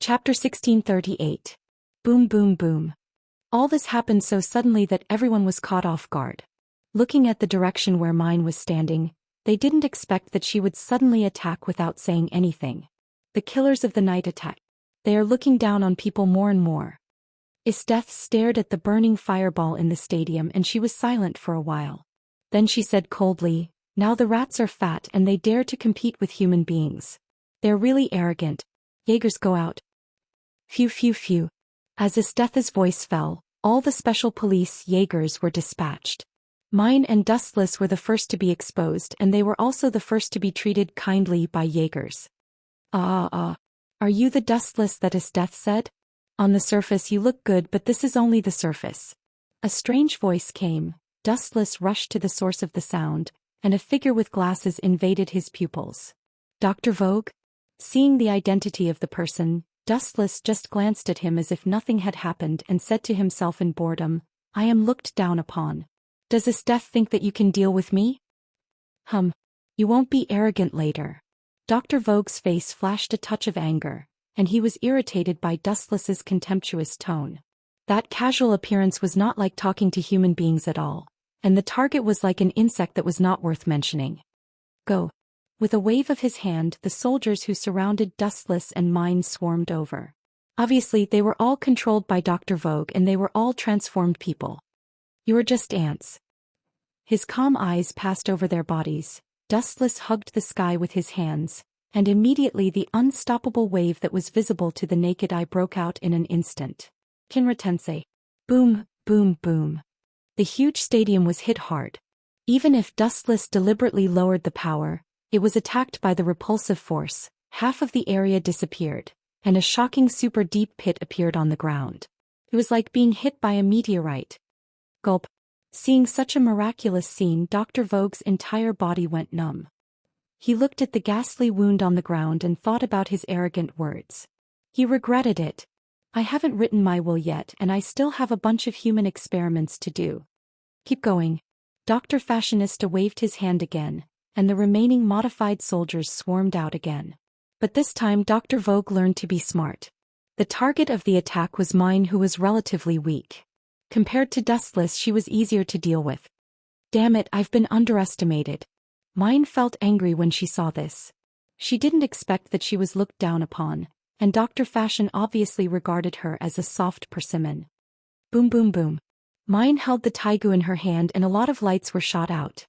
Chapter 1638. Boom boom boom. All this happened so suddenly that everyone was caught off guard. Looking at the direction where Mine was standing, they didn't expect that she would suddenly attack without saying anything. The killers of the night attack. They are looking down on people more and more. Isteth stared at the burning fireball in the stadium and she was silent for a while. Then she said coldly, "Now the rats are fat and they dare to compete with human beings. They're really arrogant. Jaegers go out." Phew phew phew. As Isteth's voice fell, all the special police Jaegers were dispatched. Mine and Dustless were the first to be exposed and they were also the first to be treated kindly by Jaegers. Are you the Dustless that Isteth said? On the surface you look good but this is only the surface. A strange voice came. Dustless rushed to the source of the sound, and a figure with glasses invaded his pupils. Dr. Vogue? Seeing the identity of the person, Dustless just glanced at him as if nothing had happened and said to himself in boredom, "I am looked down upon. Does Isteth think that you can deal with me? You won't be arrogant later." Dr. Vogue's face flashed a touch of anger, and he was irritated by Dustless's contemptuous tone. That casual appearance was not like talking to human beings at all, and the target was like an insect that was not worth mentioning. "Go." With a wave of his hand, the soldiers who surrounded Dustless and Mine swarmed over. Obviously, they were all controlled by Dr. Vogue and they were all transformed people. "You are just ants." His calm eyes passed over their bodies. Dustless hugged the sky with his hands, and immediately the unstoppable wave that was visible to the naked eye broke out in an instant. Kinra Tensei. Boom, boom, boom. The huge stadium was hit hard. Even if Dustless deliberately lowered the power, it was attacked by the repulsive force. Half of the area disappeared, and a shocking super deep pit appeared on the ground. It was like being hit by a meteorite. Gulp. Seeing such a miraculous scene, Dr. Vogue's entire body went numb. He looked at the ghastly wound on the ground and thought about his arrogant words. He regretted it. "I haven't written my will yet and I still have a bunch of human experiments to do." "Keep going." Dr. Fashionista waved his hand again, and the remaining modified soldiers swarmed out again. But this time Dr. Vogue learned to be smart. The target of the attack was Mine, who was relatively weak. Compared to Dustless, she was easier to deal with. "Damn it, I've been underestimated." Mine felt angry when she saw this. She didn't expect that she was looked down upon, and Dr. Fashion obviously regarded her as a soft persimmon. Boom boom boom. Mine held the taigu in her hand and a lot of lights were shot out.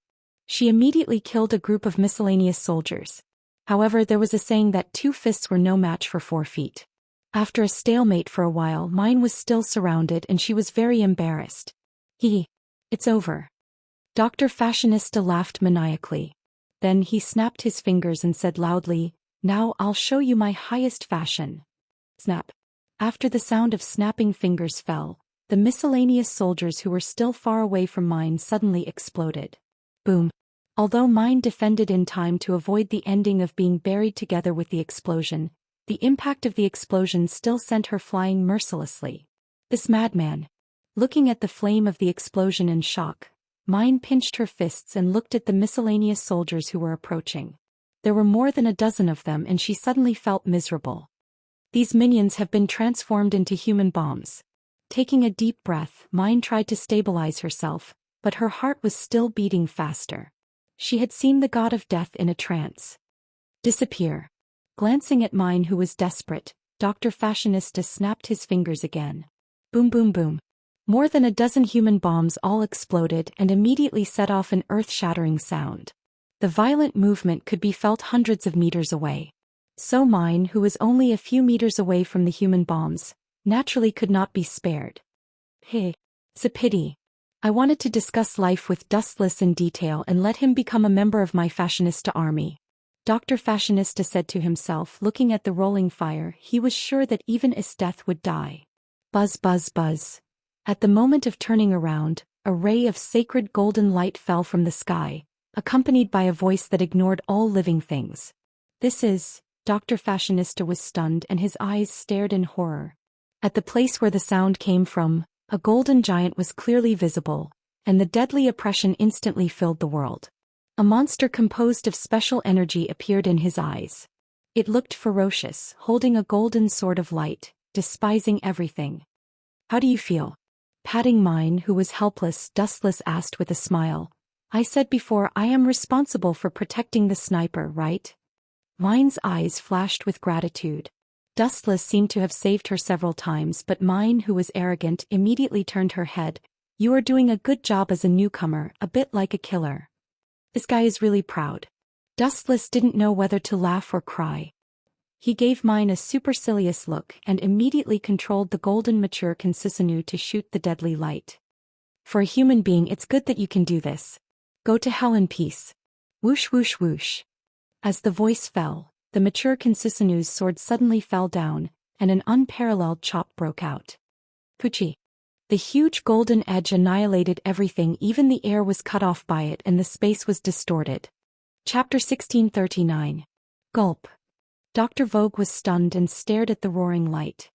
She immediately killed a group of miscellaneous soldiers. However, there was a saying that 2 fists were no match for 4 feet. After a stalemate for a while, Mine was still surrounded and she was very embarrassed. It's over." Dr. Fashionista laughed maniacally. Then he snapped his fingers and said loudly, "Now I'll show you my highest fashion." Snap. After the sound of snapping fingers fell, the miscellaneous soldiers who were still far away from Mine suddenly exploded. Boom. Although Mine defended in time to avoid the ending of being buried together with the explosion, the impact of the explosion still sent her flying mercilessly. This madman. Looking at the flame of the explosion in shock, Mine pinched her fists and looked at the miscellaneous soldiers who were approaching. There were more than a dozen of them and she suddenly felt miserable. These minions have been transformed into human bombs. Taking a deep breath, Mine tried to stabilize herself, but her heart was still beating faster. She had seen the god of death in a trance. Disappear. Glancing at Mine, who was desperate, Dr. Fashionista snapped his fingers again. Boom boom boom. More than a dozen human bombs all exploded and immediately set off an earth-shattering sound. The violent movement could be felt hundreds of meters away. So Mine, who was only a few meters away from the human bombs, naturally could not be spared. It's a pity. I wanted to discuss life with Dustless in detail and let him become a member of my Fashionista army. Dr. Fashionista said to himself, looking at the rolling fire. He was sure that even Isteth would die. Buzz buzz buzz. At the moment of turning around, a ray of sacred golden light fell from the sky, accompanied by a voice that ignored all living things. "This is..." Dr. Fashionista was stunned and his eyes stared in horror. At the place where the sound came from, a golden giant was clearly visible, and the deadly oppression instantly filled the world. A monster composed of special energy appeared in his eyes. It looked ferocious, holding a golden sword of light, despising everything. How do you feel? Patting mine, who was helpless, Dustless asked with a smile. I said before, I am responsible for protecting the sniper, right? Mine's eyes flashed with gratitude. Dustless seemed to have saved her several times, but mine, who was arrogant, immediately turned her head. You are doing a good job as a newcomer, a bit like a killer. This guy is really proud. Dustless didn't know whether to laugh or cry. He gave mine a supercilious look and immediately controlled the golden mature Kinsisanu to shoot the deadly light. For a human being, it's good that you can do this. Go to hell in peace. Whoosh whoosh whoosh. As the voice fell, the mature Kinsisanu's sword suddenly fell down, and an unparalleled chop broke out. Puchi. The huge golden edge annihilated everything, even the air was cut off by it and the space was distorted. Chapter 1639. Gulp. Dr. Vogue was stunned and stared at the roaring light.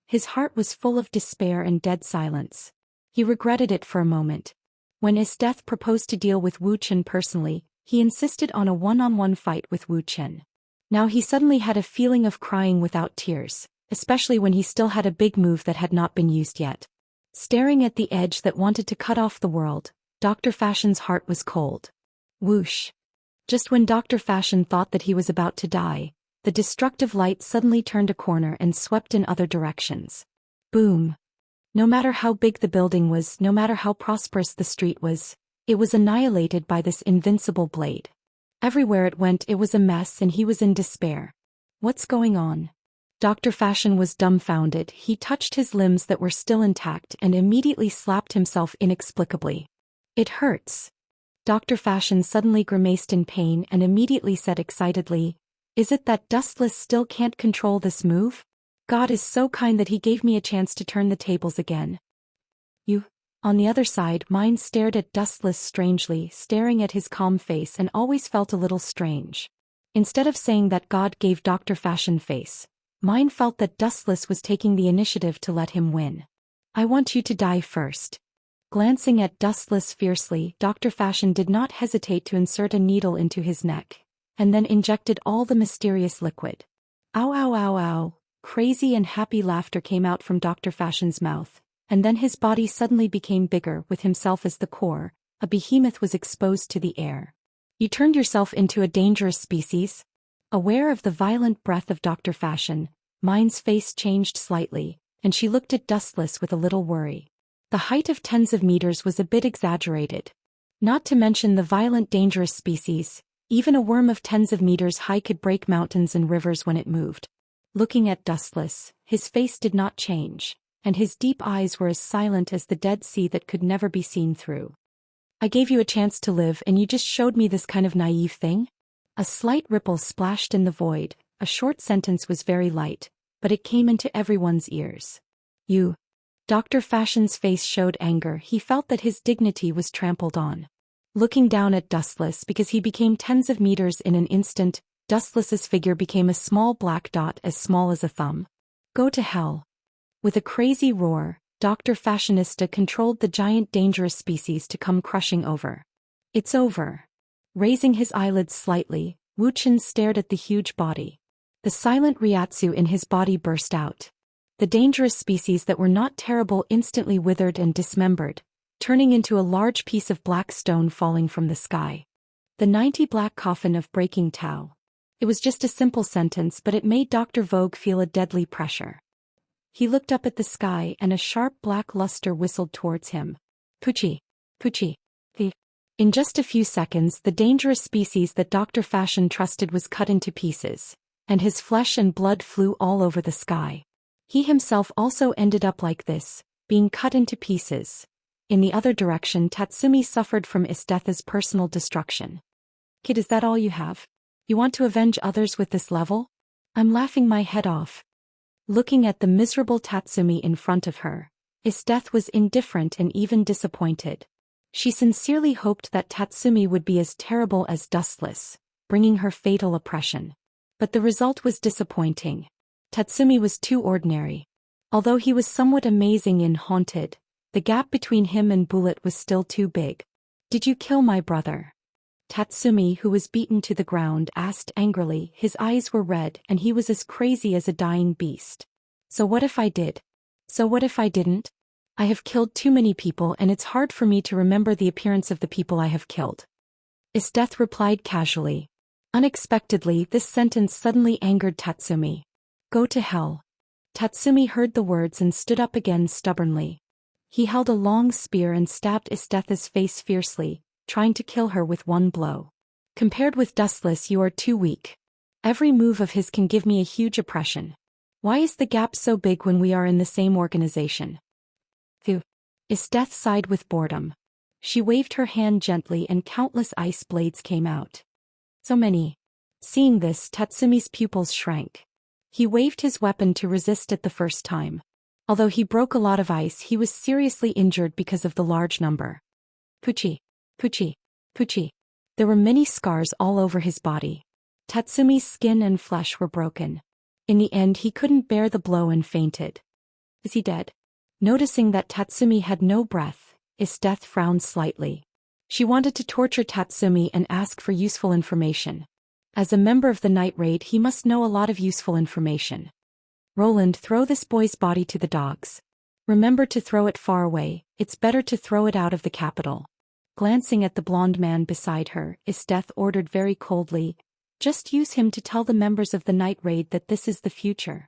His heart was full of despair and dead silence. He regretted it for a moment. When Death proposed to deal with Wu Chen personally, he insisted on a one-on-one fight with Wu Chen. Now he suddenly had a feeling of crying without tears, especially when he still had a big move that had not been used yet. Staring at the edge that wanted to cut off the world, Dr. Fashion's heart was cold. Whoosh. Just when Dr. Fashion thought that he was about to die, the destructive light suddenly turned a corner and swept in other directions. Boom. No matter how big the building was, no matter how prosperous the street was, it was annihilated by this invincible blade. Everywhere it went, it was a mess and he was in despair. What's going on? Dr. Fashion was dumbfounded. He touched his limbs that were still intact and immediately slapped himself inexplicably. It hurts. Dr. Fashion suddenly grimaced in pain and immediately said excitedly, Is it that Dustless still can't control this move? God is so kind that he gave me a chance to turn the tables again. You. On the other side, mine stared at Dustless strangely, staring at his calm face, and always felt a little strange. Instead of saying that God gave Dr. Fashion face, mine felt that Dustless was taking the initiative to let him win. I want you to die first. Glancing at Dustless fiercely, Dr. Fashion did not hesitate to insert a needle into his neck, and then injected all the mysterious liquid. Ow ow ow ow. Crazy and happy laughter came out from Dr. Fashion's mouth, and then his body suddenly became bigger, with himself as the core. A behemoth was exposed to the air. You turned yourself into a dangerous species? Aware of the violent breath of Dr. Fashion, mine's face changed slightly, and she looked at Dustless with a little worry. The height of tens of meters was a bit exaggerated. Not to mention the violent dangerous species, even a worm of tens of meters high could break mountains and rivers when it moved. Looking at Dustless, his face did not change, and his deep eyes were as silent as the Dead Sea that could never be seen through. I gave you a chance to live and you just showed me this kind of naive thing? A slight ripple splashed in the void. A short sentence was very light, but it came into everyone's ears. You. Dr. Fashion's face showed anger. He felt that his dignity was trampled on. Looking down at Dustless, because he became tens of meters in an instant, Dustless's figure became a small black dot as small as a thumb. Go to hell. With a crazy roar, Dr. Fashionista controlled the giant dangerous species to come crushing over. It's over. Raising his eyelids slightly, Wu Chen stared at the huge body. The silent Ryatsu in his body burst out. The dangerous species that were not terrible instantly withered and dismembered, turning into a large piece of black stone falling from the sky. The 90 black coffin of breaking Tao. It was just a simple sentence, but it made Dr. Vogue feel a deadly pressure. He looked up at the sky and a sharp black luster whistled towards him. Puchi. Puchi. In just a few seconds, the dangerous species that Dr. Fashion trusted was cut into pieces, and his flesh and blood flew all over the sky. He himself also ended up like this, being cut into pieces. In the other direction, Tatsumi suffered from Istetha's personal destruction. Kid, is that all you have? You want to avenge others with this level? I'm laughing my head off. Looking at the miserable Tatsumi in front of her, Isteth was indifferent and even disappointed. She sincerely hoped that Tatsumi would be as terrible as Dustless, bringing her fatal oppression. But the result was disappointing. Tatsumi was too ordinary. Although he was somewhat amazing in Haunted, the gap between him and Bullet was still too big. Did you kill my brother? Tatsumi, who was beaten to the ground, asked angrily. His eyes were red and he was as crazy as a dying beast. So what if I did? So what if I didn't? I have killed too many people and it's hard for me to remember the appearance of the people I have killed. Death replied casually. Unexpectedly, this sentence suddenly angered Tatsumi. Go to hell. Tatsumi heard the words and stood up again stubbornly. He held a long spear and stabbed Isteth's face fiercely, trying to kill her with one blow. Compared with Dustless, you are too weak. Every move of his can give me a huge oppression. Why is the gap so big when we are in the same organization? Phew. Isteth sighed with boredom. She waved her hand gently and countless ice blades came out. So many. Seeing this, Tatsumi's pupils shrank. He waved his weapon to resist it the first time. Although he broke a lot of ice, he was seriously injured because of the large number. Puchi. Puchi. Puchi. There were many scars all over his body. Tatsumi's skin and flesh were broken. In the end, he couldn't bear the blow and fainted. Is he dead? Noticing that Tatsumi had no breath, Isteth frowned slightly. She wanted to torture Tatsumi and ask for useful information. As a member of the Night Raid, he must know a lot of useful information. Roland, throw this boy's body to the dogs. Remember to throw it far away, it's better to throw it out of the capital. Glancing at the blonde man beside her, Isteth ordered very coldly, just use him to tell the members of the Night Raid that this is the future.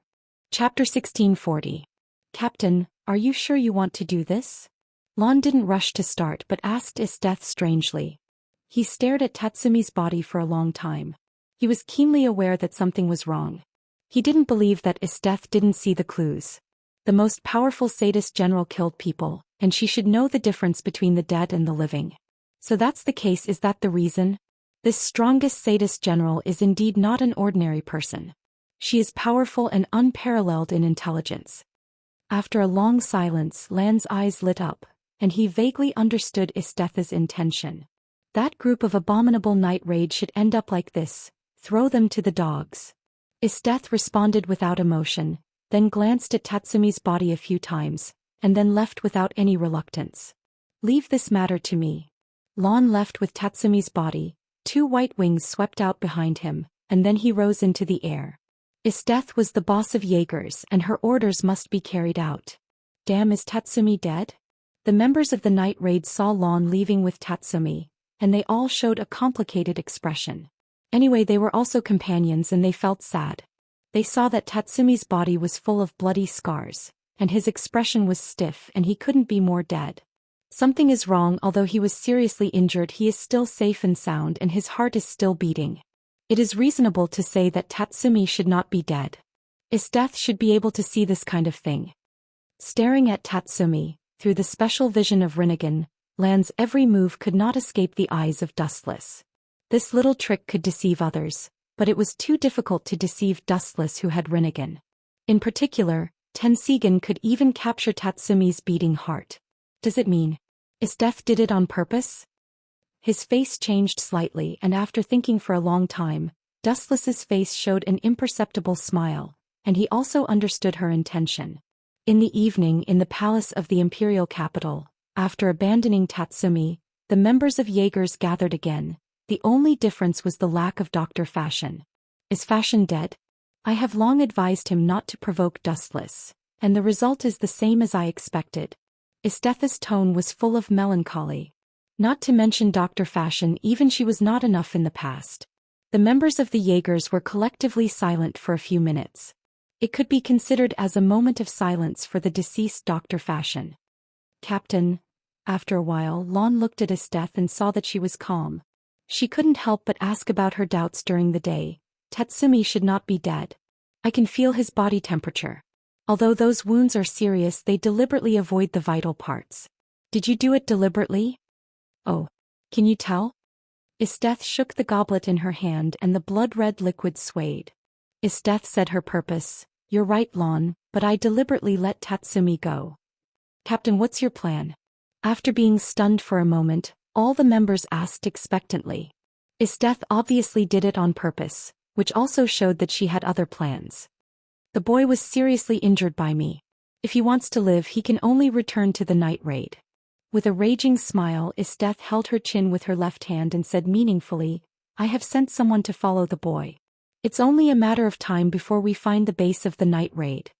Chapter 1640. Captain, are you sure you want to do this? Lon didn't rush to start but asked Isteth strangely. He stared at Tatsumi's body for a long time. He was keenly aware that something was wrong. He didn't believe that Isteth didn't see the clues. The most powerful sadist general killed people, and she should know the difference between the dead and the living. So that's the case. Is that the reason? This strongest sadist general is indeed not an ordinary person. She is powerful and unparalleled in intelligence. After a long silence, Lan's eyes lit up, and he vaguely understood Isteth's intention. That group of abominable Night Raid should end up like this, throw them to the dogs. Isteth responded without emotion, then glanced at Tatsumi's body a few times, and then left without any reluctance. Leave this matter to me. Lon left with Tatsumi's body, 2 white wings swept out behind him, and then he rose into the air. Isteth was the boss of Jaegers and her orders must be carried out. Damn, is Tatsumi dead? The members of the Night Raid saw Lon leaving with Tatsumi, and they all showed a complicated expression. Anyway, they were also companions and they felt sad. They saw that Tatsumi's body was full of bloody scars, and his expression was stiff and he couldn't be more dead. Something is wrong. Although he was seriously injured, he is still safe and sound and his heart is still beating. It is reasonable to say that Tatsumi should not be dead. Isteth should be able to see this kind of thing. Staring at Tatsumi, through the special vision of Rinnegan, Lan's every move could not escape the eyes of Dustless. This little trick could deceive others, but it was too difficult to deceive Dustless, who had Rinnegan. In particular, Tensigan could even capture Tatsumi's beating heart. Does it mean Isteth did it on purpose? His face changed slightly, and after thinking for a long time, Dustless's face showed an imperceptible smile, and he also understood her intention. In the evening, in the palace of the imperial capital, after abandoning Tatsumi, the members of Jaegers gathered again. The only difference was the lack of Dr. Fashion. Is Fashion dead? I have long advised him not to provoke Dustless, and the result is the same as I expected. Isteth's tone was full of melancholy. Not to mention Dr. Fashion, even she was not enough in the past. The members of the Jaegers were collectively silent for a few minutes. It could be considered as a moment of silence for the deceased Dr. Fashion. Captain. After a while, Lon looked at Isteth and saw that she was calm. She couldn't help but ask about her doubts during the day. Tatsumi should not be dead. I can feel his body temperature. Although those wounds are serious, they deliberately avoid the vital parts. Did you do it deliberately? Oh. Can you tell? Isteth shook the goblet in her hand and the blood-red liquid swayed. Isteth said her purpose. You're right, Lon, but I deliberately let Tatsumi go. Captain, what's your plan? After being stunned for a moment, all the members asked expectantly. Isteth obviously did it on purpose, which also showed that she had other plans. The boy was seriously injured by me. If he wants to live, he can only return to the Night Raid. With a raging smile, Esteth held her chin with her left hand and said meaningfully, I have sent someone to follow the boy. It's only a matter of time before we find the base of the night raid.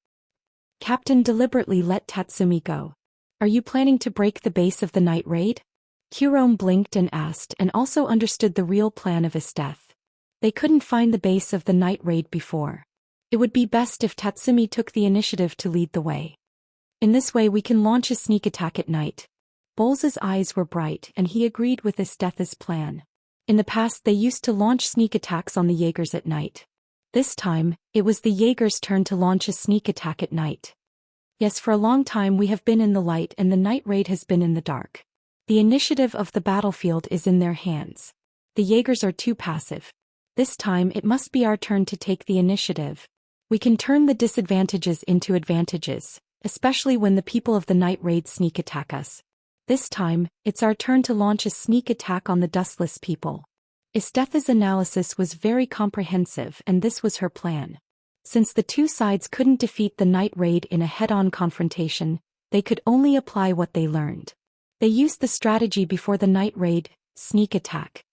Captain deliberately let Tatsumi go. Are you planning to break the base of the night raid? Kurome blinked and asked and also understood the real plan of Esteth. They couldn't find the base of the night raid before. It would be best if Tatsumi took the initiative to lead the way. In this way we can launch a sneak attack at night. Bowles' eyes were bright and he agreed with Esteth's plan. In the past they used to launch sneak attacks on the Jaegers at night. This time, it was the Jaegers' turn to launch a sneak attack at night. Yes, for a long time we have been in the light and the night raid has been in the dark. The initiative of the battlefield is in their hands. The Jaegers are too passive. This time it must be our turn to take the initiative. We can turn the disadvantages into advantages, especially when the people of the night raid sneak attack us. This time, it's our turn to launch a sneak attack on the dustless people. Esteth's analysis was very comprehensive and this was her plan. Since the two sides couldn't defeat the night raid in a head-on confrontation, they could only apply what they learned. They used the strategy before the night raid, sneak attack.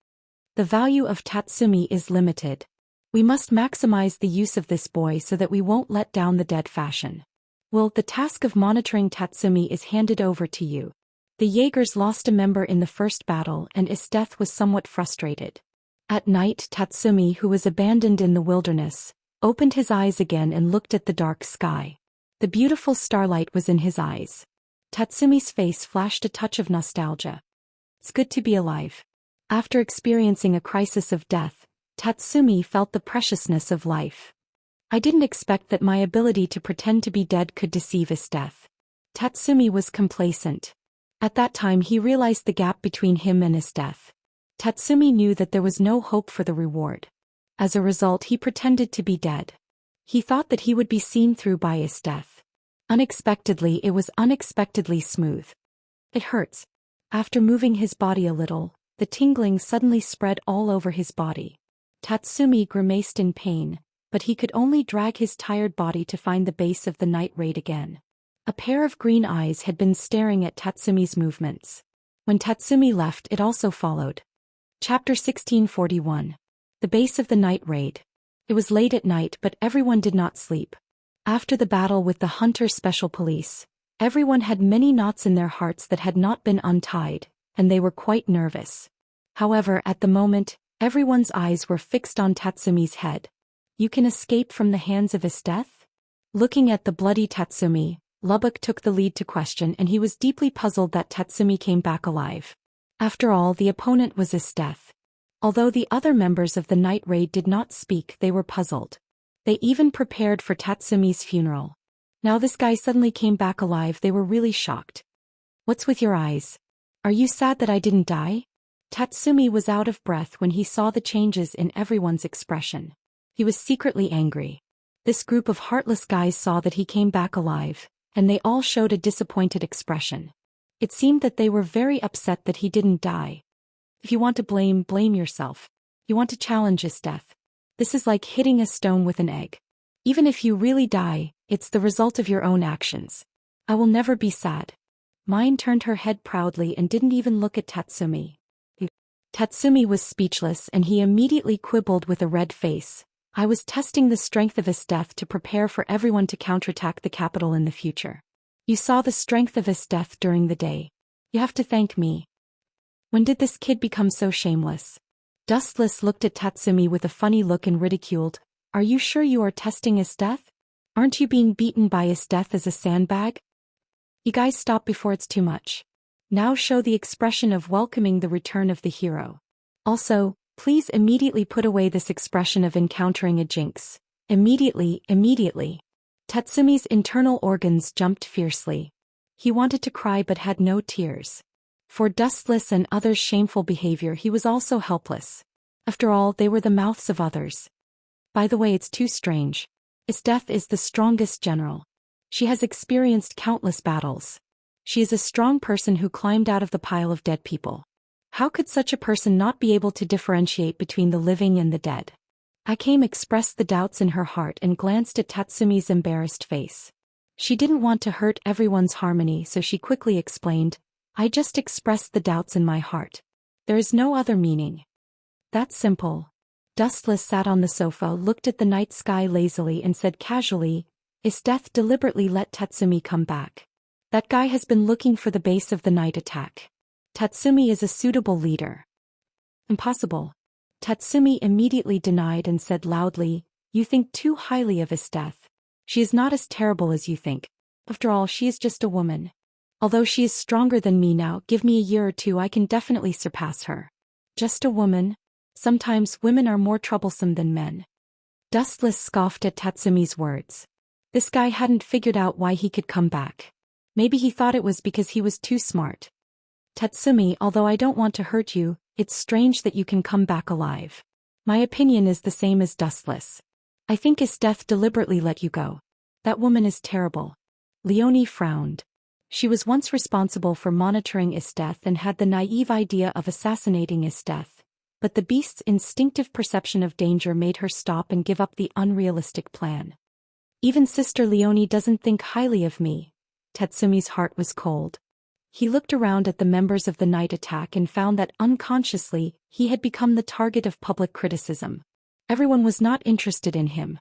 The value of Tatsumi is limited. We must maximize the use of this boy so that we won't let down the dead fashion. Well, the task of monitoring Tatsumi is handed over to you. The Jaegers lost a member in the first battle and Esteth was somewhat frustrated. At night Tatsumi, who was abandoned in the wilderness, opened his eyes again and looked at the dark sky. The beautiful starlight was in his eyes. Tatsumi's face flashed a touch of nostalgia. It's good to be alive. After experiencing a crisis of death, Tatsumi felt the preciousness of life. I didn't expect that my ability to pretend to be dead could deceive Esteth. Tatsumi was complacent. At that time he realized the gap between him and Esteth. Tatsumi knew that there was no hope for the reward. As a result he pretended to be dead. He thought that he would be seen through by Esteth. Unexpectedly it was unexpectedly smooth. It hurts. After moving his body a little, the tingling suddenly spread all over his body. Tatsumi grimaced in pain, but he could only drag his tired body to find the base of the night raid again. A pair of green eyes had been staring at Tatsumi's movements. When Tatsumi left it also followed. Chapter 1641. The base of the night raid. It was late at night but everyone did not sleep. After the battle with the Hunter Special Police, everyone had many knots in their hearts that had not been untied, and they were quite nervous. However, at the moment, everyone's eyes were fixed on Tatsumi's head. You can escape from the hands of Esteth? Looking at the bloody Tatsumi, Lubbock took the lead to question and he was deeply puzzled that Tatsumi came back alive. After all, the opponent was Esteth. Although the other members of the night raid did not speak, they were puzzled. They even prepared for Tatsumi's funeral. Now this guy suddenly came back alive. They were really shocked. What's with your eyes? Are you sad that I didn't die? Tatsumi was out of breath when he saw the changes in everyone's expression. He was secretly angry. This group of heartless guys saw that he came back alive, and they all showed a disappointed expression. It seemed that they were very upset that he didn't die. If you want to blame, blame yourself. You want to challenge his death. This is like hitting a stone with an egg. Even if you really die, it's the result of your own actions. I will never be sad. Mine turned her head proudly and didn't even look at Tatsumi. Tatsumi was speechless and he immediately quibbled with a red face. I was testing the strength of Esteth to prepare for everyone to counterattack the capital in the future. You saw the strength of Esteth during the day. You have to thank me. When did this kid become so shameless? Dustless looked at Tatsumi with a funny look and ridiculed. Are you sure you are testing Esteth? Aren't you being beaten by Esteth as a sandbag? You guys stop before it's too much. Now show the expression of welcoming the return of the hero. Also, please immediately put away this expression of encountering a jinx. Immediately. Tatsumi's internal organs jumped fiercely. He wanted to cry but had no tears. For Dustless and others' shameful behavior he was also helpless. After all, they were the mouths of others. By the way, it's too strange. Esteth is the strongest general. She has experienced countless battles. She is a strong person who climbed out of the pile of dead people. How could such a person not be able to differentiate between the living and the dead? Akame expressed the doubts in her heart and glanced at Tatsumi's embarrassed face. She didn't want to hurt everyone's harmony, so she quickly explained, I just expressed the doubts in my heart. There is no other meaning. That's simple. Dustless sat on the sofa, looked at the night sky lazily and said casually, "Is death deliberately let Tatsumi come back? That guy has been looking for the base of the night attack. Tatsumi is a suitable leader." Impossible. Tatsumi immediately denied and said loudly, "You think too highly of Esteth. She is not as terrible as you think. After all, she is just a woman. Although she is stronger than me now, give me a year or two, I can definitely surpass her. Just a woman? Sometimes women are more troublesome than men." Dustless scoffed at Tatsumi's words. This guy hadn't figured out why he could come back. Maybe he thought it was because he was too smart. "Tatsumi, although I don't want to hurt you, it's strange that you can come back alive. My opinion is the same as Dustless. I think Esteth deliberately let you go. That woman is terrible." Leonie frowned. She was once responsible for monitoring Esteth and had the naive idea of assassinating Esteth, but the beast's instinctive perception of danger made her stop and give up the unrealistic plan. "Even Sister Leonie doesn't think highly of me." Tatsumi's heart was cold. He looked around at the members of the night attack and found that unconsciously, he had become the target of public criticism. Everyone was not interested in him.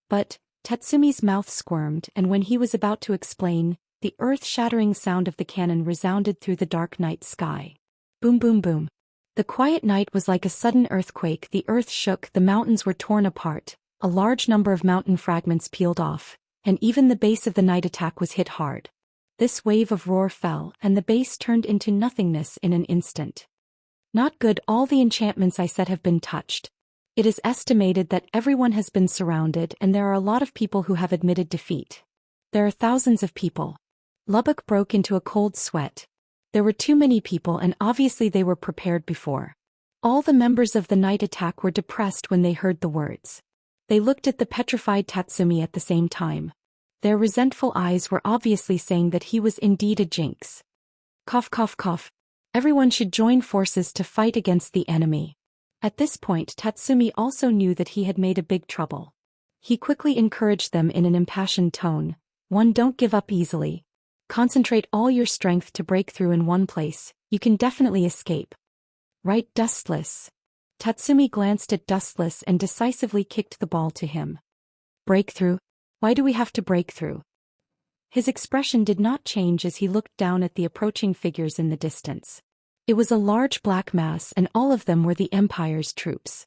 But Tatsumi's mouth squirmed, and when he was about to explain, the earth-shattering sound of the cannon resounded through the dark night sky. Boom boom boom. The quiet night was like a sudden earthquake. The earth shook, the mountains were torn apart, a large number of mountain fragments peeled off, and even the base of the night attack was hit hard. This wave of roar fell, and the base turned into nothingness in an instant. "Not good, all the enchantments I said have been touched. It is estimated that everyone has been surrounded and there are a lot of people who have admitted defeat. There are thousands of people." Lubbock broke into a cold sweat. There were too many people and obviously they were prepared before. All the members of the night attack were depressed when they heard the words. They looked at the petrified Tatsumi at the same time. Their resentful eyes were obviously saying that he was indeed a jinx. Cough cough cough. Everyone should join forces to fight against the enemy. At this point Tatsumi also knew that he had made a big trouble. He quickly encouraged them in an impassioned tone. "One, don't give up easily. Concentrate all your strength to break through in one place. You can definitely escape." "Right, Dustless." Tatsumi glanced at Dustless and decisively kicked the ball to him. "Breakthrough? Why do we have to break through?" His expression did not change as he looked down at the approaching figures in the distance. It was a large black mass and all of them were the Empire's troops.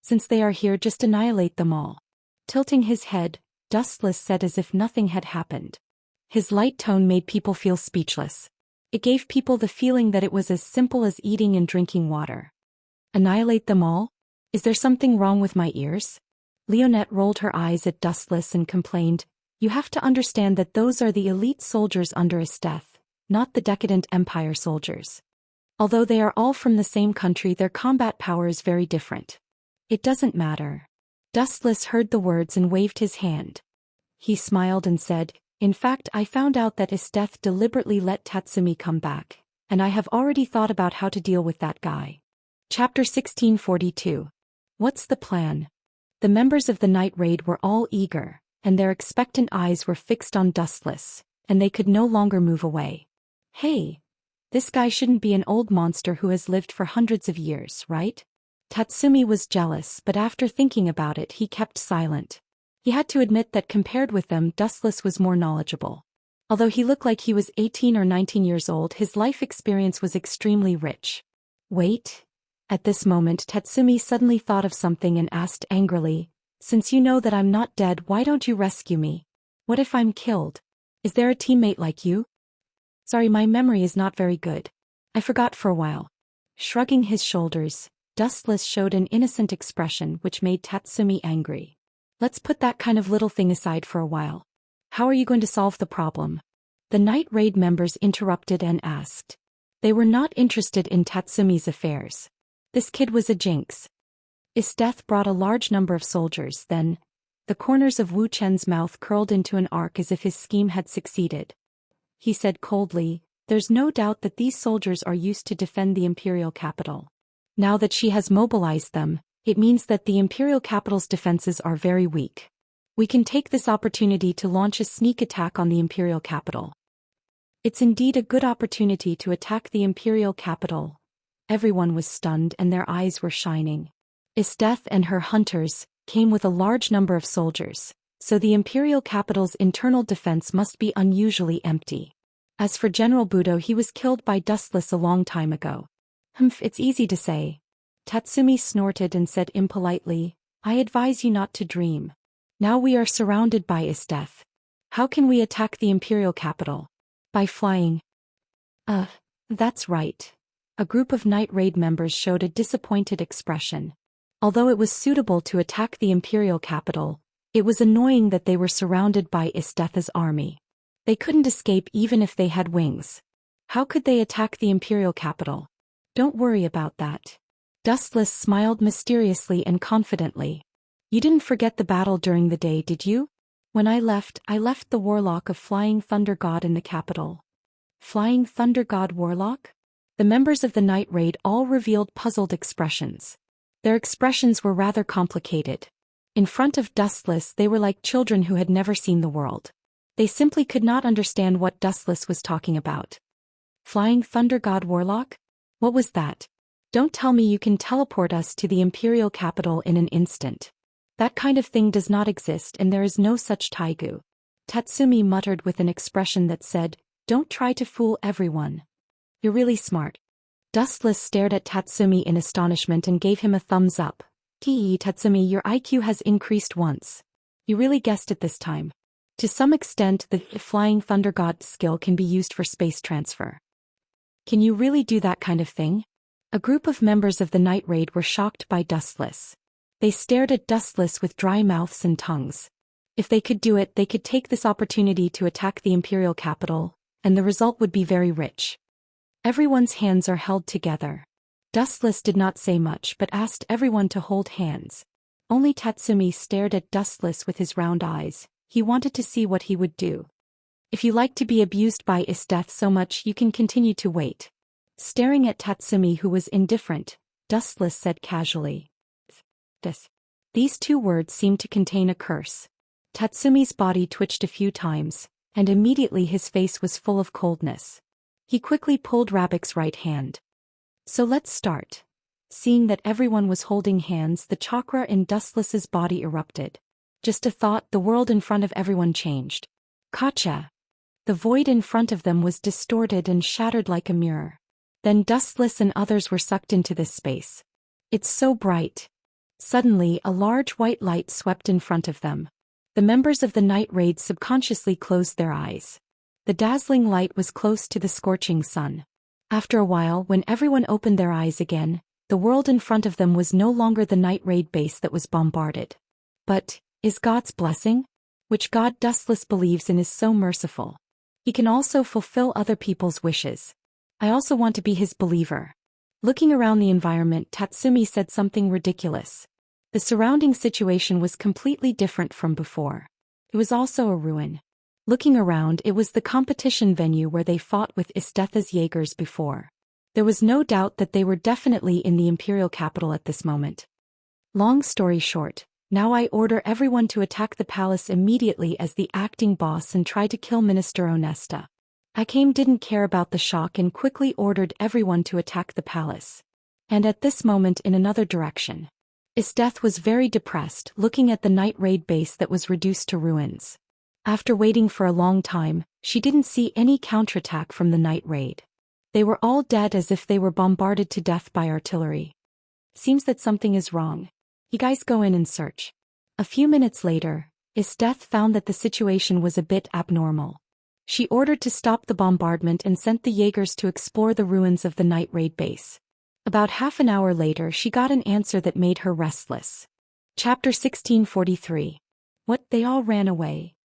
"Since they are here, just annihilate them all." Tilting his head, Dustless said as if nothing had happened. His light tone made people feel speechless. It gave people the feeling that it was as simple as eating and drinking water. "Annihilate them all? Is there something wrong with my ears?" Leonette rolled her eyes at Dustless and complained, "You have to understand that those are the elite soldiers under Esteth, not the decadent Empire soldiers. Although they are all from the same country, their combat power is very different." "It doesn't matter." Dustless heard the words and waved his hand. He smiled and said, "In fact, I found out that Esteth deliberately let Tatsumi come back, and I have already thought about how to deal with that guy." Chapter 1642. What's the plan? The members of the night raid were all eager, and their expectant eyes were fixed on Dustless, and they could no longer move away. "Hey, this guy shouldn't be an old monster who has lived for hundreds of years, right?" Tatsumi was jealous, but after thinking about it he kept silent. He had to admit that compared with them, Dustless was more knowledgeable. Although he looked like he was 18 or 19 years old, his life experience was extremely rich. "Wait." At this moment Tatsumi suddenly thought of something and asked angrily, "Since you know that I'm not dead, why don't you rescue me? What if I'm killed? Is there a teammate like you?" "Sorry, my memory is not very good. I forgot for a while." Shrugging his shoulders, Dustless showed an innocent expression which made Tatsumi angry. "Let's put that kind of little thing aside for a while. How are you going to solve the problem?" The night raid members interrupted and asked. They were not interested in Tatsumi's affairs. This kid was a jinx. Esteth brought a large number of soldiers, then the corners of Wu Chen's mouth curled into an arc as if his scheme had succeeded. He said coldly, "There's no doubt that these soldiers are used to defend the imperial capital. Now that she has mobilized them, it means that the imperial capital's defenses are very weak. We can take this opportunity to launch a sneak attack on the imperial capital." It's indeed a good opportunity to attack the imperial capital. Everyone was stunned and their eyes were shining. Isteth and her hunters came with a large number of soldiers, so the imperial capital's internal defense must be unusually empty. As for General Budo, he was killed by Dustless a long time ago. It's easy to say. Tatsumi snorted and said impolitely, I advise you not to dream. Now we are surrounded by Isteth. How can we attack the imperial capital? By flying. That's right. A group of Night Raid members showed a disappointed expression. Although it was suitable to attack the imperial capital, it was annoying that they were surrounded by Isteth's army. They couldn't escape even if they had wings. How could they attack the imperial capital? Don't worry about that. Dustless smiled mysteriously and confidently. You didn't forget the battle during the day, did you? When I left the warlock of Flying Thunder God in the capital. Flying Thunder God warlock? The members of the Night Raid all revealed puzzled expressions. Their expressions were rather complicated. In front of Dustless they were like children who had never seen the world. They simply could not understand what Dustless was talking about. Flying Thunder God warlock? What was that? Don't tell me you can teleport us to the imperial capital in an instant. That kind of thing does not exist and there is no such taigu. Tatsumi muttered with an expression that said, don't try to fool everyone. You're really smart. Dustless stared at Tatsumi in astonishment and gave him a thumbs up. Tatsumi, your IQ has increased once. You really guessed it this time. To some extent, the Flying Thunder God skill can be used for space transfer. Can you really do that kind of thing? A group of members of the Night Raid were shocked by Dustless. They stared at Dustless with dry mouths and tongues. If they could do it, they could take this opportunity to attack the imperial capital, and the result would be very rich. Everyone's hands are held together. Dustless did not say much but asked everyone to hold hands. Only Tatsumi stared at Dustless with his round eyes. He wanted to see what he would do. If you like to be abused by Isteth so much, you can continue to wait. Staring at Tatsumi, who was indifferent, Dustless said casually. These two words seemed to contain a curse. Tatsumi's body twitched a few times, and immediately his face was full of coldness. He quickly pulled Rabik's right hand. So let's start. Seeing that everyone was holding hands, the chakra in Dustless's body erupted. Just a thought, the world in front of everyone changed. Gotcha! The void in front of them was distorted and shattered like a mirror. Then Dustless and others were sucked into this space. It's so bright. Suddenly, a large white light swept in front of them. The members of the Night Raid subconsciously closed their eyes. The dazzling light was close to the scorching sun. After a while, when everyone opened their eyes again, the world in front of them was no longer the Night Raid base that was bombarded. But, is God's blessing? Which God Dustless believes in is so merciful. He can also fulfill other people's wishes. I also want to be his believer. Looking around the environment, Tatsumi said something ridiculous. The surrounding situation was completely different from before. It was also a ruin. Looking around, it was the competition venue where they fought with Isteth's Jaegers before. There was no doubt that they were definitely in the imperial capital at this moment. Long story short, now I order everyone to attack the palace immediately as the acting boss and try to kill Minister Onesta. Akame didn't care about the shock and quickly ordered everyone to attack the palace. And at this moment, in another direction, Isteth was very depressed, looking at the Night Raid base that was reduced to ruins. After waiting for a long time, she didn't see any counterattack from the Night Raid. They were all dead as if they were bombarded to death by artillery. Seems that something is wrong. You guys go in and search. A few minutes later, Isteth found that the situation was a bit abnormal. She ordered to stop the bombardment and sent the Jaegers to explore the ruins of the Night Raid base. About half an hour later, she got an answer that made her restless. Chapter 1643. What? They all ran away.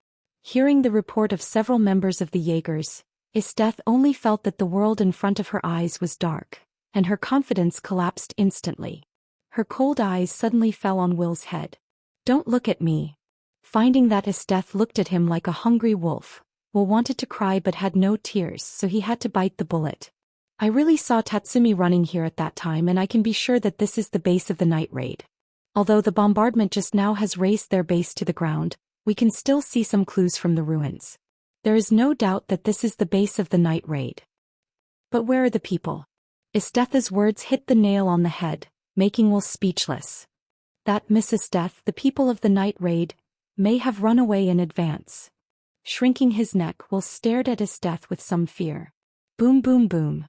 Hearing the report of several members of the Jaegers, Isteth only felt that the world in front of her eyes was dark, and her confidence collapsed instantly. Her cold eyes suddenly fell on Will's head. Don't look at me. Finding that Isteth looked at him like a hungry wolf, Will wanted to cry but had no tears, so he had to bite the bullet. I really saw Tatsumi running here at that time, and I can be sure that this is the base of the Night Raid. Although the bombardment just now has razed their base to the ground, we can still see some clues from the ruins. There is no doubt that this is the base of the night raid. But where are the people? Estetha's words hit the nail on the head, making Will speechless. That Miss Esteth, the people of the night raid, may have run away in advance. Shrinking his neck, Will stared at Esteth with some fear. Boom boom boom.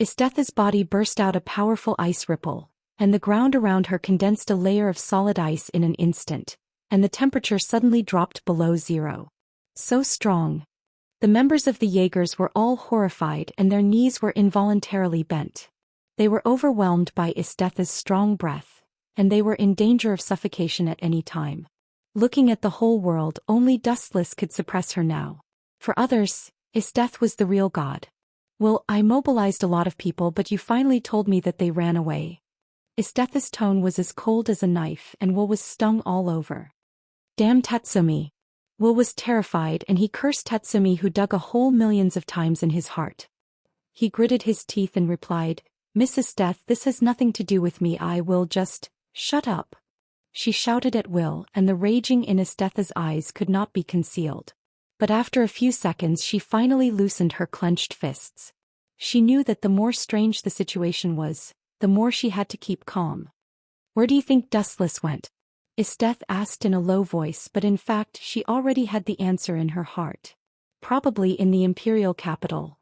Estetha's body burst out a powerful ice ripple, and the ground around her condensed a layer of solid ice in an instant, and the temperature suddenly dropped below zero. So strong. The members of the Jaegers were all horrified and their knees were involuntarily bent. They were overwhelmed by Estetha's strong breath, and they were in danger of suffocation at any time. Looking at the whole world, only Dustless could suppress her now. For others, Esteth was the real god. Well, I mobilized a lot of people, but you finally told me that they ran away. Estetha's tone was as cold as a knife and Will was stung all over. Damn Tatsumi. Will was terrified and he cursed Tatsumi, who dug a hole millions of times in his heart. He gritted his teeth and replied, Miss Esteth, this has nothing to do with me. I will just, shut up. She shouted at Will, and the raging in Estetha's eyes could not be concealed. But after a few seconds she finally loosened her clenched fists. She knew that the more strange the situation was, the more she had to keep calm. Where do you think Dustless went? Esteth asked in a low voice, but in fact she already had the answer in her heart. Probably in the imperial capital.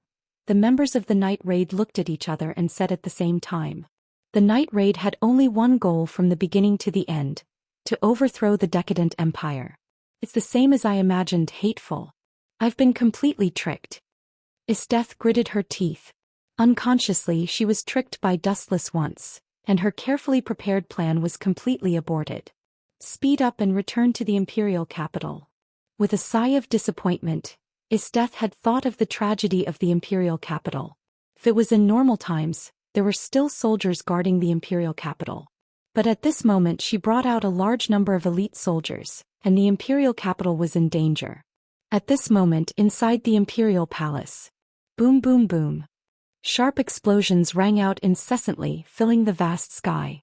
The members of the night raid looked at each other and said at the same time. The night raid had only one goal from the beginning to the end: to overthrow the decadent empire. It's the same as I imagined. Hateful. I've been completely tricked. Esteth gritted her teeth. Unconsciously she was tricked by Dustless once, and her carefully prepared plan was completely aborted. Speed up and return to the imperial capital. With a sigh of disappointment, Esteth had thought of the tragedy of the imperial capital. If it was in normal times, there were still soldiers guarding the imperial capital. But at this moment she brought out a large number of elite soldiers, and the imperial capital was in danger. At this moment, inside the imperial palace. Boom boom boom. Sharp explosions rang out incessantly, filling the vast sky.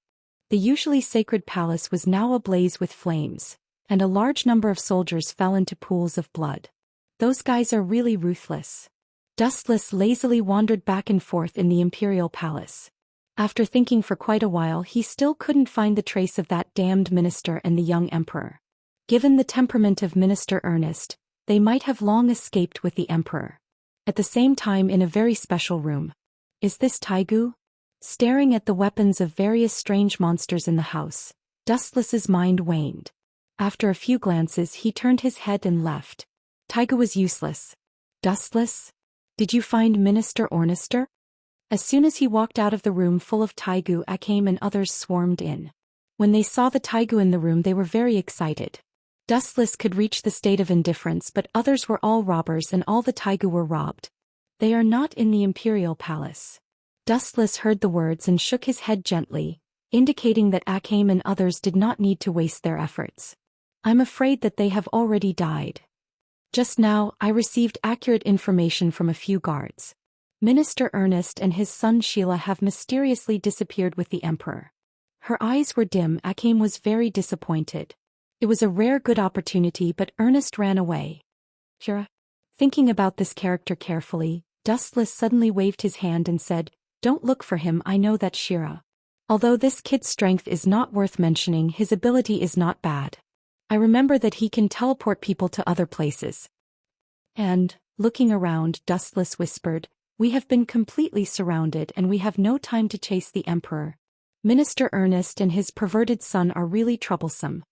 The usually sacred palace was now ablaze with flames, and a large number of soldiers fell into pools of blood. Those guys are really ruthless. Dustless lazily wandered back and forth in the imperial palace. After thinking for quite a while, he still couldn't find the trace of that damned minister and the young emperor. Given the temperament of Minister Ernest, they might have long escaped with the emperor. At the same time, in a very special room. Is this Taigu? Staring at the weapons of various strange monsters in the house, Dustless's mind waned. After a few glances he turned his head and left. Taigu was useless. Dustless? Did you find Minister Ornester? As soon as he walked out of the room full of Taigu, Akame and others swarmed in. When they saw the Taigu in the room they were very excited. Dustless could reach the state of indifference, but others were all robbers and all the Taigu were robbed. They are not in the imperial palace. Dustless heard the words and shook his head gently, indicating that Akame and others did not need to waste their efforts. I'm afraid that they have already died. Just now, I received accurate information from a few guards. Minister Ernest and his son Sheila have mysteriously disappeared with the emperor. Her eyes were dim. Akame was very disappointed. It was a rare good opportunity, but Ernest ran away. Shira? Thinking about this character carefully, Dustless suddenly waved his hand and said, Don't look for him, I know that Shira. Although this kid's strength is not worth mentioning, his ability is not bad. I remember that he can teleport people to other places. And, looking around, Dustless whispered, We have been completely surrounded and we have no time to chase the emperor. Minister Ernest and his perverted son are really troublesome.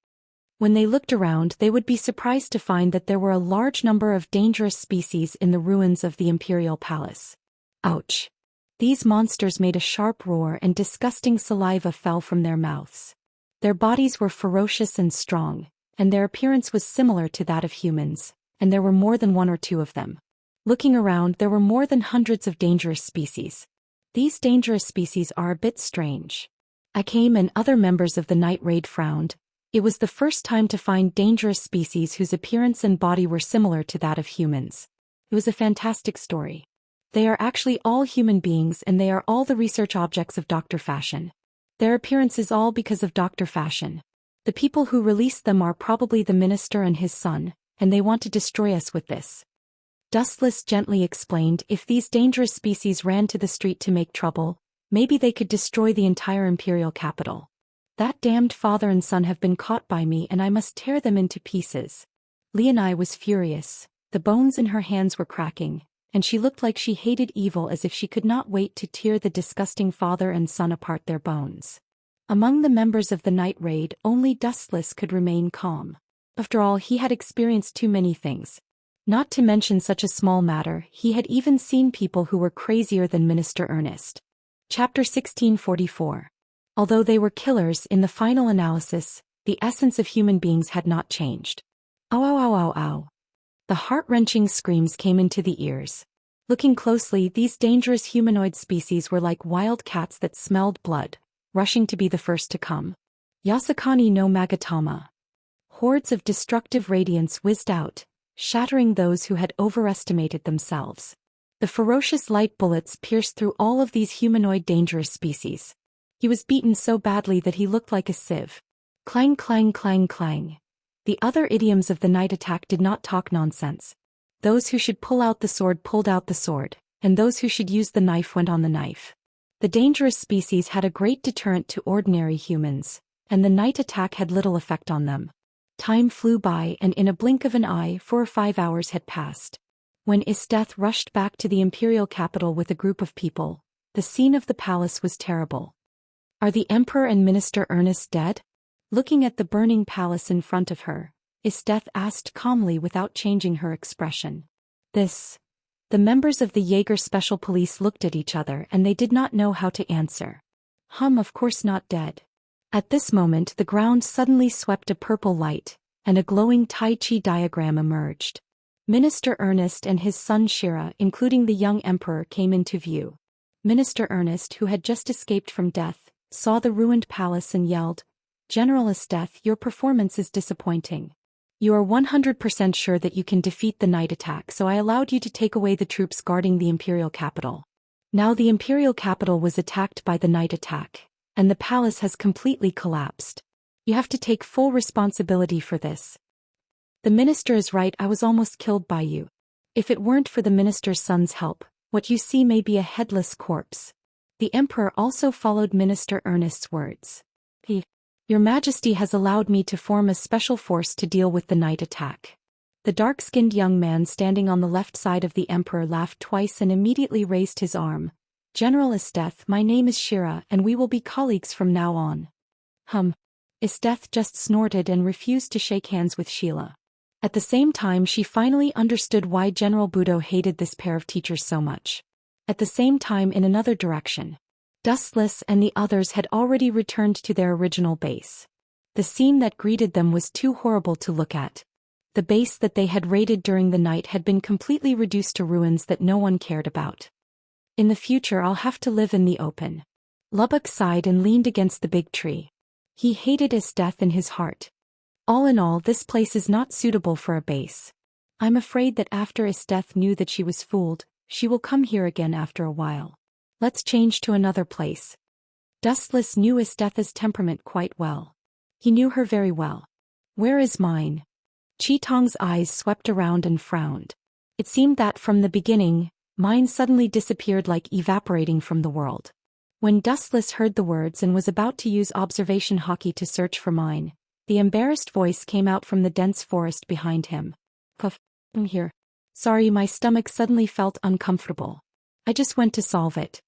When they looked around, they would be surprised to find that there were a large number of dangerous species in the ruins of the imperial palace. Ouch! These monsters made a sharp roar and disgusting saliva fell from their mouths. Their bodies were ferocious and strong, and their appearance was similar to that of humans, and there were more than one or two of them. Looking around, there were more than hundreds of dangerous species. These dangerous species are a bit strange. Akame and other members of the night raid frowned. It was the first time to find dangerous species whose appearance and body were similar to that of humans. It was a fantastic story. They are actually all human beings and they are all the research objects of Dr. Fashion. Their appearance is all because of Dr. Fashion. The people who released them are probably the minister and his son, and they want to destroy us with this. Dustless gently explained, if these dangerous species ran to the street to make trouble, maybe they could destroy the entire imperial capital. That damned father and son have been caught by me and I must tear them into pieces. Leonai was furious. The bones in her hands were cracking, and she looked like she hated evil, as if she could not wait to tear the disgusting father and son apart their bones. Among the members of the night raid, only Dustless could remain calm. After all, he had experienced too many things. Not to mention such a small matter, he had even seen people who were crazier than Minister Ernest. Chapter 1644. Although they were killers, in the final analysis, the essence of human beings had not changed. Ow ow ow ow ow. The heart-wrenching screams came into the ears. Looking closely, these dangerous humanoid species were like wild cats that smelled blood, rushing to be the first to come. Yasakani no Magatama. Hordes of destructive radiance whizzed out, shattering those who had overestimated themselves. The ferocious light bullets pierced through all of these humanoid dangerous species. He was beaten so badly that he looked like a sieve. Clang clang clang clang. The other idioms of the night attack did not talk nonsense. Those who should pull out the sword pulled out the sword, and those who should use the knife went on the knife. The dangerous species had a great deterrent to ordinary humans, and the night attack had little effect on them. Time flew by, and in a blink of an eye 4 or 5 hours had passed. When Isteth rushed back to the imperial capital with a group of people, the scene of the palace was terrible. Are the Emperor and Minister Ernest dead? Looking at the burning palace in front of her, Isteth asked calmly without changing her expression. The members of the Jaeger Special Police looked at each other and they did not know how to answer. Of course not dead. At this moment the ground suddenly swept a purple light, and a glowing Tai Chi diagram emerged. Minister Ernest and his son Shira, including the young emperor, came into view. Minister Ernest, who had just escaped from death, saw the ruined palace and yelled, "General Isteth, your performance is disappointing. You are 100% sure that you can defeat the night attack, so I allowed you to take away the troops guarding the imperial capital. Now the imperial capital was attacked by the night attack, and the palace has completely collapsed. You have to take full responsibility for this. The minister is right, I was almost killed by you. If it weren't for the minister's son's help, what you see may be a headless corpse." The emperor also followed Minister Ernest's words. "Your Majesty has allowed me to form a special force to deal with the night attack." The dark-skinned young man standing on the left side of the emperor laughed twice and immediately raised his arm. "General Isteth, my name is Shira and we will be colleagues from now on." Isteth just snorted and refused to shake hands with Sheila. At the same time she finally understood why General Budo hated this pair of teachers so much. At the same time, in another direction, Dustless and the others had already returned to their original base. The scene that greeted them was too horrible to look at. The base that they had raided during the night had been completely reduced to ruins that no one cared about. "In the future I'll have to live in the open." Lubbock sighed and leaned against the big tree. He hated Isteth in his heart. All in all, this place is not suitable for a base. I'm afraid that after Isteth knew that she was fooled, she will come here again after a while. Let's change to another place. Dustless knew Isteth's temperament quite well. He knew her very well. "Where is mine?" Chitong's eyes swept around and frowned. It seemed that from the beginning, mine suddenly disappeared, like evaporating from the world. When Dustless heard the words and was about to use observation hockey to search for mine, the embarrassed voice came out from the dense forest behind him. "I'm here. Sorry, my stomach suddenly felt uncomfortable. I just went to solve it."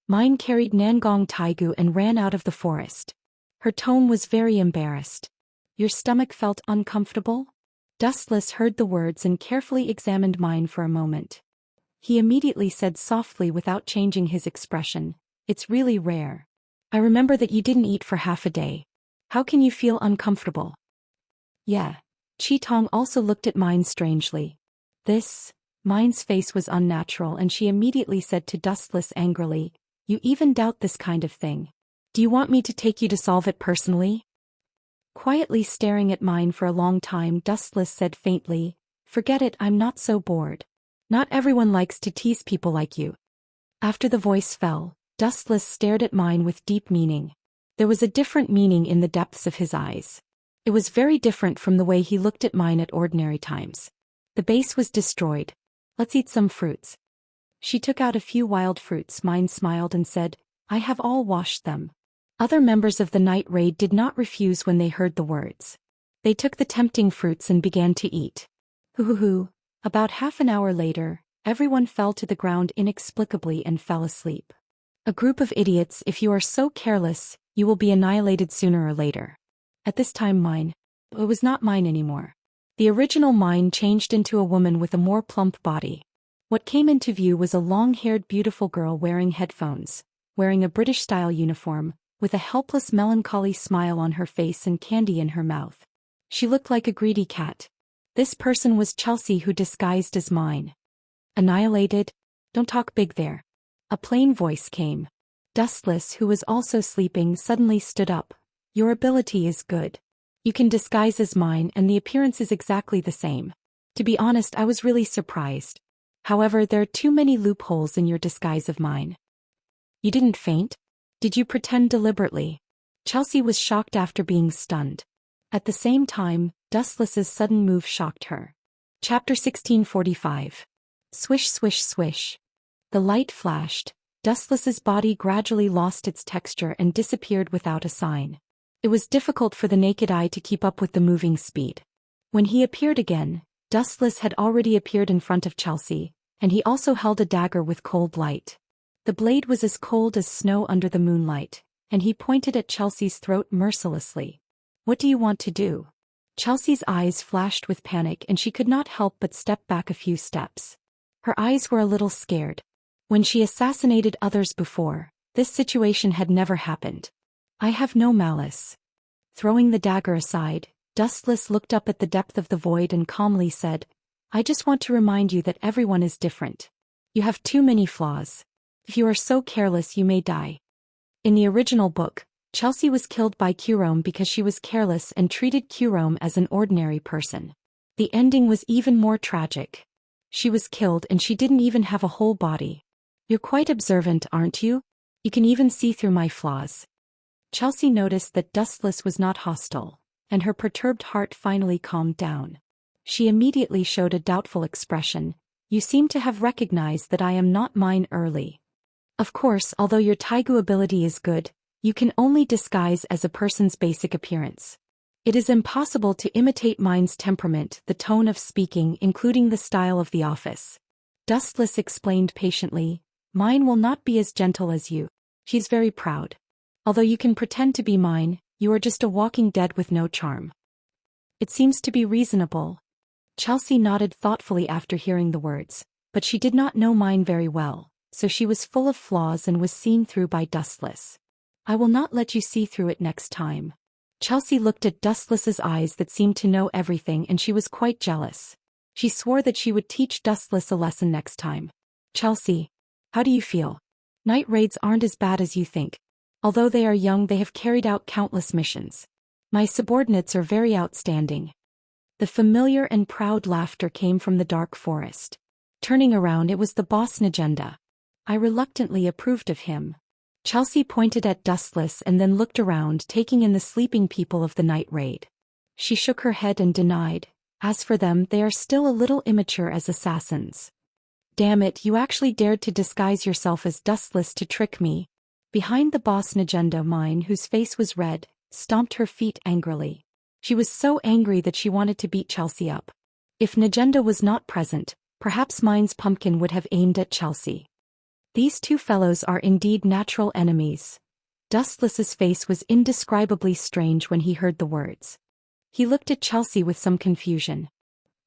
Mine carried Nangong Taigu and ran out of the forest. Her tone was very embarrassed. "Your stomach felt uncomfortable?" Dustless heard the words and carefully examined mine for a moment. He immediately said softly without changing his expression, "It's really rare. I remember that you didn't eat for half a day. How can you feel uncomfortable?" "Yeah." Chitong also looked at mine strangely. Mine's face was unnatural and she immediately said to Dustless angrily, "You even doubt this kind of thing. Do you want me to take you to solve it personally?" Quietly staring at mine for a long time, Dustless said faintly, "Forget it, I'm not so bored. Not everyone likes to tease people like you." After the voice fell, Dustless stared at mine with deep meaning. There was a different meaning in the depths of his eyes. It was very different from the way he looked at mine at ordinary times. The base was destroyed. Let's eat some fruits. She took out a few wild fruits. Mine smiled and said, I have all washed them. Other members of the night raid did not refuse when they heard the words. They took the tempting fruits and began to eat. Hoo. About half an hour later, everyone fell to the ground inexplicably and fell asleep. A group of idiots. If you are so careless, you will be annihilated sooner or later. At this time it was not mine anymore. The original mine changed into a woman with a more plump body. What came into view was a long-haired beautiful girl wearing headphones, wearing a British-style uniform, with a helpless melancholy smile on her face and candy in her mouth. She looked like a greedy cat. This person was Chelsea, who disguised as mine. Annihilated? Don't talk big there. A plain voice came. Dustless, who was also sleeping, suddenly stood up. Your ability is good. You can disguise as mine and the appearance is exactly the same. To be honest, I was really surprised. However, there are too many loopholes in your disguise of mine. You didn't faint? Did you pretend deliberately? Chelsea was shocked after being stunned. At the same time, Dustless's sudden move shocked her. Chapter 1645. Swish, swish, swish. The light flashed. Dustless's body gradually lost its texture and disappeared without a sign. It was difficult for the naked eye to keep up with the moving speed. When he appeared again, Dustless had already appeared in front of Chelsea, and he also held a dagger with cold light. The blade was as cold as snow under the moonlight, and he pointed at Chelsea's throat mercilessly. What do you want to do? Chelsea's eyes flashed with panic and she could not help but step back a few steps. Her eyes were a little scared. When she assassinated others before, this situation had never happened. I have no malice. Throwing the dagger aside, Dustless looked up at the depth of the void and calmly said, I just want to remind you that everyone is different. You have too many flaws. If you are so careless, you may die. In the original book, Chelsea was killed by Curome because she was careless and treated Curome as an ordinary person. The ending was even more tragic. She was killed and she didn't even have a whole body. You're quite observant, aren't you? You can even see through my flaws. Chelsea noticed that Dustless was not hostile, and her perturbed heart finally calmed down. She immediately showed a doubtful expression. You seem to have recognized that I am not mine early. Of course, although your Taigu ability is good, you can only disguise as a person's basic appearance. It is impossible to imitate mine's temperament, the tone of speaking, including the style of the office. Dustless explained patiently, mine will not be as gentle as you. She's very proud. Although you can pretend to be mine, you are just a walking dead with no charm. It seems to be reasonable. Chelsea nodded thoughtfully after hearing the words, but she did not know mine very well, so she was full of flaws and was seen through by Dustless. I will not let you see through it next time. Chelsea looked at Dustless's eyes that seemed to know everything and she was quite jealous. She swore that she would teach Dustless a lesson next time. Chelsea, how do you feel? Night raids aren't as bad as you think. Although they are young, they have carried out countless missions. My subordinates are very outstanding. The familiar and proud laughter came from the dark forest. Turning around, it was the boss Najenda. I reluctantly approved of him. Chelsea pointed at Dustless and then looked around, taking in the sleeping people of the night raid. She shook her head and denied, as for them, they are still a little immature as assassins. Damn it, you actually dared to disguise yourself as Dustless to trick me. Behind the boss Najenda, mine, whose face was red, stomped her feet angrily. She was so angry that she wanted to beat Chelsea up. If Najenda was not present, perhaps mine's pumpkin would have aimed at Chelsea. These two fellows are indeed natural enemies. Dustless's face was indescribably strange when he heard the words. He looked at Chelsea with some confusion.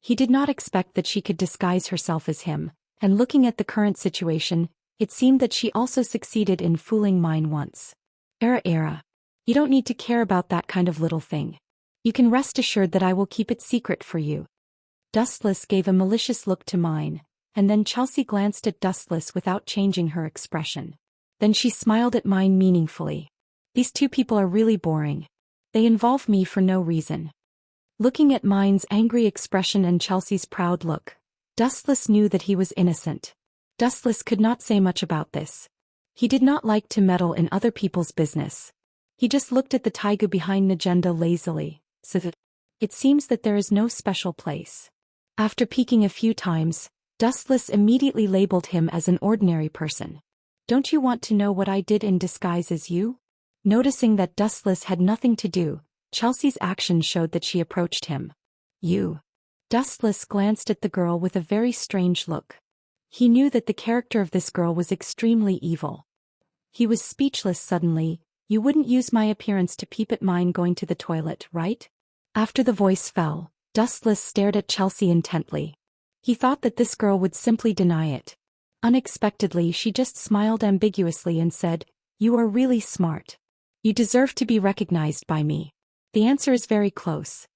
He did not expect that she could disguise herself as him, and looking at the current situation, it seemed that she also succeeded in fooling mine once. Era. You don't need to care about that kind of little thing. You can rest assured that I will keep it secret for you. Dustless gave a malicious look to mine, and then Chelsea glanced at Dustless without changing her expression. Then she smiled at mine meaningfully. These two people are really boring. They involve me for no reason. Looking at mine's angry expression and Chelsea's proud look, Dustless knew that he was innocent. Dustless could not say much about this. He did not like to meddle in other people's business. He just looked at the taiga behind Najenda lazily, so that it seems that there is no special place. After peeking a few times, Dustless immediately labeled him as an ordinary person. Don't you want to know what I did in disguise as you? Noticing that Dustless had nothing to do, Chelsea's action showed that she approached him. You. Dustless glanced at the girl with a very strange look. He knew that the character of this girl was extremely evil. He was speechless suddenly. You wouldn't use my appearance to peep at mine going to the toilet, right? After the voice fell, Dustless stared at Chelsea intently. He thought that this girl would simply deny it. Unexpectedly, she just smiled ambiguously and said, "You are really smart. You deserve to be recognized by me. The answer is very close."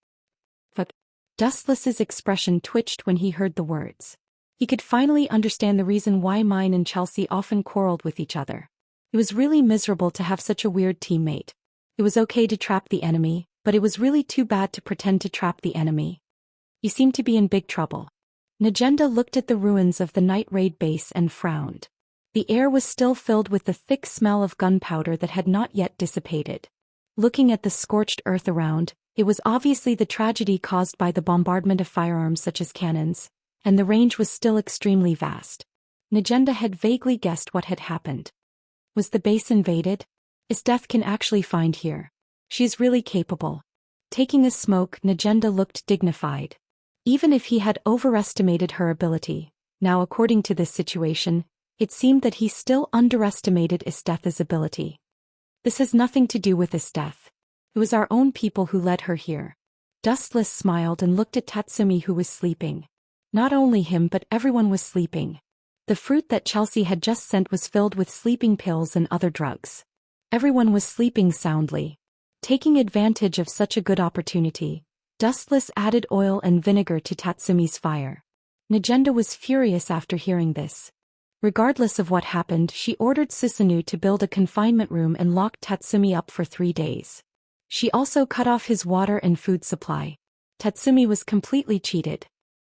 But Dustless's expression twitched when he heard the words. He could finally understand the reason why mine and Chelsea often quarreled with each other. It was really miserable to have such a weird teammate. It was okay to trap the enemy, but it was really too bad to pretend to trap the enemy. You seem to be in big trouble. Najenda looked at the ruins of the night raid base and frowned. The air was still filled with the thick smell of gunpowder that had not yet dissipated. Looking at the scorched earth around, it was obviously the tragedy caused by the bombardment of firearms such as cannons, and the range was still extremely vast. Najenda had vaguely guessed what had happened. Was the base invaded? Esteth can actually find here. She is really capable. Taking a smoke, Najenda looked dignified. Even if he had overestimated her ability, now according to this situation, it seemed that he still underestimated Esteth's ability. This has nothing to do with Esteth. It was our own people who led her here. Dustless smiled and looked at Tatsumi, who was sleeping. Not only him but everyone was sleeping. The fruit that Chelsea had just sent was filled with sleeping pills and other drugs. Everyone was sleeping soundly. Taking advantage of such a good opportunity, Dustless added oil and vinegar to Tatsumi's fire. Najenda was furious after hearing this. Regardless of what happened, she ordered Susanoo to build a confinement room and locked Tatsumi up for 3 days. She also cut off his water and food supply. Tatsumi was completely cheated.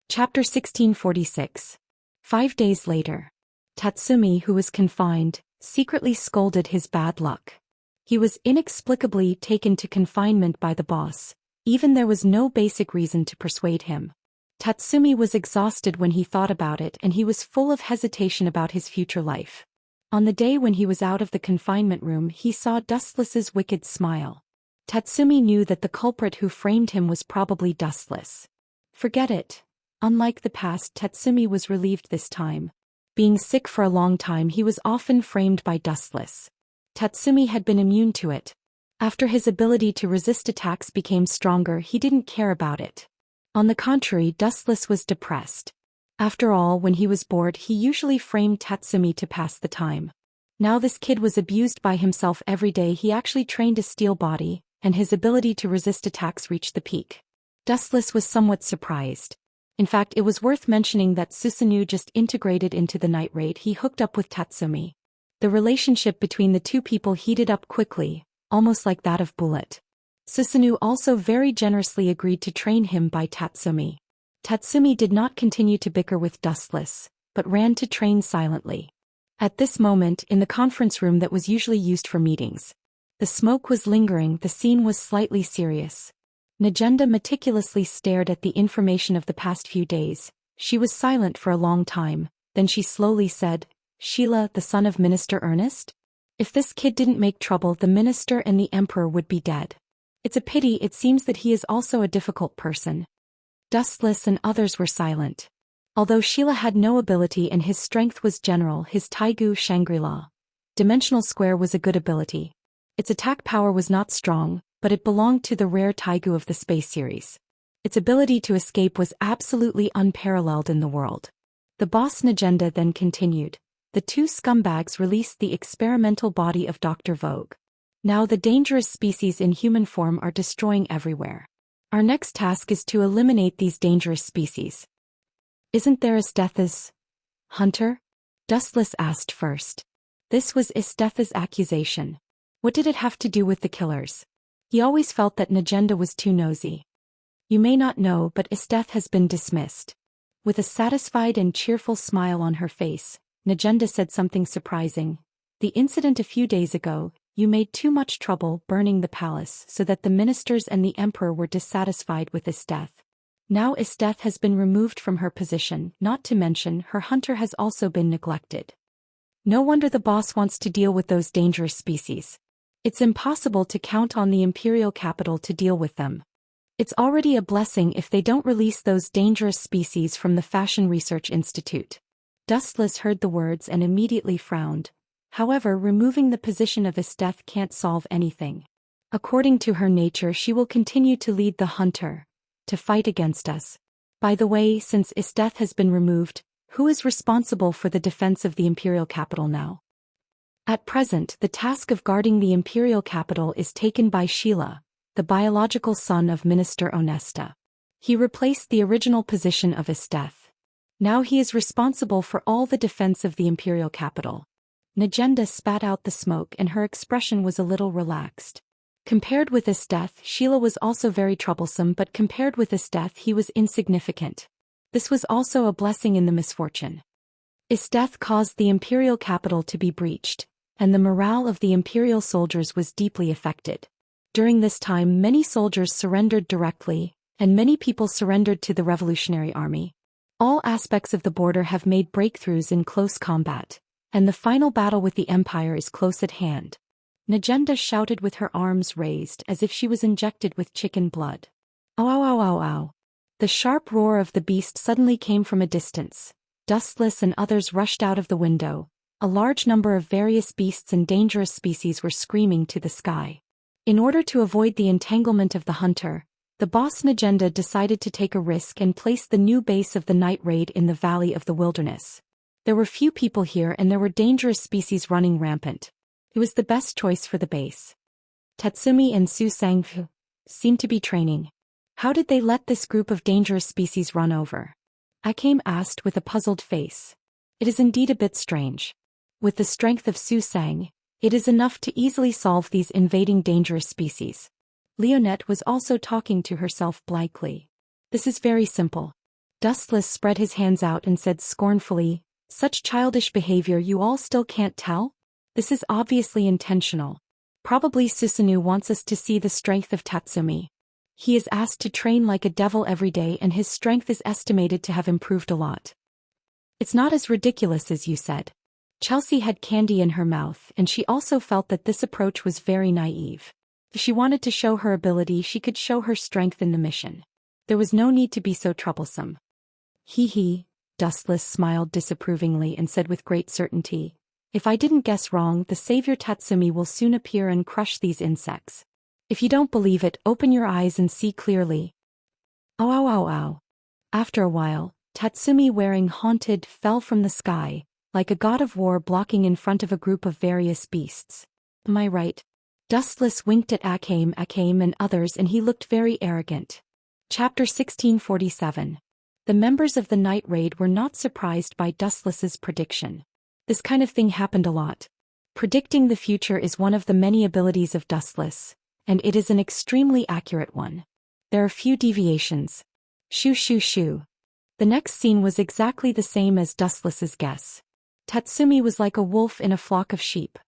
Chapter 1646. 5 days later. Tatsumi, who was confined, secretly scolded his bad luck. He was inexplicably taken to confinement by the boss, even there was no basic reason to persuade him. Tatsumi was exhausted when he thought about it, and he was full of hesitation about his future life. On the day when he was out of the confinement room, he saw Dustless's wicked smile. Tatsumi knew that the culprit who framed him was probably Dustless. Forget it. Unlike the past, Tatsumi was relieved this time. Being sick for a long time, he was often framed by Dustless. Tatsumi had been immune to it. After his ability to resist attacks became stronger, he didn't care about it. On the contrary, Dustless was depressed. After all, when he was bored, he usually framed Tatsumi to pass the time. Now this kid was abused by himself every day. He actually trained a steel body, and his ability to resist attacks reached the peak. Dustless was somewhat surprised. In fact, it was worth mentioning that Susanoo just integrated into the night raid. He hooked up with Tatsumi. The relationship between the two people heated up quickly, almost like that of Bullet. Susanoo also very generously agreed to train him by Tatsumi. Tatsumi did not continue to bicker with Dustless, but ran to train silently. At this moment, in the conference room that was usually used for meetings, the smoke was lingering. The scene was slightly serious. Najenda meticulously stared at the information of the past few days. She was silent for a long time, then she slowly said, "Sheila, the son of Minister Ernest? If this kid didn't make trouble, the minister and the emperor would be dead. It's a pity. It seems that he is also a difficult person." Dustless and others were silent. Although Sheila had no ability and his strength was general, his Taigu Shangri-La Dimensional Square was a good ability. Its attack power was not strong, but it belonged to the rare Taigu of the Space series. Its ability to escape was absolutely unparalleled in the world. The boss Najenda then continued. The two scumbags released the experimental body of Dr. Vogue. Now the dangerous species in human form are destroying everywhere. Our next task is to eliminate these dangerous species. Isn't there Esteth's hunter? Dustless asked first. This was Esteth's accusation. What did it have to do with the killers? He always felt that Najenda was too nosy. You may not know, but Esteth has been dismissed. With a satisfied and cheerful smile on her face, Najenda said something surprising. The incident a few days ago, you made too much trouble burning the palace so that the ministers and the emperor were dissatisfied with Esteth. Now Esteth has been removed from her position, not to mention her hunter has also been neglected. No wonder the boss wants to deal with those dangerous species. It's impossible to count on the imperial capital to deal with them. It's already a blessing if they don't release those dangerous species from the Fashion Research Institute. Dustless heard the words and immediately frowned. However, removing the position of Esteth can't solve anything. According to her nature, she will continue to lead the hunter, to fight against us. By the way, since Esteth has been removed, who is responsible for the defense of the imperial capital now? At present, the task of guarding the imperial capital is taken by Sheila, the biological son of Minister Onesta. He replaced the original position of Esteth. Now he is responsible for all the defense of the imperial capital. Najenda spat out the smoke and her expression was a little relaxed. Compared with Esteth, Sheila was also very troublesome, but compared with Esteth he was insignificant. This was also a blessing in the misfortune. Esteth caused the imperial capital to be breached, and the morale of the imperial soldiers was deeply affected. During this time many soldiers surrendered directly, and many people surrendered to the Revolutionary Army. All aspects of the border have made breakthroughs in close combat, and the final battle with the Empire is close at hand. Najenda shouted with her arms raised as if she was injected with chicken blood. Ow ow ow ow ow. The sharp roar of the beast suddenly came from a distance. Dustless and others rushed out of the window. A large number of various beasts and dangerous species were screaming to the sky. In order to avoid the entanglement of the hunter, the boss Najenda decided to take a risk and place the new base of the night raid in the Valley of the Wilderness. There were few people here and there were dangerous species running rampant. It was the best choice for the base. Tatsumi and Zhou Xian seemed to be training. How did they let this group of dangerous species run over? Akame asked with a puzzled face. It is indeed a bit strange. With the strength of Zhou Xian, it is enough to easily solve these invading dangerous species. Leonette was also talking to herself blankly. This is very simple. Dustless spread his hands out and said scornfully, such childish behavior you all still can't tell? This is obviously intentional. Probably Susanoo wants us to see the strength of Tatsumi. He is asked to train like a devil every day and his strength is estimated to have improved a lot. It's not as ridiculous as you said. Chelsea had candy in her mouth and she also felt that this approach was very naive. If she wanted to show her ability, she could show her strength in the mission. There was no need to be so troublesome. Hee hee, Dustless smiled disapprovingly and said with great certainty, if I didn't guess wrong, the savior Tatsumi will soon appear and crush these insects. If you don't believe it, open your eyes and see clearly. Ow ow ow ow. After a while, Tatsumi wearing haunted fell from the sky, like a god of war blocking in front of a group of various beasts. Am I right? Dustless winked at Akame and others and he looked very arrogant. Chapter 1647. The members of the night raid were not surprised by Dustless's prediction. This kind of thing happened a lot. Predicting the future is one of the many abilities of Dustless, and it is an extremely accurate one. There are few deviations. Shoo shoo shoo. The next scene was exactly the same as Dustless's guess. Tatsumi was like a wolf in a flock of sheep.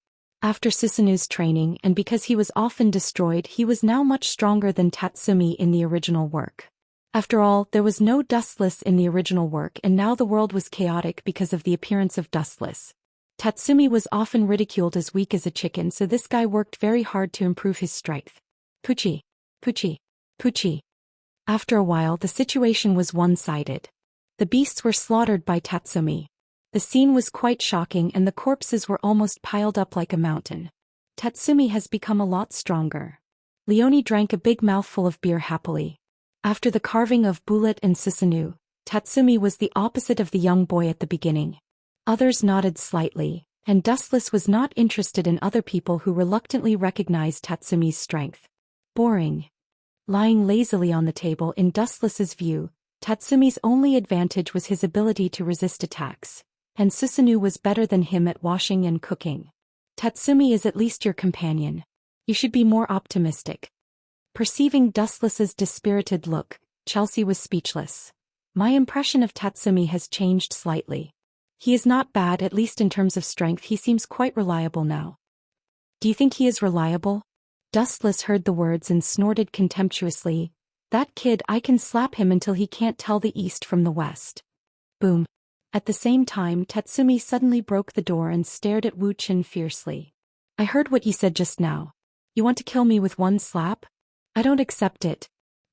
After Susanoo's training and because he was often destroyed, he was now much stronger than Tatsumi in the original work. After all, there was no Dustless in the original work and now the world was chaotic because of the appearance of Dustless. Tatsumi was often ridiculed as weak as a chicken, so this guy worked very hard to improve his strength. Puchi. Puchi. Puchi. After a while the situation was one-sided. The beasts were slaughtered by Tatsumi. The scene was quite shocking and the corpses were almost piled up like a mountain. Tatsumi has become a lot stronger. Leonie drank a big mouthful of beer happily. After the carving of Bullet and Susanoo, Tatsumi was the opposite of the young boy at the beginning. Others nodded slightly, and Dustless was not interested in other people who reluctantly recognized Tatsumi's strength. Boring. Lying lazily on the table in Dustless's view, Tatsumi's only advantage was his ability to resist attacks, and Susanoo was better than him at washing and cooking. Tatsumi is at least your companion. You should be more optimistic. Perceiving Dustless's dispirited look, Chelsea was speechless. My impression of Tatsumi has changed slightly. He is not bad, at least in terms of strength. He seems quite reliable now. Do you think he is reliable? Dustless heard the words and snorted contemptuously. That kid, I can slap him until he can't tell the east from the west. Boom. At the same time, Tatsumi suddenly broke the door and stared at Wuxian fiercely. I heard what you said just now. You want to kill me with one slap? I don't accept it.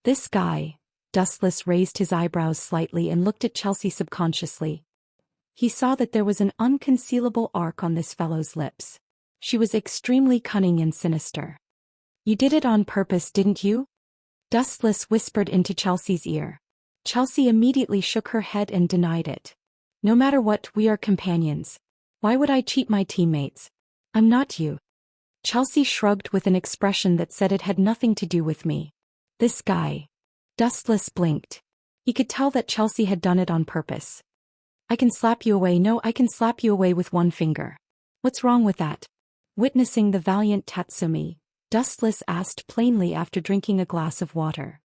This guy. Dustless raised his eyebrows slightly and looked at Chelsea subconsciously. He saw that there was an unconcealable arc on this fellow's lips. She was extremely cunning and sinister. You did it on purpose, didn't you? Dustless whispered into Chelsea's ear. Chelsea immediately shook her head and denied it. No matter what, we are companions. Why would I cheat my teammates? I'm not you. Chelsea shrugged with an expression that said it had nothing to do with me. This guy. Dustless blinked. He could tell that Chelsea had done it on purpose. I can slap you away. No, I can slap you away with one finger. What's wrong with that? Witnessing the valiant Tatsumi, Dustless asked plainly after drinking a glass of water.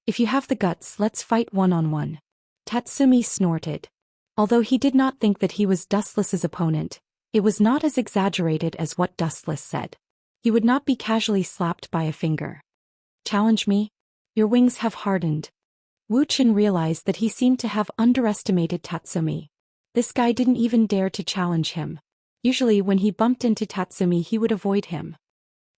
If you have the guts, let's fight one-on-one. Tatsumi snorted. Although he did not think that he was Dustless's opponent, it was not as exaggerated as what Dustless said. He would not be casually slapped by a finger. Challenge me? Your wings have hardened. Wuxian realized that he seemed to have underestimated Tatsumi. This guy didn't even dare to challenge him. Usually when he bumped into Tatsumi he would avoid him.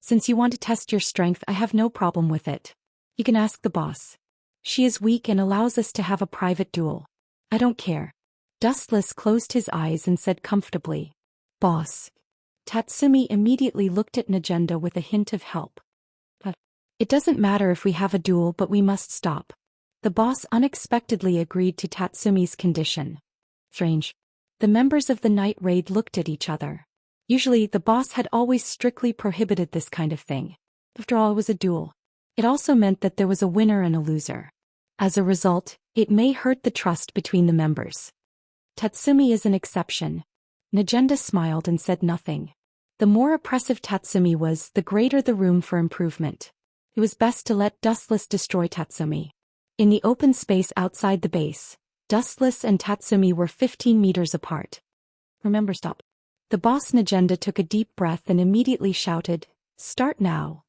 Since you want to test your strength, I have no problem with it. You can ask the boss. She is weak and allows us to have a private duel. I don't care. Dustless closed his eyes and said comfortably. Boss. Tatsumi immediately looked at Najenda with a hint of help. But it doesn't matter if we have a duel, but we must stop. The boss unexpectedly agreed to Tatsumi's condition. Strange. The members of the night raid looked at each other. Usually the boss had always strictly prohibited this kind of thing. After all, it was a duel. It also meant that there was a winner and a loser. As a result, it may hurt the trust between the members. Tatsumi is an exception. Najenda smiled and said nothing. The more oppressive Tatsumi was, the greater the room for improvement. It was best to let Dustless destroy Tatsumi. In the open space outside the base, Dustless and Tatsumi were 15 meters apart. Remember, stop. The boss Najenda took a deep breath and immediately shouted, Start now.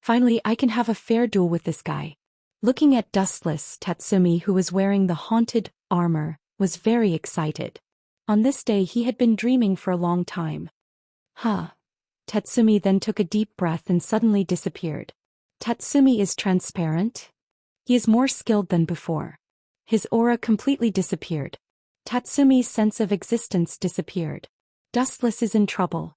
Finally, I can have a fair duel with this guy. Looking at Dustless, Tatsumi, who was wearing the haunted armor, was very excited. On this day he had been dreaming for a long time. Tatsumi then took a deep breath and suddenly disappeared. Tatsumi is transparent? He is more skilled than before. His aura completely disappeared. Tatsumi's sense of existence disappeared. Dustless is in trouble.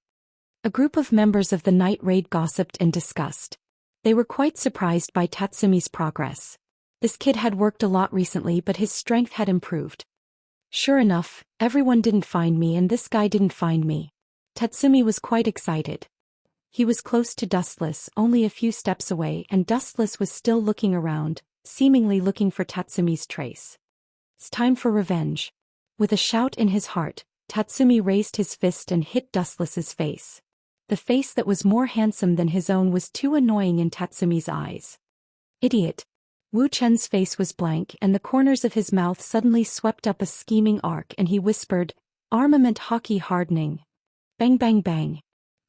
A group of members of the night raid gossiped and discussed. They were quite surprised by Tatsumi's progress. This kid had worked a lot recently, but his strength had improved. Sure enough, everyone didn't find me and this guy didn't find me. Tatsumi was quite excited. He was close to Dustless, only a few steps away, and Dustless was still looking around, seemingly looking for Tatsumi's trace. It's time for revenge. With a shout in his heart, Tatsumi raised his fist and hit Dustless's face. The face that was more handsome than his own was too annoying in Tatsumi's eyes. Idiot. Wu Chen's face was blank and the corners of his mouth suddenly swept up a scheming arc and he whispered, Armament hockey hardening. Bang bang bang.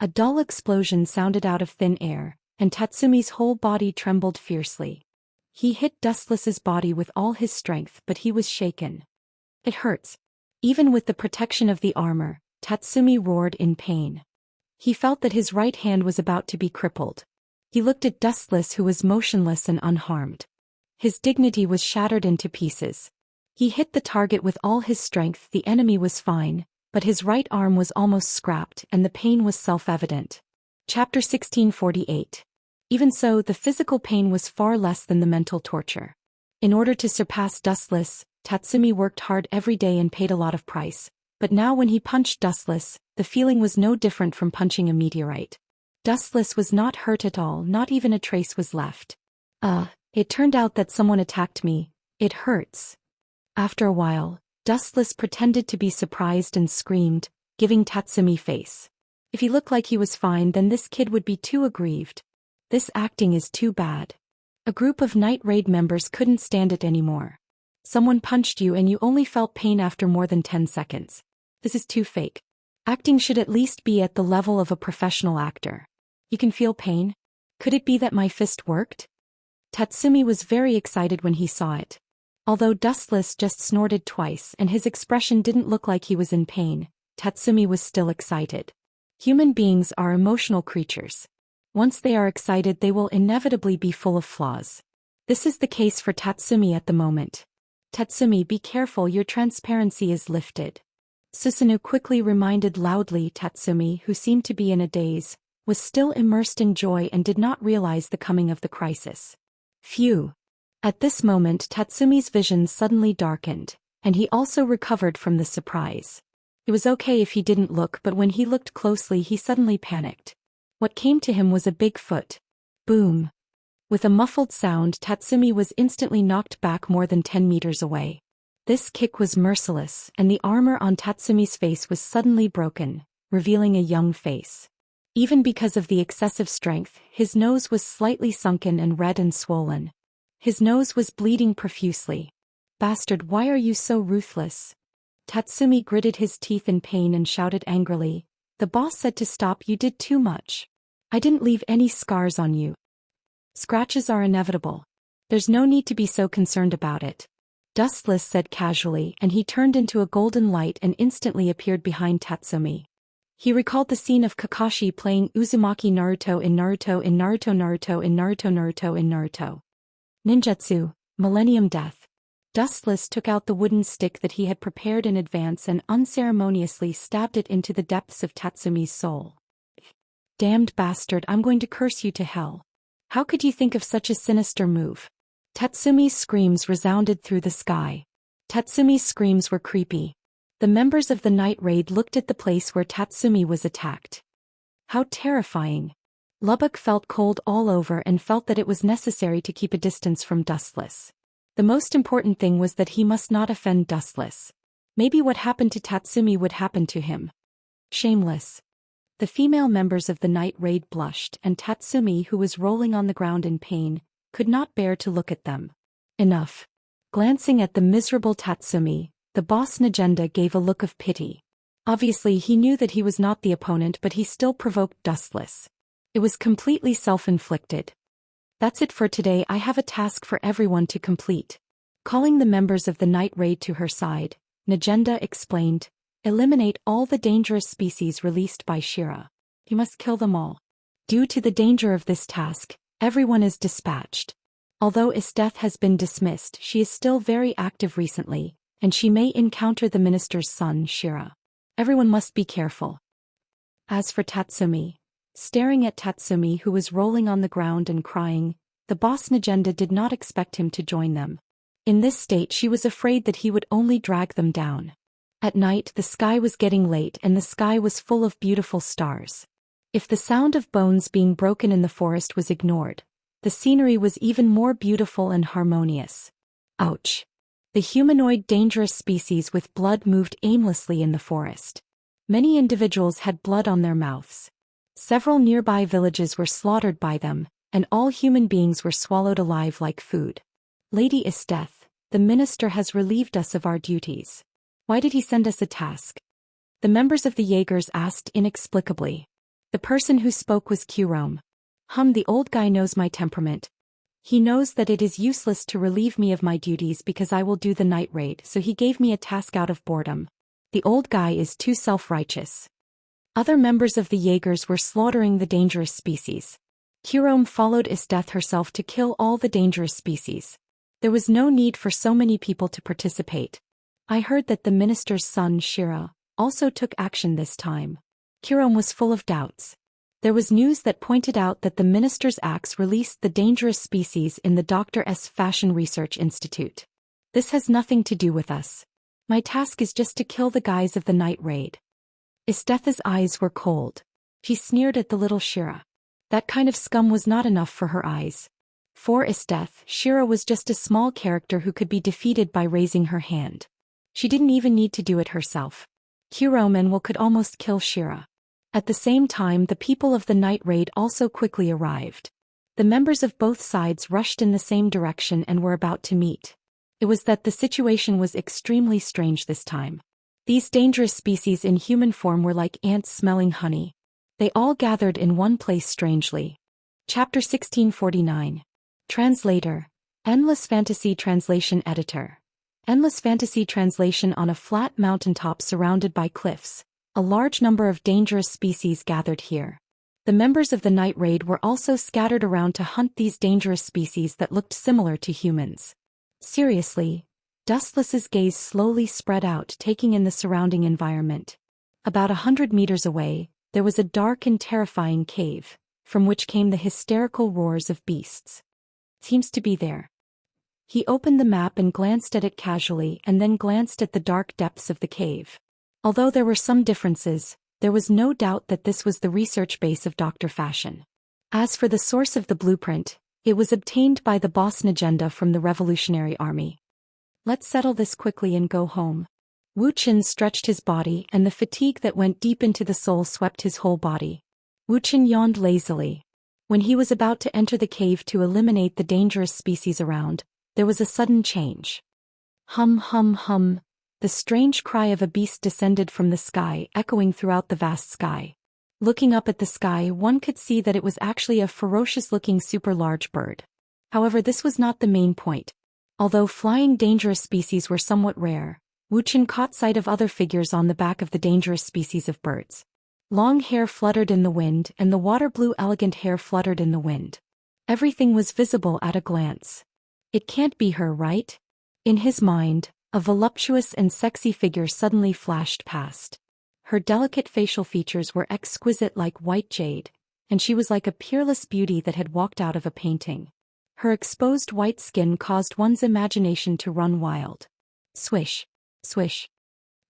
A dull explosion sounded out of thin air, and Tatsumi's whole body trembled fiercely. He hit Dustless's body with all his strength, but he was shaken. It hurts. Even with the protection of the armor, Tatsumi roared in pain. He felt that his right hand was about to be crippled. He looked at Dustless, who was motionless and unharmed. His dignity was shattered into pieces. He hit the target with all his strength. The enemy was fine, but his right arm was almost scrapped and the pain was self-evident. Chapter 1648. Even so, the physical pain was far less than the mental torture. In order to surpass Dustless, Tatsumi worked hard every day and paid a lot of price, but now when he punched Dustless, the feeling was no different from punching a meteorite. Dustless was not hurt at all, not even a trace was left. It turned out that someone attacked me. It hurts. After a while, Dustless pretended to be surprised and screamed, giving Tatsumi face. If he looked like he was fine, then this kid would be too aggrieved. This acting is too bad. A group of night raid members couldn't stand it anymore. Someone punched you and you only felt pain after more than 10 seconds. This is too fake. Acting should at least be at the level of a professional actor. You can feel pain? Could it be that my fist worked? Tatsumi was very excited when he saw it. Although Dustless just snorted twice and his expression didn't look like he was in pain, Tatsumi was still excited. Human beings are emotional creatures. Once they are excited, they will inevitably be full of flaws. This is the case for Tatsumi at the moment. Tatsumi, be careful, your transparency is lifted. Susanoo quickly reminded loudly. Tatsumi, who seemed to be in a daze, was still immersed in joy and did not realize the coming of the crisis. Phew. At this moment Tatsumi's vision suddenly darkened, and he also recovered from the surprise. It was okay if he didn't look, but when he looked closely he suddenly panicked. What came to him was a big foot. Boom. With a muffled sound, Tatsumi was instantly knocked back more than 10 meters away. This kick was merciless, and the armor on Tatsumi's face was suddenly broken, revealing a young face. Even because of the excessive strength, his nose was slightly sunken and red and swollen. His nose was bleeding profusely. Bastard, why are you so ruthless? Tatsumi gritted his teeth in pain and shouted angrily. The boss said to stop. You did too much. I didn't leave any scars on you. Scratches are inevitable. There's no need to be so concerned about it. Dustless said casually, and he turned into a golden light and instantly appeared behind Tatsumi. He recalled the scene of Kakashi playing Uzumaki Naruto in Naruto in Naruto Naruto in Naruto Naruto in Naruto. Ninjutsu, Millennium Death. Dustless took out the wooden stick that he had prepared in advance and unceremoniously stabbed it into the depths of Tatsumi's soul. Damned bastard, I'm going to curse you to hell. How could you think of such a sinister move? Tatsumi's screams resounded through the sky. Tatsumi's screams were creepy. The members of the night raid looked at the place where Tatsumi was attacked. How terrifying. Lubbock felt cold all over and felt that it was necessary to keep a distance from Dustless. The most important thing was that he must not offend Dustless. Maybe what happened to Tatsumi would happen to him. Shameless. The female members of the night raid blushed, and Tatsumi, who was rolling on the ground in pain, could not bear to look at them. Enough. Glancing at the miserable Tatsumi, the boss Najenda gave a look of pity. Obviously he knew that he was not the opponent, but he still provoked Dustless. It was completely self-inflicted. That's it for today. I have a task for everyone to complete. Calling the members of the night raid to her side, Najenda explained, eliminate all the dangerous species released by Shira. You must kill them all. Due to the danger of this task, everyone is dispatched. Although Isdeth has been dismissed, she is still very active recently, and she may encounter the minister's son, Shira. Everyone must be careful. As for Tatsumi, staring at Tatsumi, who was rolling on the ground and crying, the boss Najenda did not expect him to join them. In this state she was afraid that he would only drag them down. At night the sky was getting late and the sky was full of beautiful stars. If the sound of bones being broken in the forest was ignored, the scenery was even more beautiful and harmonious. Ouch! The humanoid dangerous species with blood moved aimlessly in the forest. Many individuals had blood on their mouths. Several nearby villages were slaughtered by them, and all human beings were swallowed alive like food. Lady Isdeth, the minister has relieved us of our duties. Why did he send us a task? The members of the Jaegers asked inexplicably. The person who spoke was Kurome. The old guy knows my temperament. He knows that it is useless to relieve me of my duties because I will do the night raid, so he gave me a task out of boredom. The old guy is too self-righteous. Other members of the Jaegers were slaughtering the dangerous species. Kurome followed Isdeth herself to kill all the dangerous species. There was no need for so many people to participate. I heard that the minister's son, Shira, also took action this time. Kurome was full of doubts. There was news that pointed out that the minister's axe released the dangerous species in the Dr. S. Fashion Research Institute. This has nothing to do with us. My task is just to kill the guys of the night raid. Isdeth's eyes were cold. She sneered at the little Shira. That kind of scum was not enough for her eyes. For Isdeth, Shira was just a small character who could be defeated by raising her hand. She didn't even need to do it herself. Kurome and Will could almost kill Shira. At the same time, the people of the night raid also quickly arrived. The members of both sides rushed in the same direction and were about to meet. It was that the situation was extremely strange this time. These dangerous species in human form were like ants smelling honey. They all gathered in one place strangely. Chapter 1649. Translator. Endless Fantasy Translation Editor. Endless fantasy translation. On a flat mountaintop surrounded by cliffs, a large number of dangerous species gathered here. The members of the night raid were also scattered around to hunt these dangerous species that looked similar to humans. Seriously, Dustless's gaze slowly spread out, taking in the surrounding environment. About 100 meters away, there was a dark and terrifying cave, from which came the hysterical roars of beasts. Seems to be there. He opened the map and glanced at it casually and then glanced at the dark depths of the cave. Although there were some differences, there was no doubt that this was the research base of Dr. Fashion. As for the source of the blueprint, it was obtained by the boss Agenda from the Revolutionary Army. Let's settle this quickly and go home. Wuxian stretched his body and the fatigue that went deep into the soul swept his whole body. Wuxian yawned lazily. When he was about to enter the cave to eliminate the dangerous species around, there was a sudden change. Hum hum hum. The strange cry of a beast descended from the sky, echoing throughout the vast sky. Looking up at the sky, one could see that it was actually a ferocious-looking super-large bird. However, this was not the main point. Although flying dangerous species were somewhat rare, Wuxian caught sight of other figures on the back of the dangerous species of birds. Long hair fluttered in the wind and the water-blue elegant hair fluttered in the wind. Everything was visible at a glance. It can't be her, right? In his mind, a voluptuous and sexy figure suddenly flashed past. Her delicate facial features were exquisite like white jade, and she was like a peerless beauty that had walked out of a painting. Her exposed white skin caused one's imagination to run wild. Swish, swish.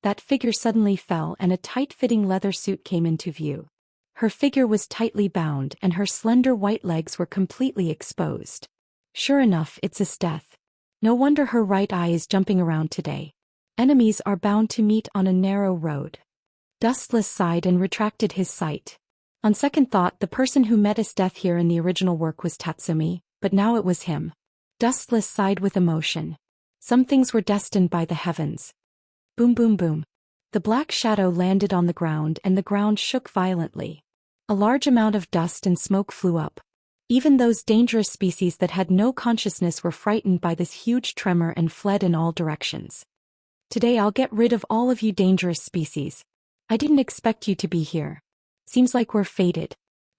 That figure suddenly fell and a tight-fitting leather suit came into view. Her figure was tightly bound and her slender white legs were completely exposed. Sure enough, it's Esteth. No wonder her right eye is jumping around today. Enemies are bound to meet on a narrow road. Dustless sighed and retracted his sight. On second thought, the person who met Esteth here in the original work was Tatsumi, but now it was him. Dustless sighed with emotion. Some things were destined by the heavens. Boom boom boom. The black shadow landed on the ground and the ground shook violently. A large amount of dust and smoke flew up. Even those dangerous species that had no consciousness were frightened by this huge tremor and fled in all directions. Today I'll get rid of all of you dangerous species. I didn't expect you to be here. Seems like we're fated.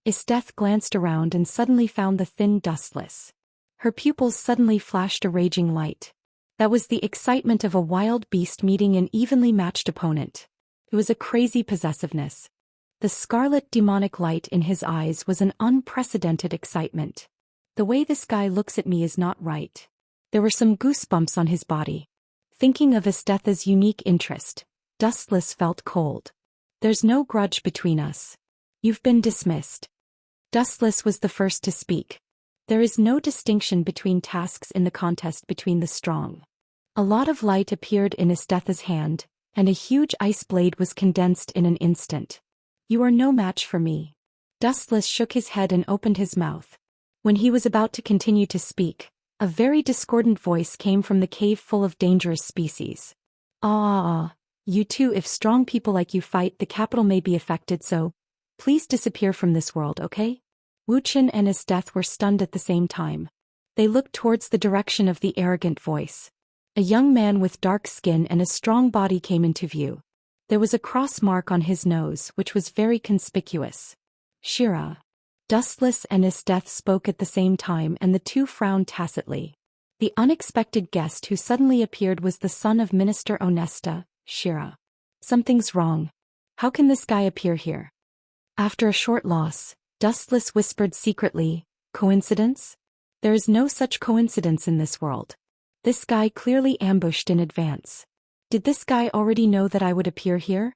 Esteth glanced around and suddenly found the thin Dustless. Her pupils suddenly flashed a raging light. That was the excitement of a wild beast meeting an evenly matched opponent. It was a crazy possessiveness. The scarlet demonic light in his eyes was an unprecedented excitement. The way this guy looks at me is not right. There were some goosebumps on his body. Thinking of Esteth's unique interest, Dustless felt cold. There's no grudge between us. You've been dismissed. Dustless was the first to speak. There is no distinction between tasks in the contest between the strong. A lot of light appeared in Esteth's hand, and a huge ice blade was condensed in an instant. You are no match for me. Dustless shook his head and opened his mouth. When he was about to continue to speak, a very discordant voice came from the cave full of dangerous species. You two, if strong people like you fight, the capital may be affected, so please disappear from this world, okay? Wuxian and Esteth were stunned at the same time. They looked towards the direction of the arrogant voice. A young man with dark skin and a strong body came into view. There was a cross mark on his nose, which was very conspicuous. Shira. Dustless and Esteth spoke at the same time and the two frowned tacitly. The unexpected guest who suddenly appeared was the son of Minister Onesta, Shira. Something's wrong. How can this guy appear here? After a short loss, Dustless whispered secretly, coincidence? There is no such coincidence in this world. This guy clearly ambushed in advance. Did this guy already know that I would appear here?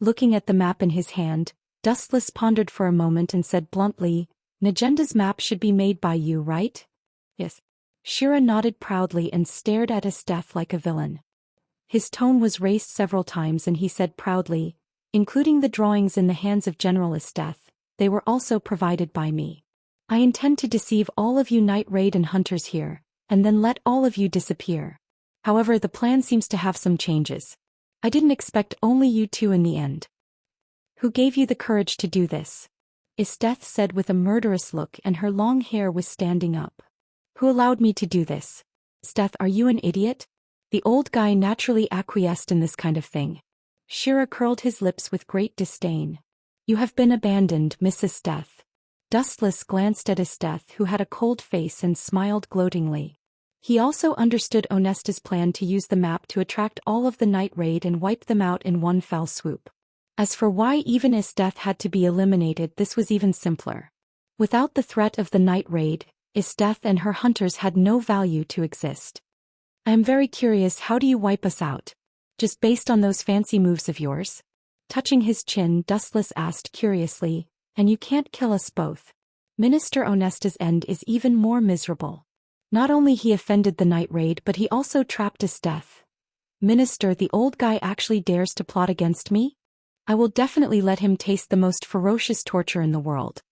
Looking at the map in his hand, Dustless pondered for a moment and said bluntly, Nagenda's map should be made by you, right? Yes. Shira nodded proudly and stared at Esteth like a villain. His tone was raised several times and he said proudly, including the drawings in the hands of General Esteth, they were also provided by me. I intend to deceive all of you night raid and hunters here, and then let all of you disappear. However, the plan seems to have some changes. I didn't expect only you two in the end. Who gave you the courage to do this? Esteth said with a murderous look and her long hair was standing up. Who allowed me to do this? Steth, are you an idiot? The old guy naturally acquiesced in this kind of thing. Shira curled his lips with great disdain. You have been abandoned, Mrs. Steth. Dustless glanced at Esteth, who had a cold face, and smiled gloatingly. He also understood Onesta's plan to use the map to attract all of the night raid and wipe them out in one fell swoop. As for why even Esteth had to be eliminated, this was even simpler. Without the threat of the night raid, Esteth and her hunters had no value to exist. I am very curious, how do you wipe us out? Just based on those fancy moves of yours? Touching his chin, Dustless asked curiously, and you can't kill us both. Minister Onesta's end is even more miserable. Not only he offended the night raid, but he also trapped Esteth. Minister, the old guy actually dares to plot against me? I will definitely let him taste the most ferocious torture in the world.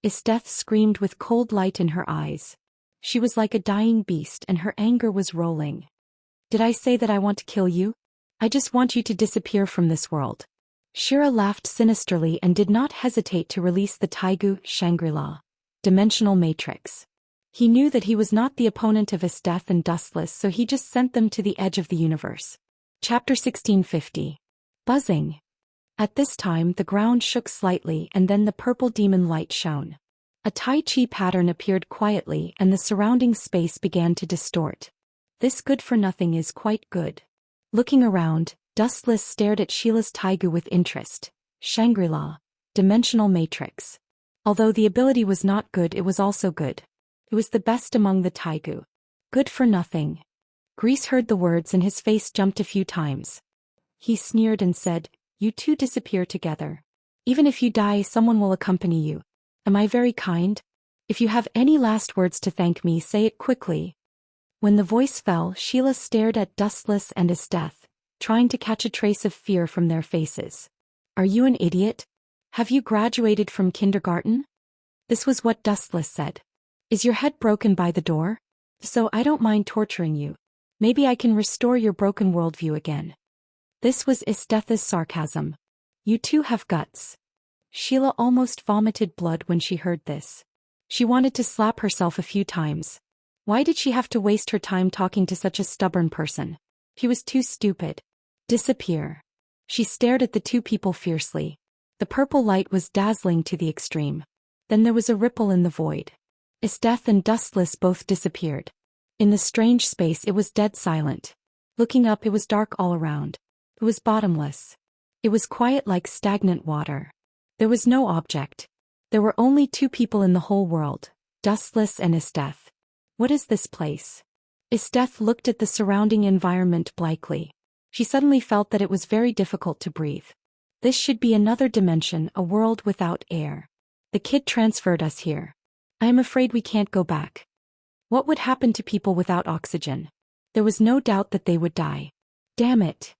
Esteth screamed with cold light in her eyes. She was like a dying beast, and her anger was rolling. Did I say that I want to kill you? I just want you to disappear from this world. Shira laughed sinisterly and did not hesitate to release the Taigu Shangri-La dimensional matrix. He knew that he was not the opponent of Esteth and Dustless, so he just sent them to the edge of the universe. Chapter 1650. Buzzing. At this time the ground shook slightly, and then the purple demon light shone. A Tai Chi pattern appeared quietly, and the surrounding space began to distort. This good-for-nothing is quite good. Looking around, Dustless stared at Sheila's Taigu with interest. Shangri-La dimensional matrix. Although the ability was not good, it was also good. It was the best among the Taigu. Good for nothing. Grease heard the words and his face jumped a few times. He sneered and said, You two disappear together. Even if you die, someone will accompany you. Am I very kind? If you have any last words to thank me, say it quickly. When the voice fell, Sheila stared at Dustless and Esteth, trying to catch a trace of fear from their faces. Are you an idiot? Have you graduated from kindergarten? This was what Dustless said. Is your head broken by the door? So I don't mind torturing you. Maybe I can restore your broken worldview again. This was Esteth's sarcasm. You two have guts. Sheila almost vomited blood when she heard this. She wanted to slap herself a few times. Why did she have to waste her time talking to such a stubborn person? He was too stupid. Disappear. She stared at the two people fiercely. The purple light was dazzling to the extreme. Then there was a ripple in the void. Esteth and Dustless both disappeared. In the strange space it was dead silent. Looking up, it was dark all around. It was bottomless. It was quiet like stagnant water. There was no object. There were only two people in the whole world, Dustless and Esteth. What is this place? Esteth looked at the surrounding environment blankly. She suddenly felt that it was very difficult to breathe. This should be another dimension, a world without air. The kid transferred us here. I am afraid we can't go back. What would happen to people without oxygen? There was no doubt that they would die. Damn it.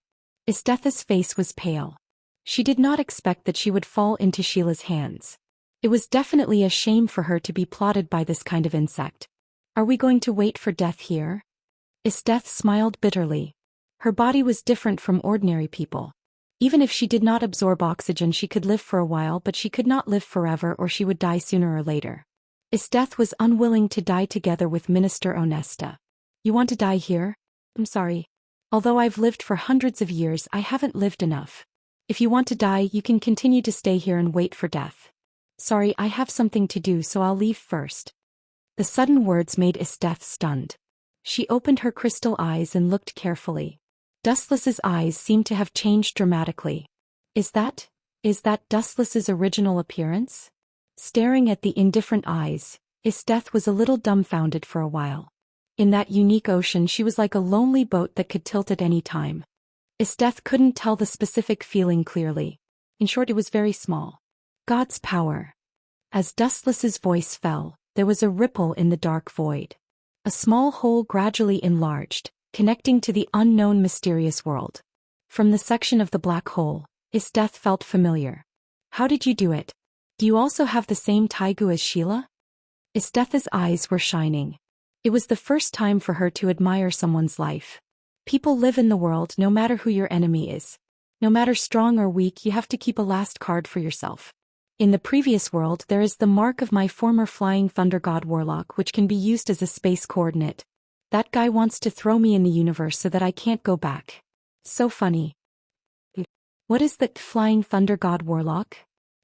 Esteth's face was pale. She did not expect that she would fall into Sheila's hands. It was definitely a shame for her to be plotted by this kind of insect. Are we going to wait for death here? Esteth smiled bitterly. Her body was different from ordinary people. Even if she did not absorb oxygen, she could live for a while, but she could not live forever, or she would die sooner or later. Esteth was unwilling to die together with Minister Onesta. You want to die here? I'm sorry. Although I've lived for hundreds of years, I haven't lived enough. If you want to die, you can continue to stay here and wait for death. Sorry, I have something to do, so I'll leave first. The sudden words made Esteth stunned. She opened her crystal eyes and looked carefully. Dustless's eyes seemed to have changed dramatically. Is that Dustless's original appearance? Staring at the indifferent eyes, Esteth was a little dumbfounded for a while. In that unique ocean, she was like a lonely boat that could tilt at any time. Esteth couldn't tell the specific feeling clearly. In short, it was very small. God's power. As Dustless's voice fell, there was a ripple in the dark void. A small hole gradually enlarged, connecting to the unknown mysterious world. From the section of the black hole, Esteth felt familiar. How did you do it? Do you also have the same Taigu as Sheila? Esteth's eyes were shining. It was the first time for her to admire someone's life. People live in the world no matter who your enemy is. No matter strong or weak, you have to keep a last card for yourself. In the previous world there is the mark of my former flying thunder god warlock which can be used as a space coordinate. That guy wants to throw me in the universe so that I can't go back. So funny. What is the flying thunder god warlock?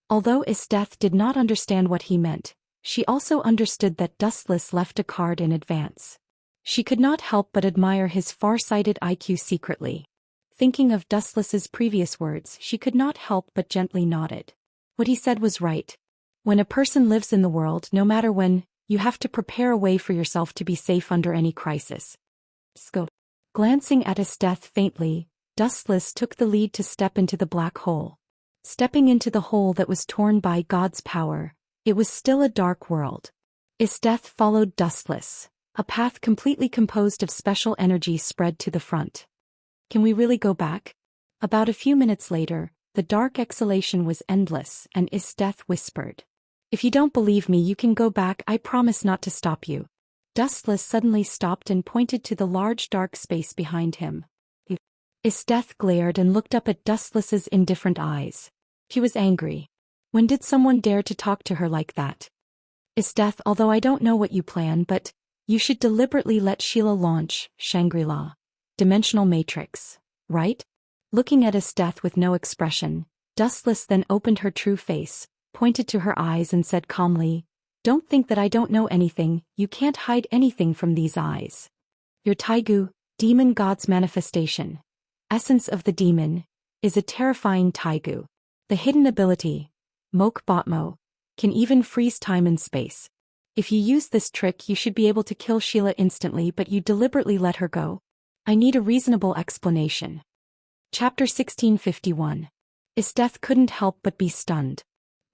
Although Esteth did not understand what he meant, she also understood that Dustless left a card in advance. She could not help but admire his far-sighted IQ secretly. Thinking of Dustless's previous words, she could not help but gently nodded. What he said was right. When a person lives in the world, no matter when, you have to prepare a way for yourself to be safe under any crisis. Scope. Glancing at Esteth faintly, Dustless took the lead to step into the black hole. Stepping into the hole that was torn by God's power, it was still a dark world. Esteth followed Dustless. A path completely composed of special energy spread to the front. Can we really go back? About a few minutes later, the dark exhalation was endless, and Esteth whispered. If you don't believe me, you can go back, I promise not to stop you. Dustless suddenly stopped and pointed to the large dark space behind him. Esteth glared and looked up at Dustless's indifferent eyes. She was angry. When did someone dare to talk to her like that? Esteth, although I don't know what you plan, but you should deliberately let Sheila launch Shangri-La. Dimensional Matrix, right? Looking at Esteth with no expression, Dustless then opened her true face, pointed to her eyes and said calmly, Don't think that I don't know anything, you can't hide anything from these eyes. Your Taigu, demon god's manifestation, essence of the demon, is a terrifying Taigu. The hidden ability, Mok Botmo, can even freeze time and space. If you use this trick you should be able to kill Sheila instantly, but you deliberately let her go. I need a reasonable explanation. Chapter 1651. Esteth couldn't help but be stunned.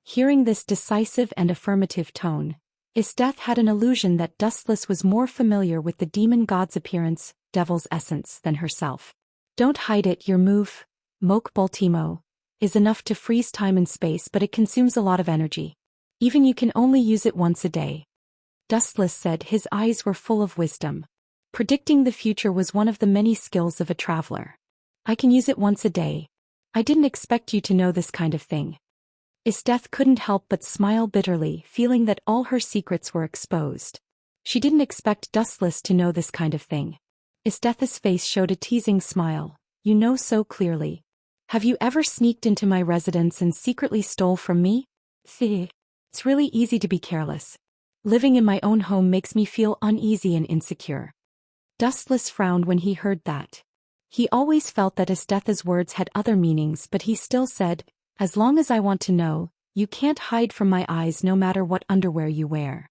Hearing this decisive and affirmative tone, Esteth had an illusion that Dustless was more familiar with the demon god's appearance, devil's essence, than herself. Don't hide it, your move, Mok Boltimo, is enough to freeze time and space, but it consumes a lot of energy. Even you can only use it once a day. Dustless said, his eyes were full of wisdom. Predicting the future was one of the many skills of a traveler. I can use it once a day. I didn't expect you to know this kind of thing. Esteth couldn't help but smile bitterly, feeling that all her secrets were exposed. She didn't expect Dustless to know this kind of thing. Esteth's face showed a teasing smile. You know so clearly. Have you ever sneaked into my residence and secretly stole from me? It's really easy to be careless. Living in my own home makes me feel uneasy and insecure. Dustless frowned when he heard that. He always felt that Esteth's words had other meanings, but he still said, As long as I want to know, you can't hide from my eyes no matter what underwear you wear.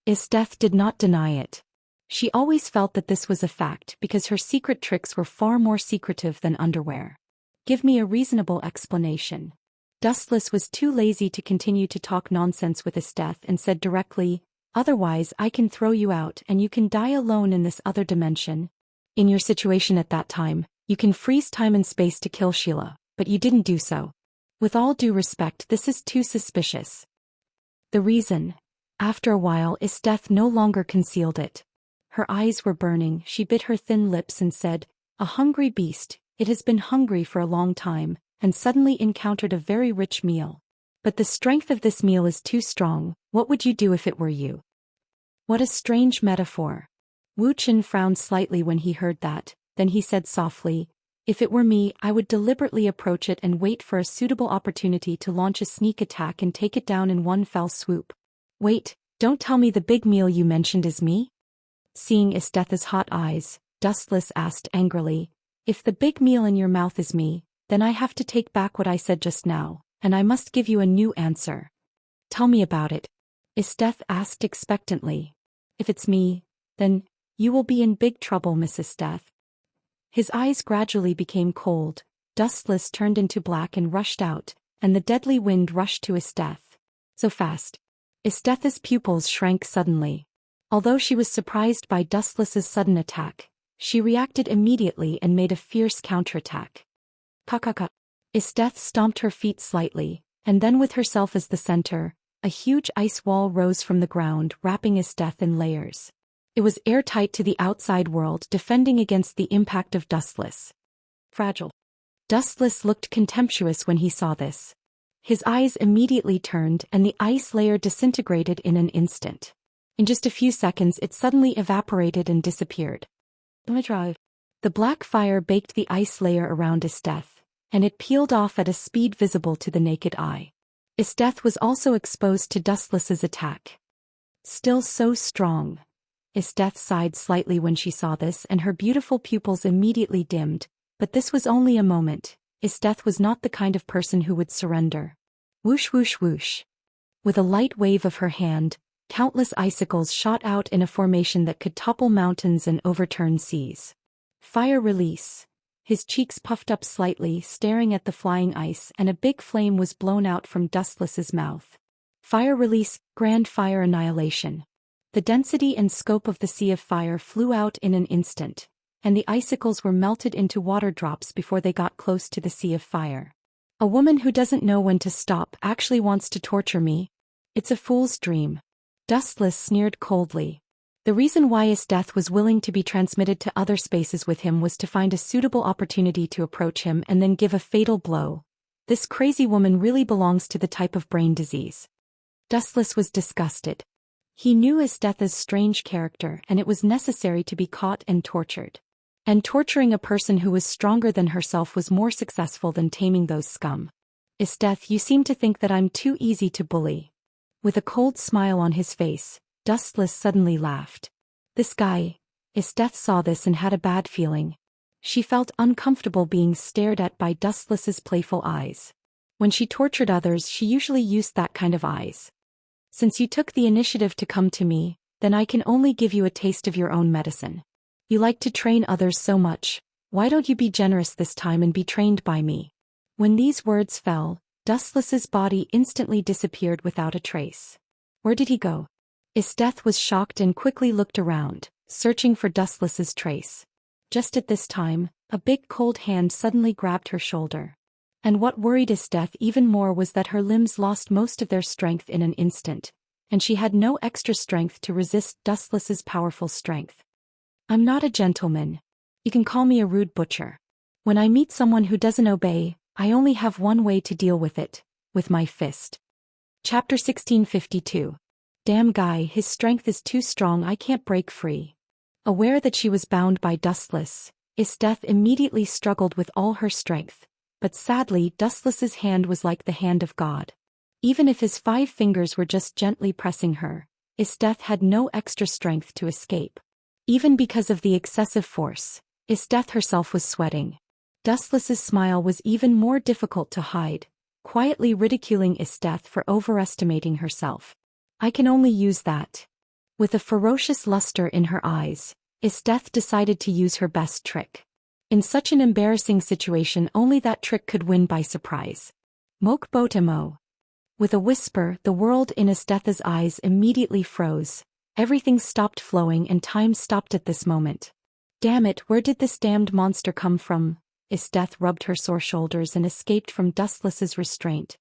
Esteth did not deny it. She always felt that this was a fact because her secret tricks were far more secretive than underwear. Give me a reasonable explanation. Dustless was too lazy to continue to talk nonsense with Esteth and said directly, Otherwise I can throw you out and you can die alone in this other dimension. In your situation at that time, you can freeze time and space to kill Sheila, but you didn't do so. With all due respect, this is too suspicious. The reason? After a while, Esteth no longer concealed it. Her eyes were burning, she bit her thin lips and said, A hungry beast, it has been hungry for a long time, and suddenly encountered a very rich meal. But the strength of this meal is too strong. What would you do if it were you? What a strange metaphor. Wuxia frowned slightly when he heard that, then he said softly, If it were me, I would deliberately approach it and wait for a suitable opportunity to launch a sneak attack and take it down in one fell swoop. Wait, don't tell me the big meal you mentioned is me? Seeing Esteth's hot eyes, Dustless asked angrily, If the big meal in your mouth is me, then I have to take back what I said just now, and I must give you a new answer. Tell me about it. Esteth asked expectantly. If it's me, then you will be in big trouble, Miss Esteth. His eyes gradually became cold, Dustless turned into black and rushed out, and the deadly wind rushed to Esteth. So fast. Esteth's pupils shrank suddenly. Although she was surprised by Dustless's sudden attack, she reacted immediately and made a fierce counterattack. Kakaka. Esteth stomped her feet slightly, and then with herself as the center, a huge ice wall rose from the ground, wrapping Esteth in layers. It was airtight to the outside world, defending against the impact of Dustless. Fragile. Dustless looked contemptuous when he saw this. His eyes immediately turned and the ice layer disintegrated in an instant. In just a few seconds it suddenly evaporated and disappeared. The black fire baked the ice layer around Esteth, and it peeled off at a speed visible to the naked eye. Esteth was also exposed to Dustless's attack. Still so strong. Esteth sighed slightly when she saw this and her beautiful pupils immediately dimmed, but this was only a moment. Esteth was not the kind of person who would surrender. Whoosh whoosh whoosh. With a light wave of her hand, countless icicles shot out in a formation that could topple mountains and overturn seas. Fire release. His cheeks puffed up slightly, staring at the flying ice, and a big flame was blown out from Dustless's mouth. Fire release, grand fire annihilation. The density and scope of the sea of fire flew out in an instant, and the icicles were melted into water drops before they got close to the sea of fire. A woman who doesn't know when to stop actually wants to torture me. It's a fool's dream. Dustless sneered coldly. The reason why Esteth was willing to be transmitted to other spaces with him was to find a suitable opportunity to approach him and then give a fatal blow. This crazy woman really belongs to the type of brain disease. Dustless was disgusted. He knew Esteth's strange character and it was necessary to be caught and tortured. And torturing a person who was stronger than herself was more successful than taming those scum. Esteth, you seem to think that I'm too easy to bully. With a cold smile on his face, Dustless suddenly laughed. This guy. Esteth saw this and had a bad feeling. She felt uncomfortable being stared at by Dustless's playful eyes. When she tortured others, she usually used that kind of eyes. Since you took the initiative to come to me, then I can only give you a taste of your own medicine. You like to train others so much, why don't you be generous this time and be trained by me? When these words fell, Dustless's body instantly disappeared without a trace. Where did he go? Esteth was shocked and quickly looked around, searching for Dustless's trace. Just at this time, a big cold hand suddenly grabbed her shoulder. And what worried Esteth even more was that her limbs lost most of their strength in an instant, and she had no extra strength to resist Dustless's powerful strength. I'm not a gentleman. You can call me a rude butcher. When I meet someone who doesn't obey, I only have one way to deal with it, with my fist. Chapter 1652. Damn guy, his strength is too strong, I can't break free. Aware that she was bound by Dustless, Esteth immediately struggled with all her strength, but sadly Dustless's hand was like the hand of God. Even if his 5 fingers were just gently pressing her, Esteth had no extra strength to escape. Even because of the excessive force, Esteth herself was sweating. Dustless's smile was even more difficult to hide, quietly ridiculing Esteth for overestimating herself. I can only use that. With a ferocious luster in her eyes, Esteth decided to use her best trick. In such an embarrassing situation, only that trick could win by surprise. Mokbotemo. With a whisper, the world in Esteth's eyes immediately froze. Everything stopped flowing and time stopped at this moment. Damn it, where did this damned monster come from? Esteth rubbed her sore shoulders and escaped from Dustless's restraint.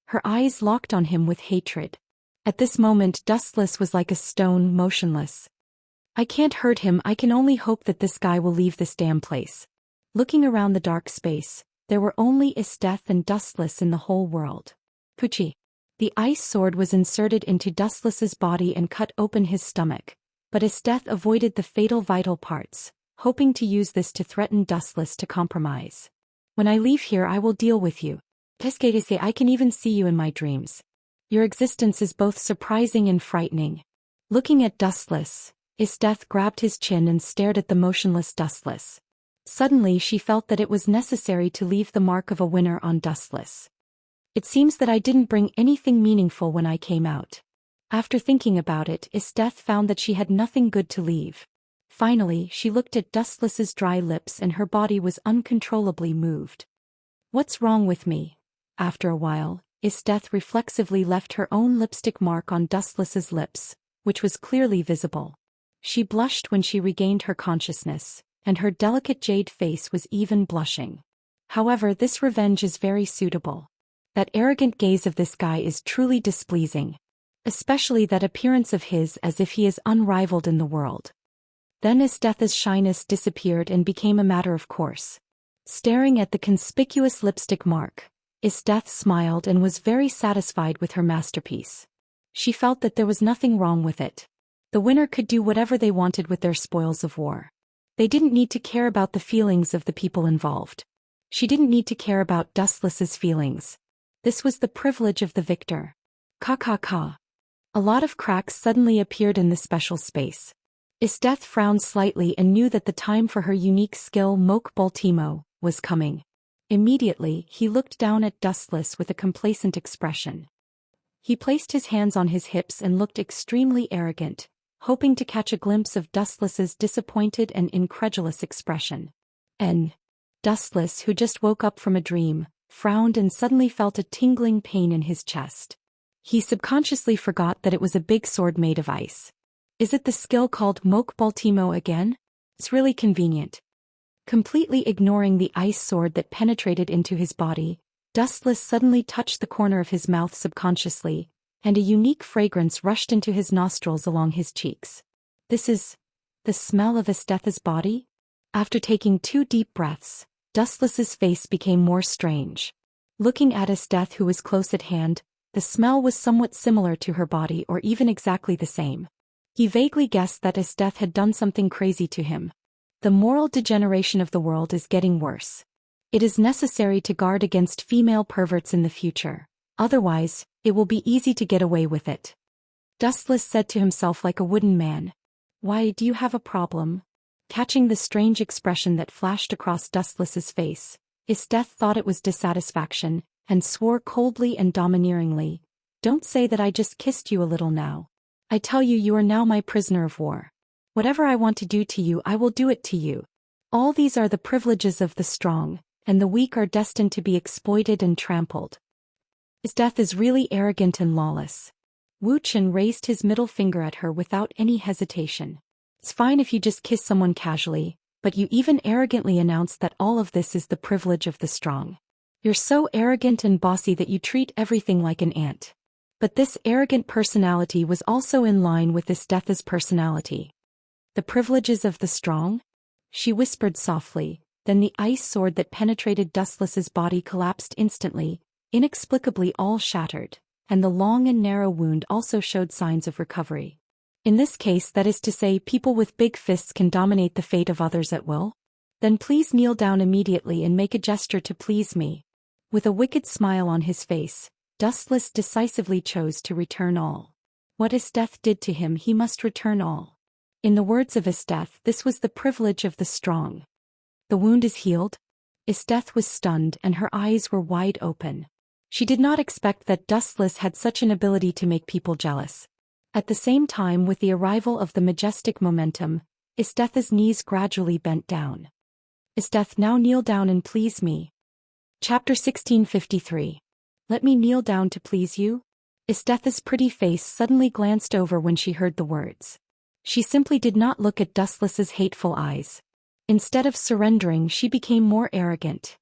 Her eyes locked on him with hatred. At this moment Dustless was like a stone, motionless. I can't hurt him, I can only hope that this guy will leave this damn place. Looking around the dark space, there were only Esteth and Dustless in the whole world. Pucci. The ice sword was inserted into Dustless's body and cut open his stomach, but Esteth avoided the fatal vital parts, hoping to use this to threaten Dustless to compromise. When I leave here I will deal with you. Teskedese, I can even see you in my dreams. Your existence is both surprising and frightening. Looking at Dustless, Esteth grabbed his chin and stared at the motionless Dustless. Suddenly she felt that it was necessary to leave the mark of a winner on Dustless. It seems that I didn't bring anything meaningful when I came out. After thinking about it, Esteth found that she had nothing good to leave. Finally, she looked at Dustless's dry lips and her body was uncontrollably moved. What's wrong with me? After a while, Esteth reflexively left her own lipstick mark on Dustless's lips, which was clearly visible. She blushed when she regained her consciousness, and her delicate jade face was even blushing. However, this revenge is very suitable. That arrogant gaze of this guy is truly displeasing. Especially that appearance of his as if he is unrivaled in the world. Then Esteth's shyness disappeared and became a matter of course. Staring at the conspicuous lipstick mark, Esteth smiled and was very satisfied with her masterpiece. She felt that there was nothing wrong with it. The winner could do whatever they wanted with their spoils of war. They didn't need to care about the feelings of the people involved. She didn't need to care about Dustless's feelings. This was the privilege of the victor. Ka. A lot of cracks suddenly appeared in the special space. Esteth frowned slightly and knew that the time for her unique skill Moke Baltimo was coming. Immediately, he looked down at Dustless with a complacent expression. He placed his hands on his hips and looked extremely arrogant, hoping to catch a glimpse of Dustless's disappointed and incredulous expression. Dustless, who just woke up from a dream, frowned and suddenly felt a tingling pain in his chest. He subconsciously forgot that it was a big sword made of ice. Is it the skill called Moke Baltimo again? It's really convenient. Completely ignoring the ice sword that penetrated into his body, Dustless suddenly touched the corner of his mouth subconsciously, and a unique fragrance rushed into his nostrils along his cheeks. This is the smell of Esteth's body? After taking 2 deep breaths, Dustless's face became more strange. Looking at Esteth, who was close at hand, the smell was somewhat similar to her body or even exactly the same. He vaguely guessed that Esteth had done something crazy to him. The moral degeneration of the world is getting worse. It is necessary to guard against female perverts in the future. Otherwise, it will be easy to get away with it. Dustless said to himself like a wooden man. Why, do you have a problem? Catching the strange expression that flashed across Dustless's face, Esteth thought it was dissatisfaction, and swore coldly and domineeringly, Don't say that I just kissed you a little now. I tell you, you are now my prisoner of war. Whatever I want to do to you, I will do it to you. All these are the privileges of the strong, and the weak are destined to be exploited and trampled. Esteth is really arrogant and lawless. Wuxia raised his middle finger at her without any hesitation. It's fine if you just kiss someone casually, but you even arrogantly announce that all of this is the privilege of the strong. You're so arrogant and bossy that you treat everything like an ant. But this arrogant personality was also in line with Esteth's personality. The privileges of the strong? She whispered softly, then the ice sword that penetrated Dustless's body collapsed instantly, inexplicably all shattered, and the long and narrow wound also showed signs of recovery. In this case, that is to say, people with big fists can dominate the fate of others at will? Then please kneel down immediately and make a gesture to please me. With a wicked smile on his face, Dustless decisively chose to return all. What Esteth did to him, he must return all. In the words of Esteth, this was the privilege of the strong. The wound is healed? Esteth was stunned and her eyes were wide open. She did not expect that Dustless had such an ability to make people jealous. At the same time, with the arrival of the majestic momentum, Esteth's knees gradually bent down. Esteth, now kneel down and please me. Chapter 1653. Let me kneel down to please you? Esteth's pretty face suddenly glanced over when she heard the words. She simply did not look at Dustless's hateful eyes. Instead of surrendering, she became more arrogant.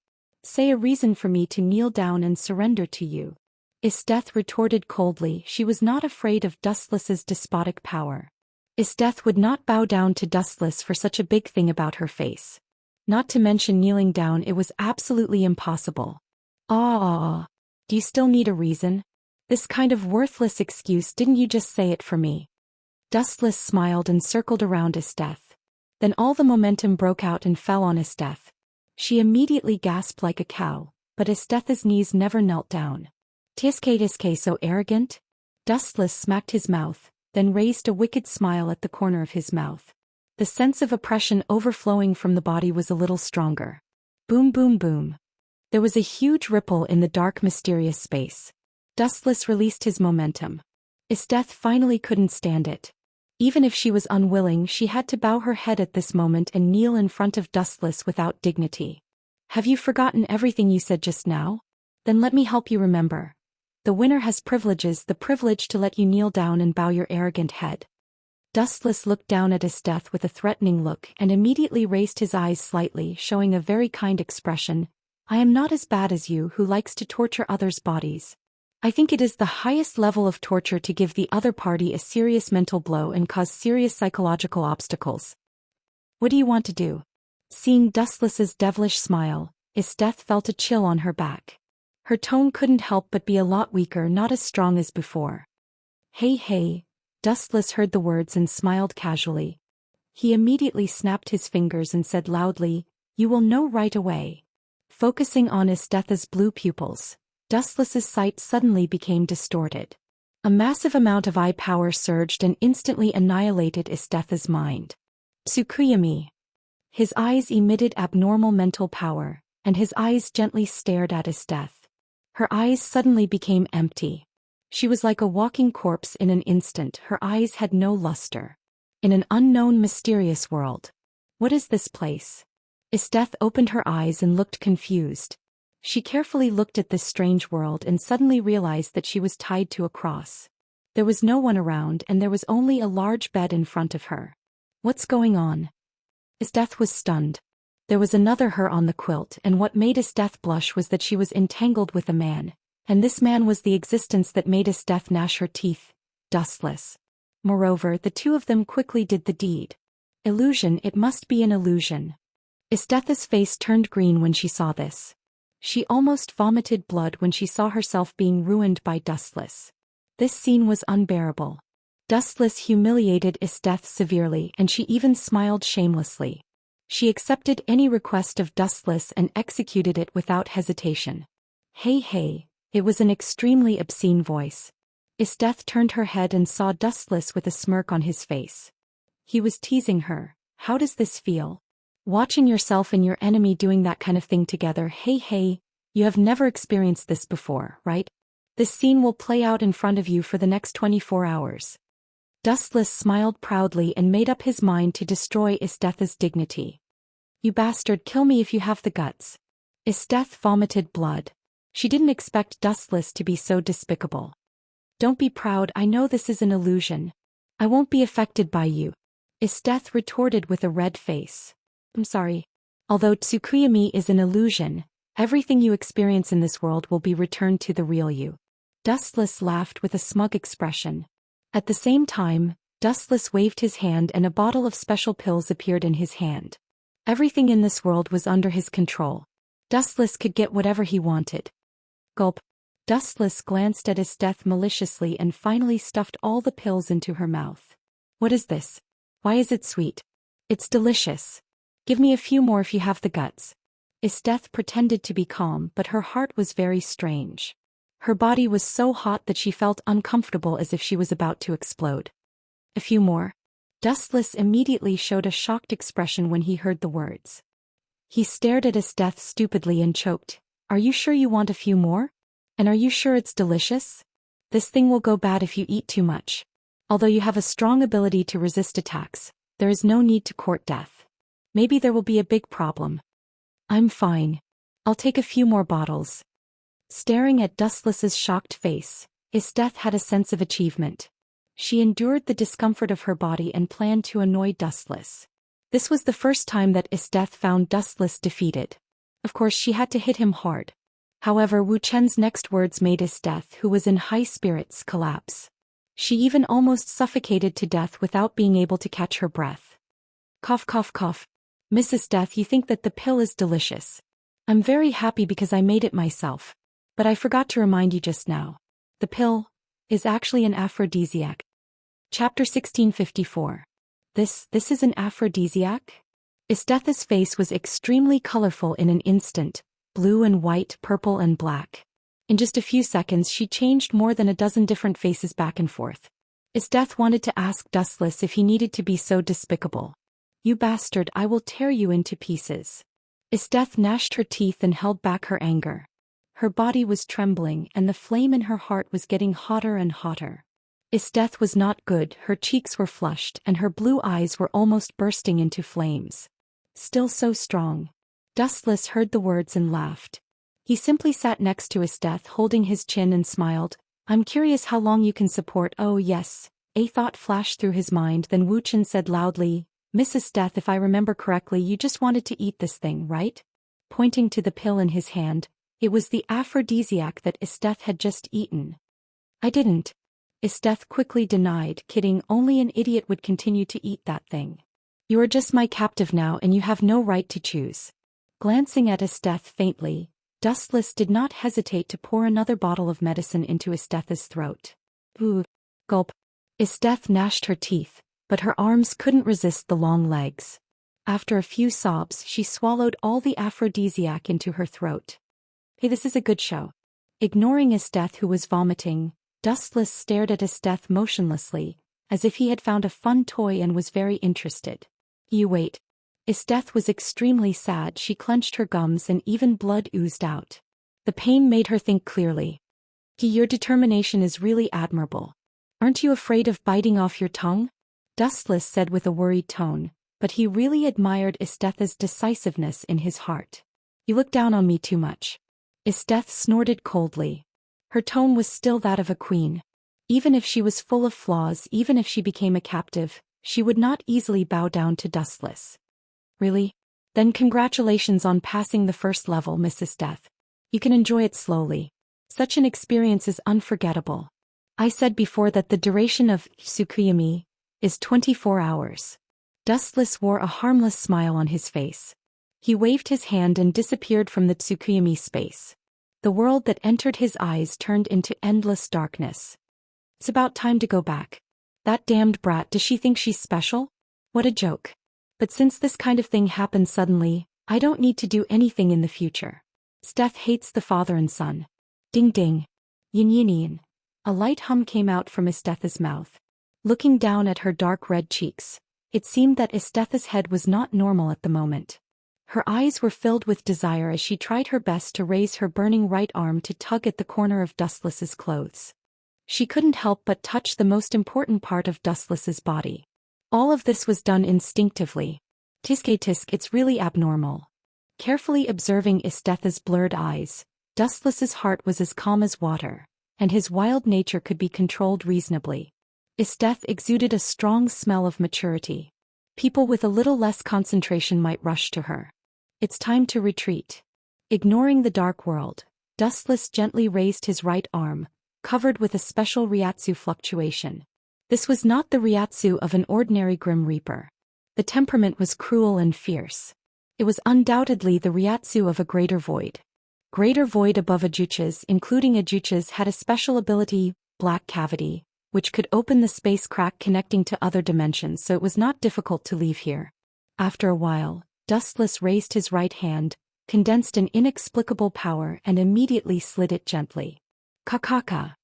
Say a reason for me to kneel down and surrender to you. Esteth retorted coldly. She was not afraid of Dustless's despotic power. Esteth would not bow down to Dustless for such a big thing about her face. Not to mention kneeling down, it was absolutely impossible. Do you still need a reason? This kind of worthless excuse, didn't you just say it for me? Dustless smiled and circled around Esteth. Then all the momentum broke out and fell on Esteth. She immediately gasped like a cow, but Esteth's knees never knelt down. Tiske so arrogant? Dustless smacked his mouth, then raised a wicked smile at the corner of his mouth. The sense of oppression overflowing from the body was a little stronger. Boom boom boom. There was a huge ripple in the dark mysterious space. Dustless released his momentum. Esteth finally couldn't stand it. Even if she was unwilling, she had to bow her head at this moment and kneel in front of Dustless without dignity. Have you forgotten everything you said just now? Then let me help you remember. The winner has privileges, the privilege to let you kneel down and bow your arrogant head. Dustless looked down at Esteth with a threatening look and immediately raised his eyes slightly, showing a very kind expression. I am not as bad as you, who likes to torture others' bodies. I think it is the highest level of torture to give the other party a serious mental blow and cause serious psychological obstacles. What do you want to do? Seeing Dustless's devilish smile, Esteth felt a chill on her back. Her tone couldn't help but be a lot weaker, not as strong as before. Hey, Dustless heard the words and smiled casually. He immediately snapped his fingers and said loudly, "You will know right away." Focusing on Estetha's blue pupils, Dustless's sight suddenly became distorted. A massive amount of eye power surged and instantly annihilated Estetha's mind. Tsukuyami. His eyes emitted abnormal mental power, and his eyes gently stared at Estetha. Her eyes suddenly became empty. She was like a walking corpse in an instant. Her eyes had no luster. In an unknown, mysterious world. What is this place? Estetha opened her eyes and looked confused. She carefully looked at this strange world and suddenly realized that she was tied to a cross. There was no one around and there was only a large bed in front of her. What's going on? Estetha was stunned. There was another her on the quilt, and what made Estetha blush was that she was entangled with a man, and this man was the existence that made Estetha gnash her teeth, Dustless. Moreover, the two of them quickly did the deed. Illusion, it must be an illusion. Estetha's face turned green when she saw this. She almost vomited blood when she saw herself being ruined by Dustless. This scene was unbearable. Dustless humiliated Estetha severely, and she even smiled shamelessly. She accepted any request of Dustless and executed it without hesitation. Hey, it was an extremely obscene voice. Estetha turned her head and saw Dustless with a smirk on his face. He was teasing her. How does this feel? Watching yourself and your enemy doing that kind of thing together. Hey, you have never experienced this before, right? This scene will play out in front of you for the next 24 hours. Dustless smiled proudly and made up his mind to destroy Estetha's dignity. You bastard, kill me if you have the guts. Estetha vomited blood. She didn't expect Dustless to be so despicable. Don't be proud, I know this is an illusion. I won't be affected by you. Estetha retorted with a red face. I'm sorry. Although Tsukuyami is an illusion, everything you experience in this world will be returned to the real you. Dustless laughed with a smug expression. At the same time, Dustless waved his hand and a bottle of special pills appeared in his hand. Everything in this world was under his control. Dustless could get whatever he wanted. Gulp. Dustless glanced at Estetha maliciously and finally stuffed all the pills into her mouth. What is this? Why is it sweet? It's delicious. Give me a few more if you have the guts. Estetha pretended to be calm, but her heart was very strange. Her body was so hot that she felt uncomfortable, as if she was about to explode. A few more? Dustless immediately showed a shocked expression when he heard the words. He stared at Estetha stupidly and choked. Are you sure you want a few more? And are you sure it's delicious? This thing will go bad if you eat too much. Although you have a strong ability to resist attacks, there is no need to court death. Maybe there will be a big problem. I'm fine. I'll take a few more bottles. Staring at Dustless's shocked face, Estetha had a sense of achievement. She endured the discomfort of her body and planned to annoy Dustless. This was the first time that Estetha found Dustless defeated. Of course, she had to hit him hard. However, Wu Chen's next words made Estetha, who was in high spirits, collapse. She even almost suffocated to death without being able to catch her breath. Cough. Miss Estetha, you think that the pill is delicious. I'm very happy because I made it myself. But I forgot to remind you just now. The pill is actually an aphrodisiac. Chapter 1654. This is an aphrodisiac? Estetha's face was extremely colorful in an instant, blue and white, purple and black. In just a few seconds she changed more than a dozen different faces back and forth. Estetha wanted to ask Dustless if he needed to be so despicable. You bastard, I will tear you into pieces. Estetha gnashed her teeth and held back her anger. Her body was trembling and the flame in her heart was getting hotter and hotter. Estetha was not good, her cheeks were flushed and her blue eyes were almost bursting into flames. Still so strong. Dustless heard the words and laughed. He simply sat next to Estetha holding his chin and smiled. I'm curious how long you can support. Oh yes. A thought flashed through his mind, then Wu Chen said loudly, Miss Estetha, if I remember correctly, you just wanted to eat this thing, right? Pointing to the pill in his hand, it was the aphrodisiac that Estetha had just eaten. I didn't. Estetha quickly denied, kidding, only an idiot would continue to eat that thing. You are just my captive now and you have no right to choose. Glancing at Estetha faintly, Dustless did not hesitate to pour another bottle of medicine into Isthetha's throat. Ooh. Gulp. Isteth gnashed her teeth, but her arms couldn't resist the long legs. After a few sobs, she swallowed all the aphrodisiac into her throat. Hey, this is a good show. Ignoring Isteth, who was vomiting, Dustless stared at Isteth motionlessly, as if he had found a fun toy and was very interested. You wait. Isteth was extremely sad. She clenched her gums and even blood oozed out. The pain made her think clearly. Your determination is really admirable. Aren't you afraid of biting off your tongue? Dustless said with a worried tone, but he really admired Isthetha's decisiveness in his heart. You look down on me too much. Isteth snorted coldly. Her tone was still that of a queen. Even if she was full of flaws, even if she became a captive, she would not easily bow down to Dustless. Really? Then congratulations on passing the first level, Miss Isteth. You can enjoy it slowly. Such an experience is unforgettable. I said before that the duration of Tsukuyami is 24 hours. Dustless wore a harmless smile on his face. He waved his hand and disappeared from the Tsukuyami space. The world that entered his eyes turned into endless darkness. It's about time to go back. That damned brat, does she think she's special? What a joke. But since this kind of thing happened suddenly, I don't need to do anything in the future. Steph hates the father and son. Ding ding. Yin yin yin. A light hum came out from Isthetha's mouth. Looking down at her dark red cheeks, it seemed that Isthetha's head was not normal at the moment. Her eyes were filled with desire as she tried her best to raise her burning right arm to tug at the corner of Dustless's clothes. She couldn't help but touch the most important part of Dustless's body. All of this was done instinctively. Tisk, it's really abnormal. Carefully observing Isthetha's blurred eyes, Dustless's heart was as calm as water, and his wild nature could be controlled reasonably. Isteth exuded a strong smell of maturity. People with a little less concentration might rush to her. It's time to retreat. Ignoring the dark world, Dustless gently raised his right arm, covered with a special Ryatsu fluctuation. This was not the Ryatsu of an ordinary Grim Reaper. The temperament was cruel and fierce. It was undoubtedly the Ryatsu of a greater void. Greater void above Ajuchas, including Ajuchas, had a special ability, Black Cavity, which could open the space crack connecting to other dimensions, so it was not difficult to leave here. After a while, Dustless raised his right hand, condensed an inexplicable power and immediately slid it gently. Kakaka.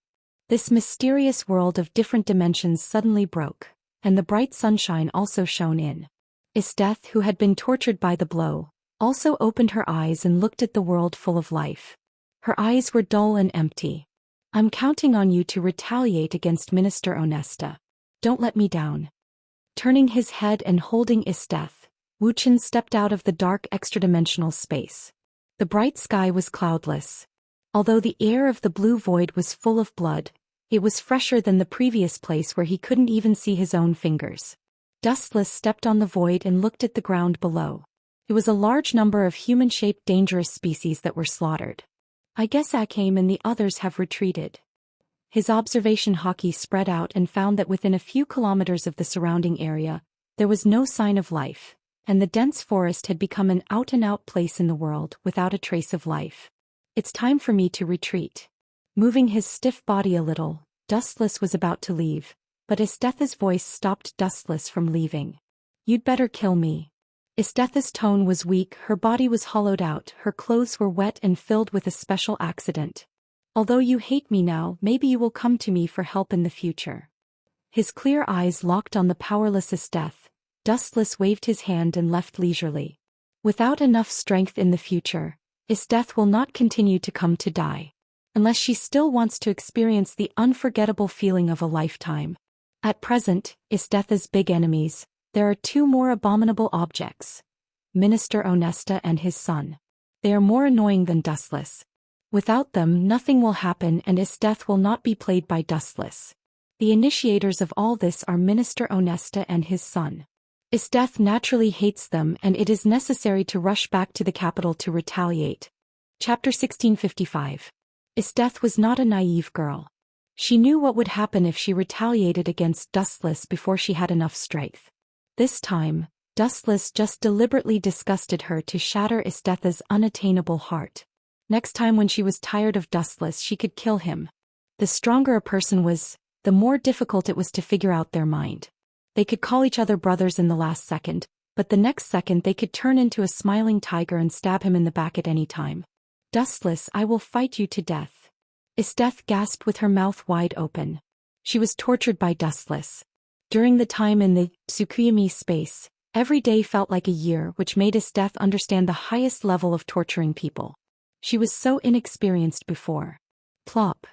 This mysterious world of different dimensions suddenly broke, and the bright sunshine also shone in. Isteth, who had been tortured by the blow, also opened her eyes and looked at the world full of life. Her eyes were dull and empty. I'm counting on you to retaliate against Minister Onesta. Don't let me down. Turning his head and holding Isteth, Wuxian stepped out of the dark extradimensional space. The bright sky was cloudless. Although the air of the blue void was full of blood, it was fresher than the previous place where he couldn't even see his own fingers. Dustless stepped on the void and looked at the ground below. It was a large number of human-shaped dangerous species that were slaughtered. I guess Akame and the others have retreated. His observation hockey spread out and found that within a few kilometers of the surrounding area, there was no sign of life, and the dense forest had become an out-and-out place in the world without a trace of life. It's time for me to retreat. Moving his stiff body a little, Dustless was about to leave, but Isthetha's voice stopped Dustless from leaving. You'd better kill me. Isthetha's tone was weak, her body was hollowed out, her clothes were wet and filled with a special accident. Although you hate me now, maybe you will come to me for help in the future. His clear eyes locked on the powerless Isteth. Dustless waved his hand and left leisurely. Without enough strength in the future, Isteth will not continue to come to die. Unless she still wants to experience the unforgettable feeling of a lifetime. At present, Isthetha's big enemies, there are two more abominable objects. Minister Onesta and his son. They are more annoying than Dustless. Without them, nothing will happen and Isteth will not be played by Dustless. The initiators of all this are Minister Onesta and his son. Isteth naturally hates them and it is necessary to rush back to the capital to retaliate. Chapter 1655. Isteth was not a naive girl. She knew what would happen if she retaliated against Dustless before she had enough strength. This time, Dustless just deliberately disgusted her to shatter Isthetha's unattainable heart. Next time when she was tired of Dustless she could kill him. The stronger a person was, the more difficult it was to figure out their mind. They could call each other brothers in the last second, but the next second they could turn into a smiling tiger and stab him in the back at any time. Dustless, I will fight you to death. Isteth gasped with her mouth wide open. She was tortured by Dustless. During the time in the Tsukuyami space, every day felt like a year, which made Isteth understand the highest level of torturing people. She was so inexperienced before. Plop.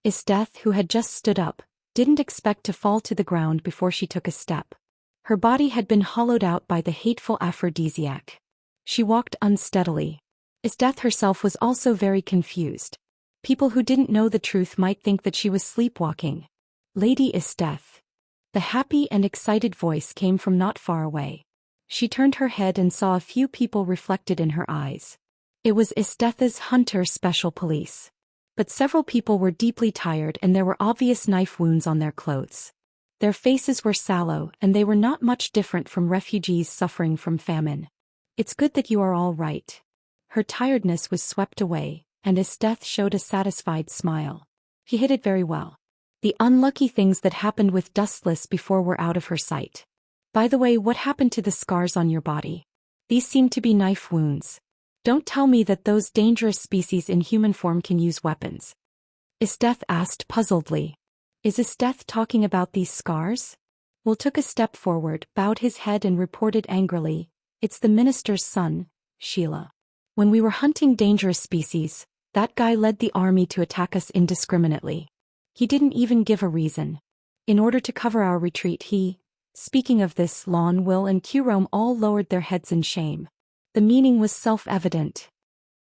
Isteth, who had just stood up, didn't expect to fall to the ground before she took a step. Her body had been hollowed out by the hateful aphrodisiac. She walked unsteadily. Isteth herself was also very confused. People who didn't know the truth might think that she was sleepwalking. Lady Isteth. The happy and excited voice came from not far away. She turned her head and saw a few people reflected in her eyes. It was Isteth's Hunter Special Police. But several people were deeply tired and there were obvious knife wounds on their clothes. Their faces were sallow and they were not much different from refugees suffering from famine. It's good that you are all right. Her tiredness was swept away, and Isteth showed a satisfied smile. She hid it very well. The unlucky things that happened with Dustless before were out of her sight. By the way, what happened to the scars on your body? These seem to be knife wounds. Don't tell me that those dangerous species in human form can use weapons. Isteth asked puzzledly. Is Isteth talking about these scars? Will took a step forward, bowed his head and reported angrily, it's the minister's son, Sheila. When we were hunting dangerous species, that guy led the army to attack us indiscriminately. He didn't even give a reason. In order to cover our retreat speaking of this, Lon, Will and Qrome all lowered their heads in shame. The meaning was self-evident.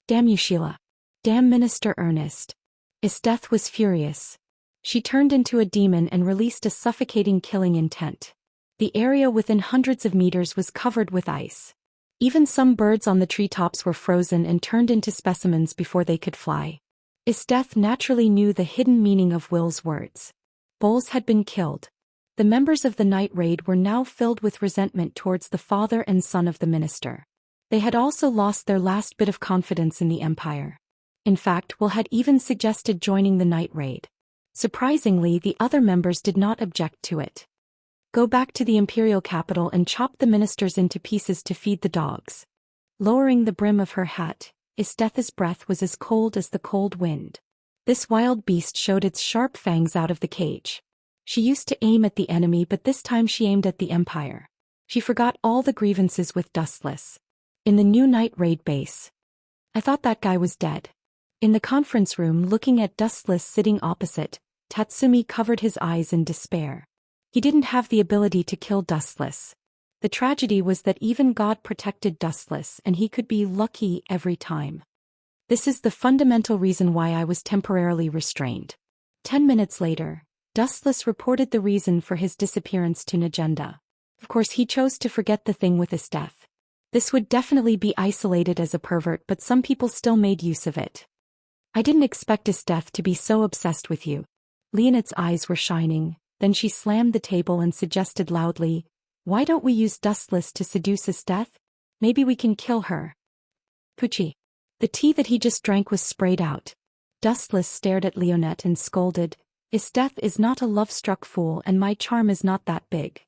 Damn you, Sheila. Damn Minister Ernest. Isteth was furious. She turned into a demon and released a suffocating killing intent. The area within hundreds of meters was covered with ice. Even some birds on the treetops were frozen and turned into specimens before they could fly. Isteth naturally knew the hidden meaning of Will's words. Bulls had been killed. The members of the night raid were now filled with resentment towards the father and son of the minister. They had also lost their last bit of confidence in the Empire. In fact, Will had even suggested joining the night raid. Surprisingly, the other members did not object to it. Go back to the imperial capital and chop the ministers into pieces to feed the dogs. Lowering the brim of her hat, Isteth's breath was as cold as the cold wind. This wild beast showed its sharp fangs out of the cage. She used to aim at the enemy, but this time she aimed at the Empire. She forgot all the grievances with Dustless. In the new night raid base. I thought that guy was dead. In the conference room, looking at Dustless sitting opposite, Tatsumi covered his eyes in despair. He didn't have the ability to kill Dustless. The tragedy was that even God protected Dustless and he could be lucky every time. This is the fundamental reason why I was temporarily restrained. 10 minutes later, Dustless reported the reason for his disappearance to Najenda. Of course, he chose to forget the thing with Isteth. This would definitely be isolated as a pervert, but some people still made use of it. I didn't expect Isteth to be so obsessed with you. Leonet's eyes were shining, then she slammed the table and suggested loudly, why don't we use Dustless to seduce Isteth? Maybe we can kill her. Poochie. The tea that he just drank was sprayed out. Dustless stared at Leonet and scolded, Isteth is not a love-struck fool and my charm is not that big.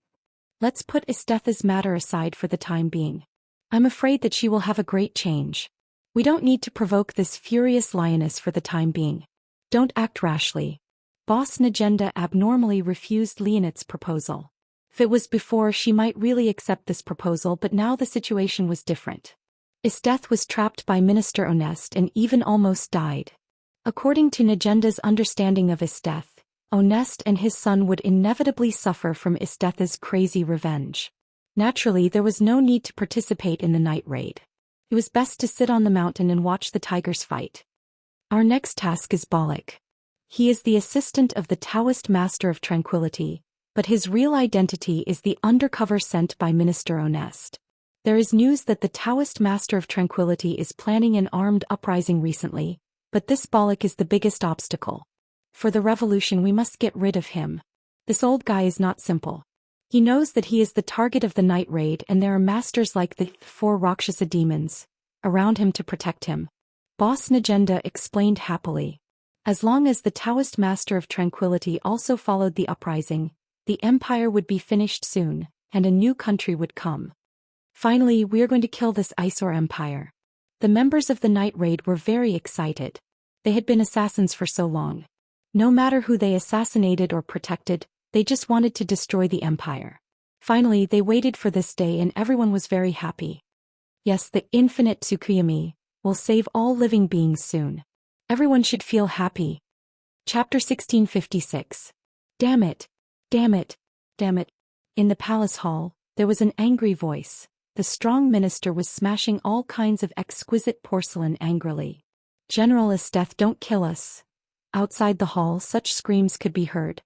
Let's put Isteth's matter aside for the time being. I'm afraid that she will have a great change. We don't need to provoke this furious lioness for the time being. Don't act rashly. Boss Najenda abnormally refused Leonet's proposal. If it was before, she might really accept this proposal, but now the situation was different. Isteth was trapped by Minister Onest and even almost died. According to Najenda's understanding of Isteth, Onest and his son would inevitably suffer from Isteth's crazy revenge. Naturally, there was no need to participate in the night raid. It was best to sit on the mountain and watch the tigers fight. Our next task is Balak. He is the assistant of the Daoist Master of Tranquility, but his real identity is the undercover sent by Minister Onest. There is news that the Daoist Master of Tranquility is planning an armed uprising recently, but this Balak is the biggest obstacle. For the revolution, we must get rid of him. This old guy is not simple. He knows that he is the target of the night raid and there are masters like the 4 Rakshasa demons around him to protect him. Boss Najenda explained happily. As long as the Taoist Master of Tranquility also followed the uprising, the empire would be finished soon, and a new country would come. Finally, we are going to kill this eyesore empire. The members of the night raid were very excited. They had been assassins for so long. No matter who they assassinated or protected, they just wanted to destroy the empire. Finally, they waited for this day and everyone was very happy. Yes, the infinite Tsukuyomi will save all living beings soon. Everyone should feel happy. Chapter 1656. Damn it! Damn it! Damn it! In the palace hall, there was an angry voice. The strong minister was smashing all kinds of exquisite porcelain angrily. General Esteth, don't kill us. Outside the hall, such screams could be heard.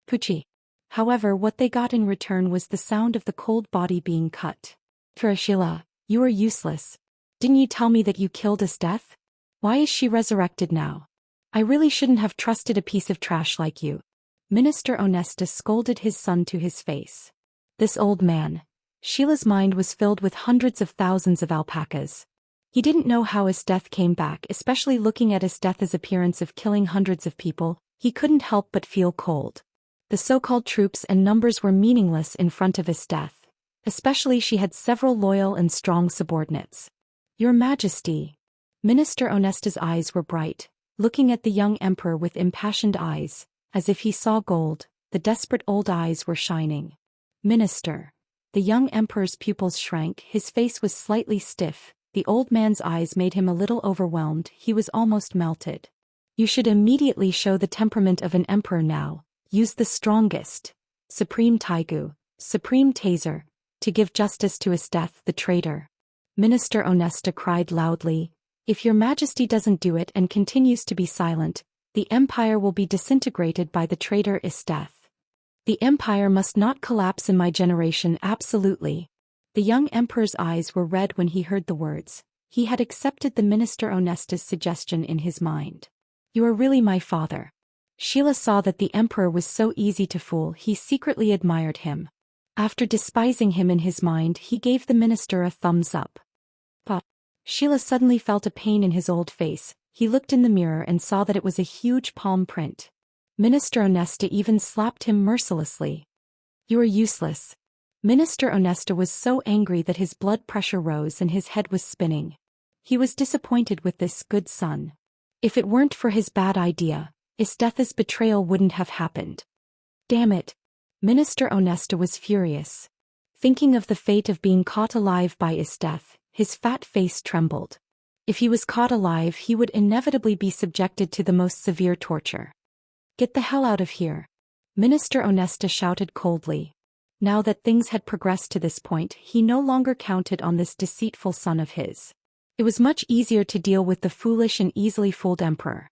Pucci. However, what they got in return was the sound of the cold body being cut. Sheila, you are useless. Didn't you tell me that you killed Esteth? Why is she resurrected now? I really shouldn't have trusted a piece of trash like you. Minister Onesta scolded his son to his face. This old man. Sheila's mind was filled with hundreds of thousands of alpacas. He didn't know how Esteth came back, especially looking at Esteth's appearance of killing hundreds of people. He couldn't help but feel cold. The so-called troops and numbers were meaningless in front of Esteth. Especially she had several loyal and strong subordinates. Your Majesty. Minister Onesta's eyes were bright, looking at the young emperor with impassioned eyes, as if he saw gold. The desperate old eyes were shining. Minister. The young emperor's pupils shrank, his face was slightly stiff. The old man's eyes made him a little overwhelmed, he was almost melted. You should immediately show the temperament of an emperor now. Use the strongest. Supreme Taigu, Supreme Taser, to give justice to Esteth, the traitor. Minister Onesta cried loudly. If your Majesty doesn't do it and continues to be silent, the empire will be disintegrated by the traitor Esteth. The empire must not collapse in my generation, absolutely. The young emperor's eyes were red when he heard the words. He had accepted the Minister Onesta's suggestion in his mind. You are really my father. Sheila saw that the emperor was so easy to fool, he secretly admired him. After despising him in his mind, he gave the minister a thumbs up. But Sheila suddenly felt a pain in his old face. He looked in the mirror and saw that it was a huge palm print. Minister Onesta even slapped him mercilessly. You are useless. Minister Onesta was so angry that his blood pressure rose and his head was spinning. He was disappointed with this good son. If it weren't for his bad idea, Esteth's betrayal wouldn't have happened. Damn it. Minister Onesta was furious. Thinking of the fate of being caught alive by Esteth, his fat face trembled. If he was caught alive, he would inevitably be subjected to the most severe torture. Get the hell out of here. Minister Onesta shouted coldly. Now that things had progressed to this point, he no longer counted on this deceitful son of his. It was much easier to deal with the foolish and easily fooled emperor.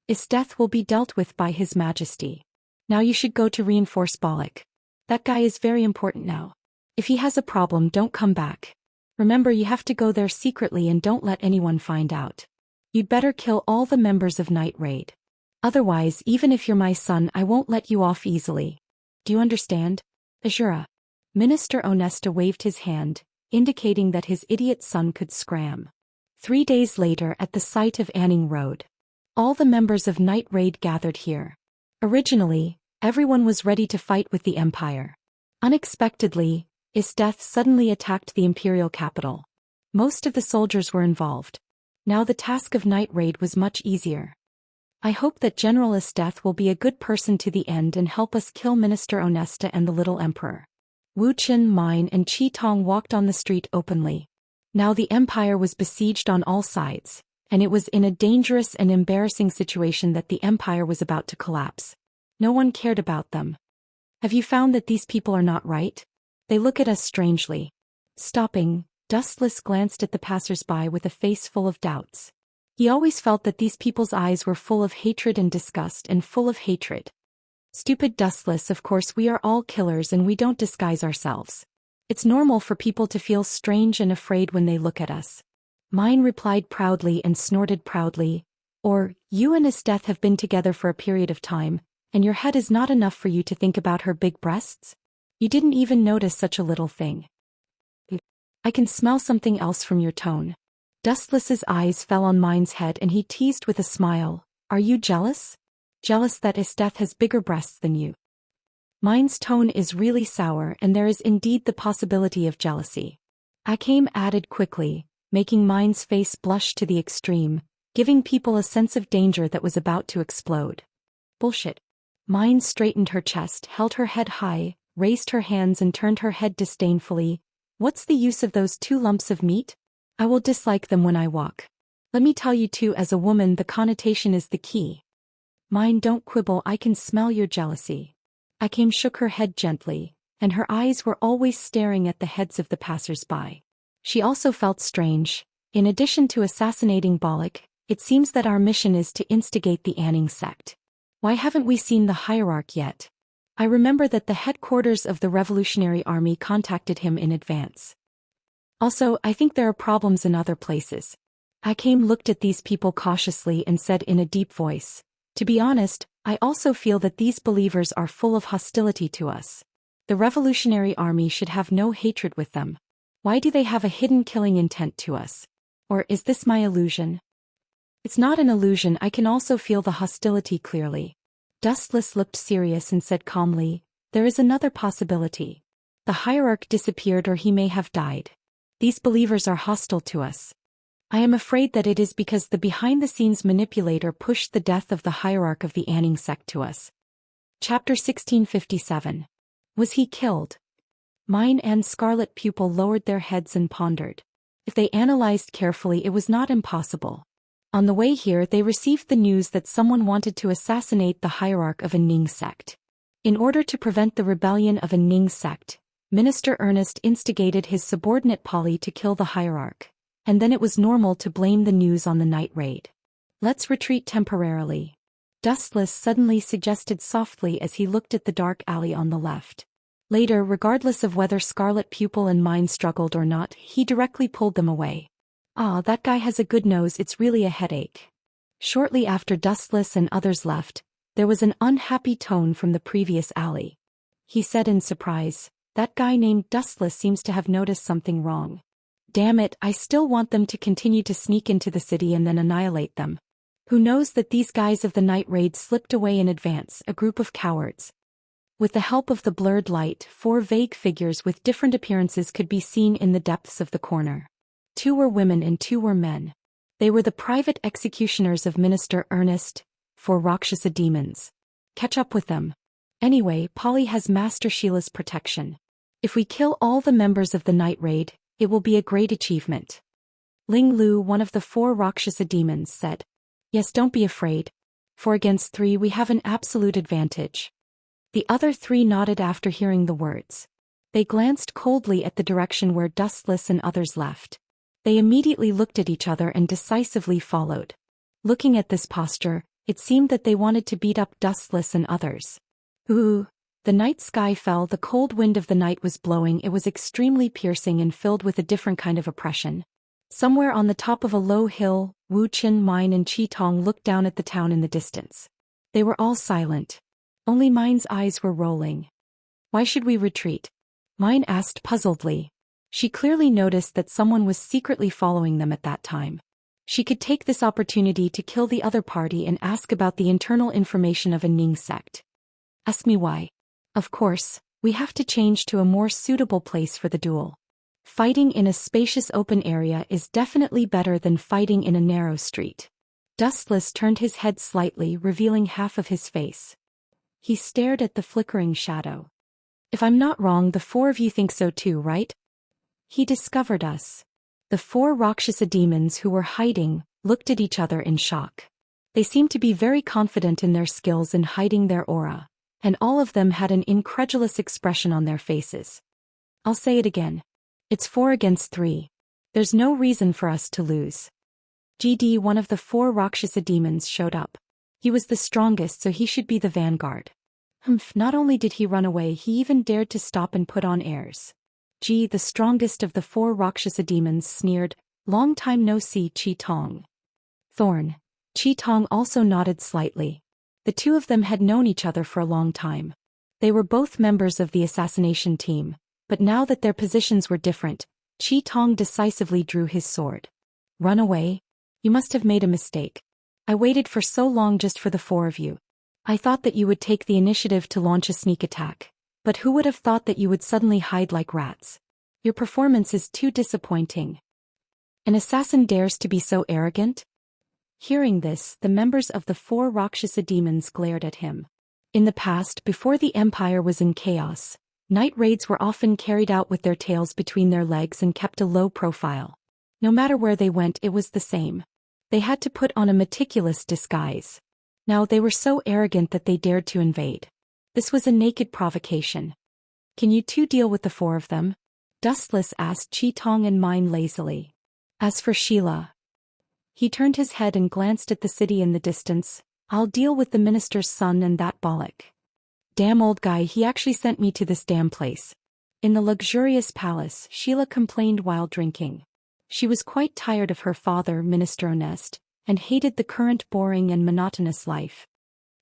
Esteth will be dealt with by His Majesty. Now you should go to reinforce Balak. That guy is very important now. If he has a problem, don't come back. Remember, you have to go there secretly and don't let anyone find out. You'd better kill all the members of Night Raid. Otherwise, even if you're my son, I won't let you off easily. Do you understand? Azura. Minister Onesta waved his hand, indicating that his idiot son could scram. 3 days later, at the site of Anning Road, all the members of Night Raid gathered here. Originally, everyone was ready to fight with the Empire. Unexpectedly, Esteth suddenly attacked the imperial capital. Most of the soldiers were involved. Now the task of Night Raid was much easier. I hope that General Esteth will be a good person to the end and help us kill Minister Onesta and the little emperor. Wu Chen, Mine and Qi Tong walked on the street openly. Now the empire was besieged on all sides, and it was in a dangerous and embarrassing situation that the empire was about to collapse. No one cared about them. Have you found that these people are not right? They look at us strangely. Stopping, Dustless glanced at the passers-by with a face full of doubts. He always felt that these people's eyes were full of hatred and disgust and full of hatred. Stupid Dustless, of course we are all killers and we don't disguise ourselves. It's normal for people to feel strange and afraid when they look at us. Mine replied proudly and snorted proudly. Or, you and Esteth have been together for a period of time, and your head is not enough for you to think about her big breasts? You didn't even notice such a little thing. I can smell something else from your tone. Dustless's eyes fell on Mine's head and he teased with a smile, "Are you jealous? Jealous that Esteth has bigger breasts than you?" Mine's tone is really sour and there is indeed the possibility of jealousy. Alchemy added quickly, making Mine's face blush to the extreme, giving people a sense of danger that was about to explode. Bullshit. Mine straightened her chest, held her head high, raised her hands and turned her head disdainfully. "What's the use of those 2 lumps of meat? I will dislike them when I walk. Let me tell you too, as a woman the connotation is the key." "Mine, don't quibble, I can smell your jealousy." Alchemy shook her head gently, and her eyes were always staring at the heads of the passers-by. She also felt strange. In addition to assassinating Bollock, it seems that our mission is to instigate the Anning sect. Why haven't we seen the hierarch yet? I remember that the headquarters of the Revolutionary Army contacted him in advance. Also, I think there are problems in other places. Alchemy looked at these people cautiously and said in a deep voice, "To be honest, I also feel that these believers are full of hostility to us. The Revolutionary Army should have no hatred with them. Why do they have a hidden killing intent to us? Or is this my illusion?" "It's not an illusion, I can also feel the hostility clearly." Dustless looked serious and said calmly, "There is another possibility. The hierarch disappeared or he may have died. These believers are hostile to us. I am afraid that it is because the behind-the-scenes manipulator pushed the death of the hierarch of the Anning sect to us." Chapter 1657. Was he killed? Mine and Scarlet Pupil lowered their heads and pondered. If they analyzed carefully, it was not impossible. On the way here they received the news that someone wanted to assassinate the hierarch of a Ning sect. In order to prevent the rebellion of a Ning sect, Minister Ernest instigated his subordinate Polly to kill the hierarch, and then it was normal to blame the news on the night raid. "Let's retreat temporarily," Dustless suddenly suggested softly as he looked at the dark alley on the left. Later, regardless of whether Scarlet Pupil and Mine struggled or not, he directly pulled them away. "Ah, that guy has a good nose, it's really a headache." Shortly after Dustless and others left, there was an unhappy tone from the previous alley. He said in surprise, "That guy named Dustless seems to have noticed something wrong. Damn it, I still want them to continue to sneak into the city and then annihilate them. Who knows that these guys of the night raid slipped away in advance, a group of cowards." With the help of the blurred light, 4 vague figures with different appearances could be seen in the depths of the corner. 2 were women and 2 were men. They were the private executioners of Minister Ernest, 4 Rakshasa demons. Catch up with them. Anyway, Polly has Master Sheila's protection. If we kill all the members of the night raid, it will be a great achievement. Ling Lu, one of the 4 Rakshasa demons, said. "Yes, don't be afraid. 4 against 3, we have an absolute advantage." The other 3 nodded after hearing the words. They glanced coldly at the direction where Dustless and others left. They immediately looked at each other and decisively followed. Looking at this posture, it seemed that they wanted to beat up Dustless and others. Ooh! The night sky fell, the cold wind of the night was blowing, it was extremely piercing and filled with a different kind of oppression. Somewhere on the top of a low hill, Wuxia, Mine and Qi Tong looked down at the town in the distance. They were all silent. Only Mine's eyes were rolling. "Why should we retreat?" Mine asked puzzledly. She clearly noticed that someone was secretly following them at that time. She could take this opportunity to kill the other party and ask about the internal information of a Ning sect. "Ask me why." "Of course, we have to change to a more suitable place for the duel. Fighting in a spacious open area is definitely better than fighting in a narrow street." Dustless turned his head slightly, revealing half of his face. He stared at the flickering shadow. "If I'm not wrong, the 4 of you think so too, right?" He discovered us. The 4 Rakshasa demons who were hiding looked at each other in shock. They seemed to be very confident in their skills in hiding their aura, and all of them had an incredulous expression on their faces. "I'll say it again. It's 4 against 3. There's no reason for us to lose." GD, one of the 4 Rakshasa demons, showed up. He was the strongest, so he should be the vanguard. Humph, not only did he run away, he even dared to stop and put on airs. G, the strongest of the 4 Rakshasa demons, sneered, "Long time no see, Qi Tong." Thorn. Qi Tong also nodded slightly. The 2 of them had known each other for a long time. They were both members of the assassination team, but now that their positions were different, Qi Tong decisively drew his sword. Run away? You must have made a mistake. I waited for so long just for the four of you. I thought that you would take the initiative to launch a sneak attack. But who would have thought that you would suddenly hide like rats? Your performance is too disappointing. An assassin dares to be so arrogant? Hearing this, the members of the four Rakshasa demons glared at him. In the past, before the empire was in chaos, night raids were often carried out with their tails between their legs and kept a low profile. No matter where they went, it was the same. They had to put on a meticulous disguise. Now they were so arrogant that they dared to invade. This was a naked provocation. Can you two deal with the four of them? Dustless asked Chi Tong and Mine lazily. As for Sheila, he turned his head and glanced at the city in the distance. I'll deal with the minister's son and that bollock. Damn old guy, he actually sent me to this damn place. In the luxurious palace, Sheila complained while drinking. She was quite tired of her father, Minister Honest, and hated the current boring and monotonous life.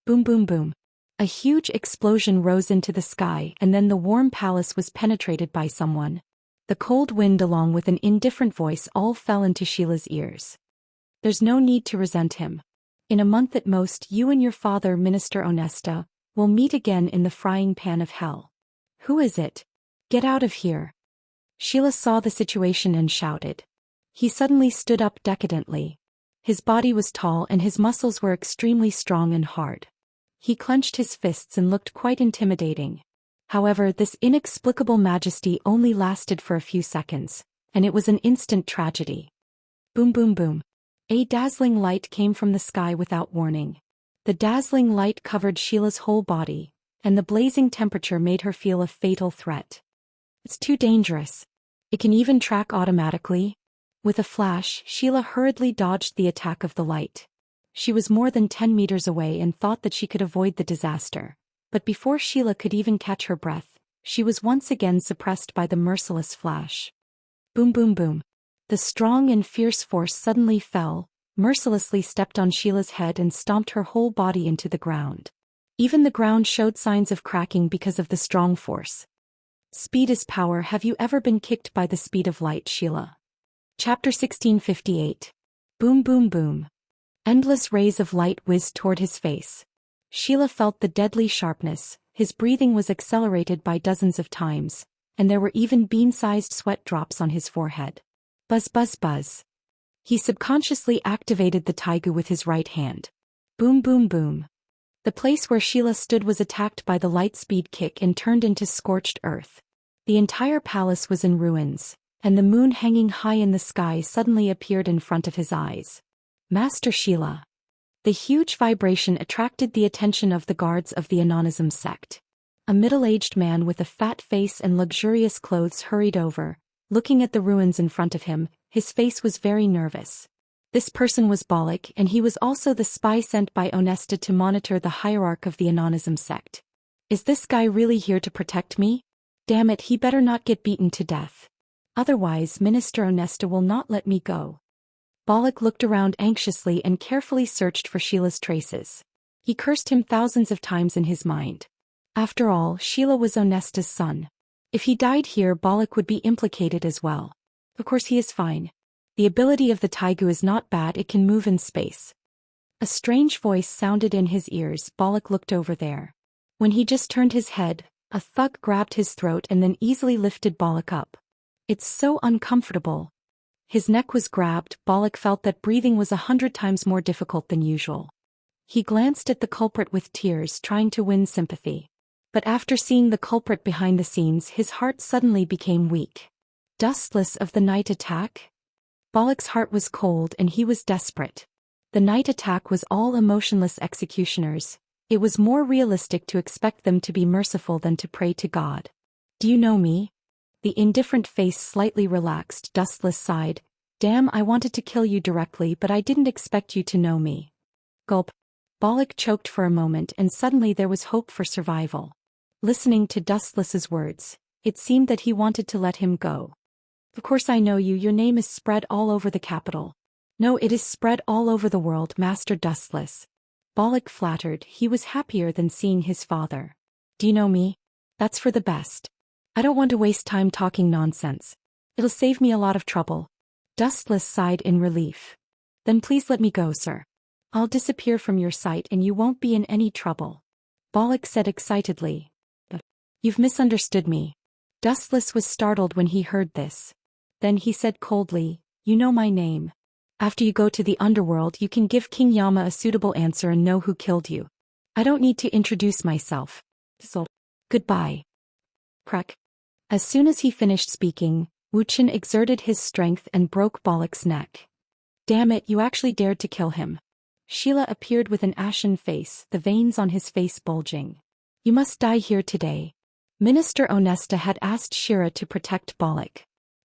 Boom boom boom. A huge explosion rose into the sky, and then the warm palace was penetrated by someone. The cold wind along with an indifferent voice all fell into Sheila's ears. There's no need to resent him. In a month at most, you and your father, Minister Onesta, will meet again in the frying pan of hell. Who is it? Get out of here. Sheila saw the situation and shouted. He suddenly stood up decadently. His body was tall and his muscles were extremely strong and hard. He clenched his fists and looked quite intimidating. However, this inexplicable majesty only lasted for a few seconds, and it was an instant tragedy. Boom boom boom. A dazzling light came from the sky without warning. The dazzling light covered Sheila's whole body, and the blazing temperature made her feel a fatal threat. It's too dangerous. It can even track automatically. With a flash, Sheila hurriedly dodged the attack of the light. She was more than 10 meters away and thought that she could avoid the disaster. But before Sheila could even catch her breath, she was once again suppressed by the merciless flash. Boom boom boom. The strong and fierce force suddenly fell, mercilessly stepped on Sheila's head and stomped her whole body into the ground. Even the ground showed signs of cracking because of the strong force. Speed is power. Have you ever been kicked by the speed of light, Sheila? Chapter 1658. Boom boom boom. Endless rays of light whizzed toward his face. Sheila felt the deadly sharpness, his breathing was accelerated by dozens of times, and there were even bean-sized sweat drops on his forehead. Buzz buzz buzz. He subconsciously activated the taigu with his right hand. Boom boom boom. The place where Sheila stood was attacked by the light speed kick and turned into scorched earth. The entire palace was in ruins, and the moon hanging high in the sky suddenly appeared in front of his eyes. Master Sheila. The huge vibration attracted the attention of the guards of the Anonism sect. A middle-aged man with a fat face and luxurious clothes hurried over, looking at the ruins in front of him. His face was very nervous. This person was Bollock, and he was also the spy sent by Onesta to monitor the hierarch of the Anonism sect. Is this guy really here to protect me? Damn it, he better not get beaten to death. Otherwise, Minister Onesta will not let me go. Bollock looked around anxiously and carefully searched for Sheila's traces. He cursed him thousands of times in his mind. After all, Sheila was Onesta's son. If he died here, Bollock would be implicated as well. Of course he is fine. The ability of the taigu is not bad, it can move in space. A strange voice sounded in his ears. Bollock looked over there. When he just turned his head, a thug grabbed his throat and then easily lifted Bollock up. It's so uncomfortable. His neck was grabbed. Bollock felt that breathing was 100 times more difficult than usual. He glanced at the culprit with tears, trying to win sympathy. But after seeing the culprit behind the scenes, his heart suddenly became weak. Dustless of the night attack? Bollock's heart was cold and he was desperate. The night attack was all emotionless executioners. It was more realistic to expect them to be merciful than to pray to God. Do you know me? The indifferent face slightly relaxed. Dustless sighed. Damn, I wanted to kill you directly, but I didn't expect you to know me. Gulp. Bollock choked for a moment and suddenly there was hope for survival. Listening to Dustless's words, it seemed that he wanted to let him go. Of course I know you, your name is spread all over the capital. No, it is spread all over the world, Master Dustless. Bollock flattered. He was happier than seeing his father. Do you know me? That's for the best. I don't want to waste time talking nonsense. It'll save me a lot of trouble. Dustless sighed in relief. Then please let me go, sir. I'll disappear from your sight and you won't be in any trouble. Bollock said excitedly. You've misunderstood me. Dustless was startled when he heard this. Then he said coldly, you know my name. After you go to the underworld you can give King Yama a suitable answer and know who killed you. I don't need to introduce myself. So, goodbye. Crack. As soon as he finished speaking, Wuxian exerted his strength and broke Bollock's neck. Damn it, you actually dared to kill him. Sheila appeared with an ashen face, the veins on his face bulging. You must die here today. Minister Onesta had asked Shira to protect Bollock.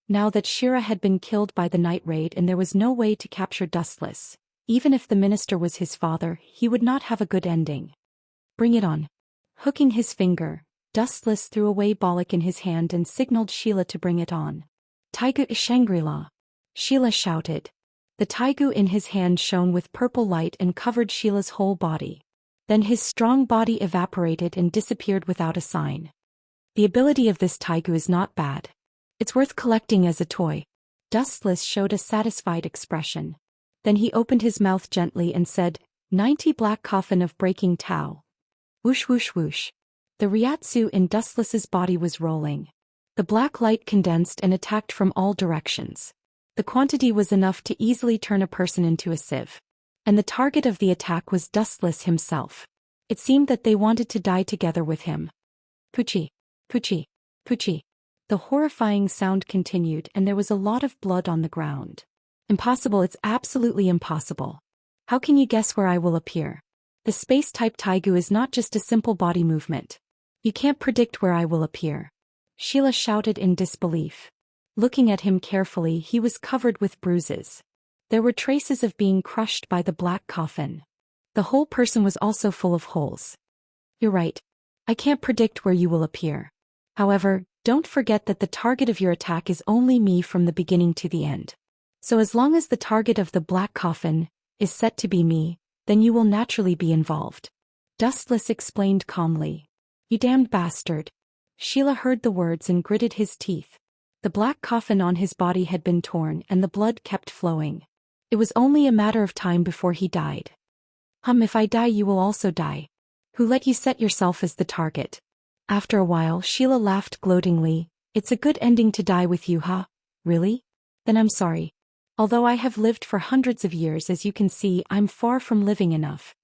Now that Shira had been killed by the night raid and there was no way to capture Dustless, even if the minister was his father, he would not have a good ending. Bring it on. Hooking his finger, Dustless threw away Bollock in his hand and signaled Sheila to bring it on. Taigu Shangri-La. Sheila shouted. The taigu in his hand shone with purple light and covered Sheila's whole body. Then his strong body evaporated and disappeared without a sign. The ability of this taigu is not bad. It's worth collecting as a toy. Dustless showed a satisfied expression. Then he opened his mouth gently and said, 90 black coffin of breaking Tao. Whoosh whoosh whoosh. The Ryatsu in Dustless's body was rolling. The black light condensed and attacked from all directions. The quantity was enough to easily turn a person into a sieve. And the target of the attack was Dustless himself. It seemed that they wanted to die together with him. Poochie. Poochie. Poochie. The horrifying sound continued and there was a lot of blood on the ground. Impossible, it's absolutely impossible. How can you guess where I will appear? The space-type taigu is not just a simple body movement. You can't predict where I will appear. Sheila shouted in disbelief. Looking at him carefully, he was covered with bruises. There were traces of being crushed by the black coffin. The whole person was also full of holes. You're right. I can't predict where you will appear. However, don't forget that the target of your attack is only me from the beginning to the end. So as long as the target of the black coffin is set to be me, then you will naturally be involved. Dustless explained calmly. You damned bastard. Sheila heard the words and gritted his teeth. The black coffin on his body had been torn and the blood kept flowing. It was only a matter of time before he died. If I die you will also die. Who let you set yourself as the target? After a while Sheila laughed gloatingly. It's a good ending to die with you, huh? Really? Then I'm sorry. Although I have lived for hundreds of years, as you can see, I'm far from living enough.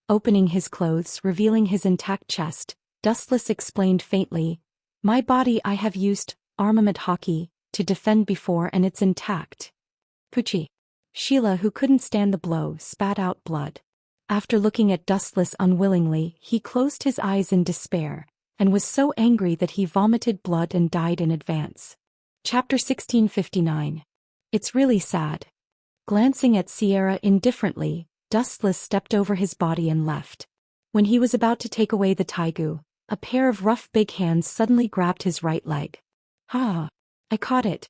Opening his clothes, revealing his intact chest, Dustless explained faintly, my body I have used armament hockey to defend before and it's intact. Poochie. Sheila, who couldn't stand the blow, spat out blood. After looking at Dustless unwillingly, he closed his eyes in despair, and was so angry that he vomited blood and died in advance. Chapter 1659. It's really sad. Glancing at Sierra indifferently, Dustless stepped over his body and left. When he was about to take away the taigu, a pair of rough big hands suddenly grabbed his right leg. Ha! I caught it.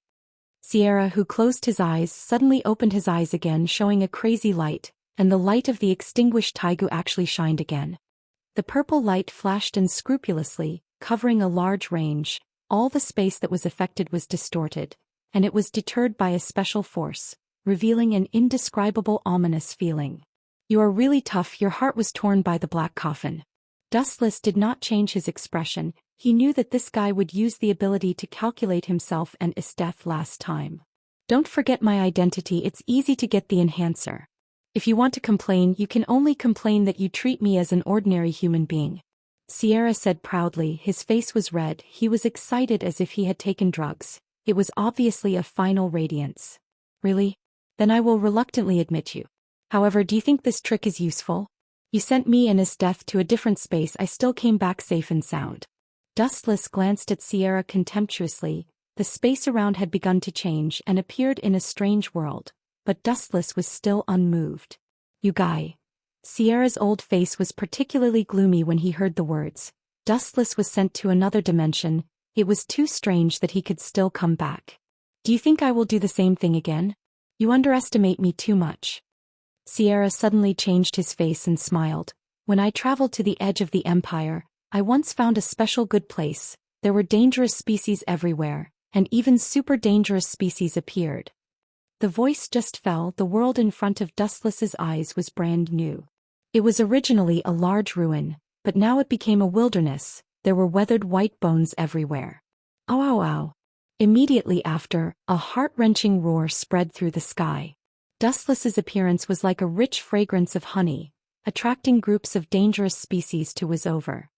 Sierra, who closed his eyes, suddenly opened his eyes again, showing a crazy light, and the light of the extinguished taigu actually shined again. The purple light flashed unscrupulously, covering a large range. All the space that was affected was distorted, and it was deterred by a special force, revealing an indescribable ominous feeling. You are really tough. Your heart was torn by the black coffin. Dustless did not change his expression. He knew that this guy would use the ability to calculate himself and his death last time. Don't forget my identity. It's easy to get the enhancer. If you want to complain, you can only complain that you treat me as an ordinary human being. Sierra said proudly. His face was red. He was excited as if he had taken drugs. It was obviously a final radiance. Really? Then I will reluctantly admit you. However, do you think this trick is useful? You sent me and his death to a different space. I still came back safe and sound. Dustless glanced at Sierra contemptuously. The space around had begun to change and appeared in a strange world, but Dustless was still unmoved. You guy. Sierra's old face was particularly gloomy when he heard the words. Dustless was sent to another dimension. It was too strange that he could still come back. Do you think I will do the same thing again? You underestimate me too much. Sierra suddenly changed his face and smiled. When I traveled to the edge of the empire, I once found a special good place. There were dangerous species everywhere, and even super dangerous species appeared. The voice just fell. The world in front of Dustless's eyes was brand new. It was originally a large ruin, but now it became a wilderness. There were weathered white bones everywhere. Ow ow ow. Immediately after, a heart-wrenching roar spread through the sky. Dustless's appearance was like a rich fragrance of honey, attracting groups of dangerous species to whiz over.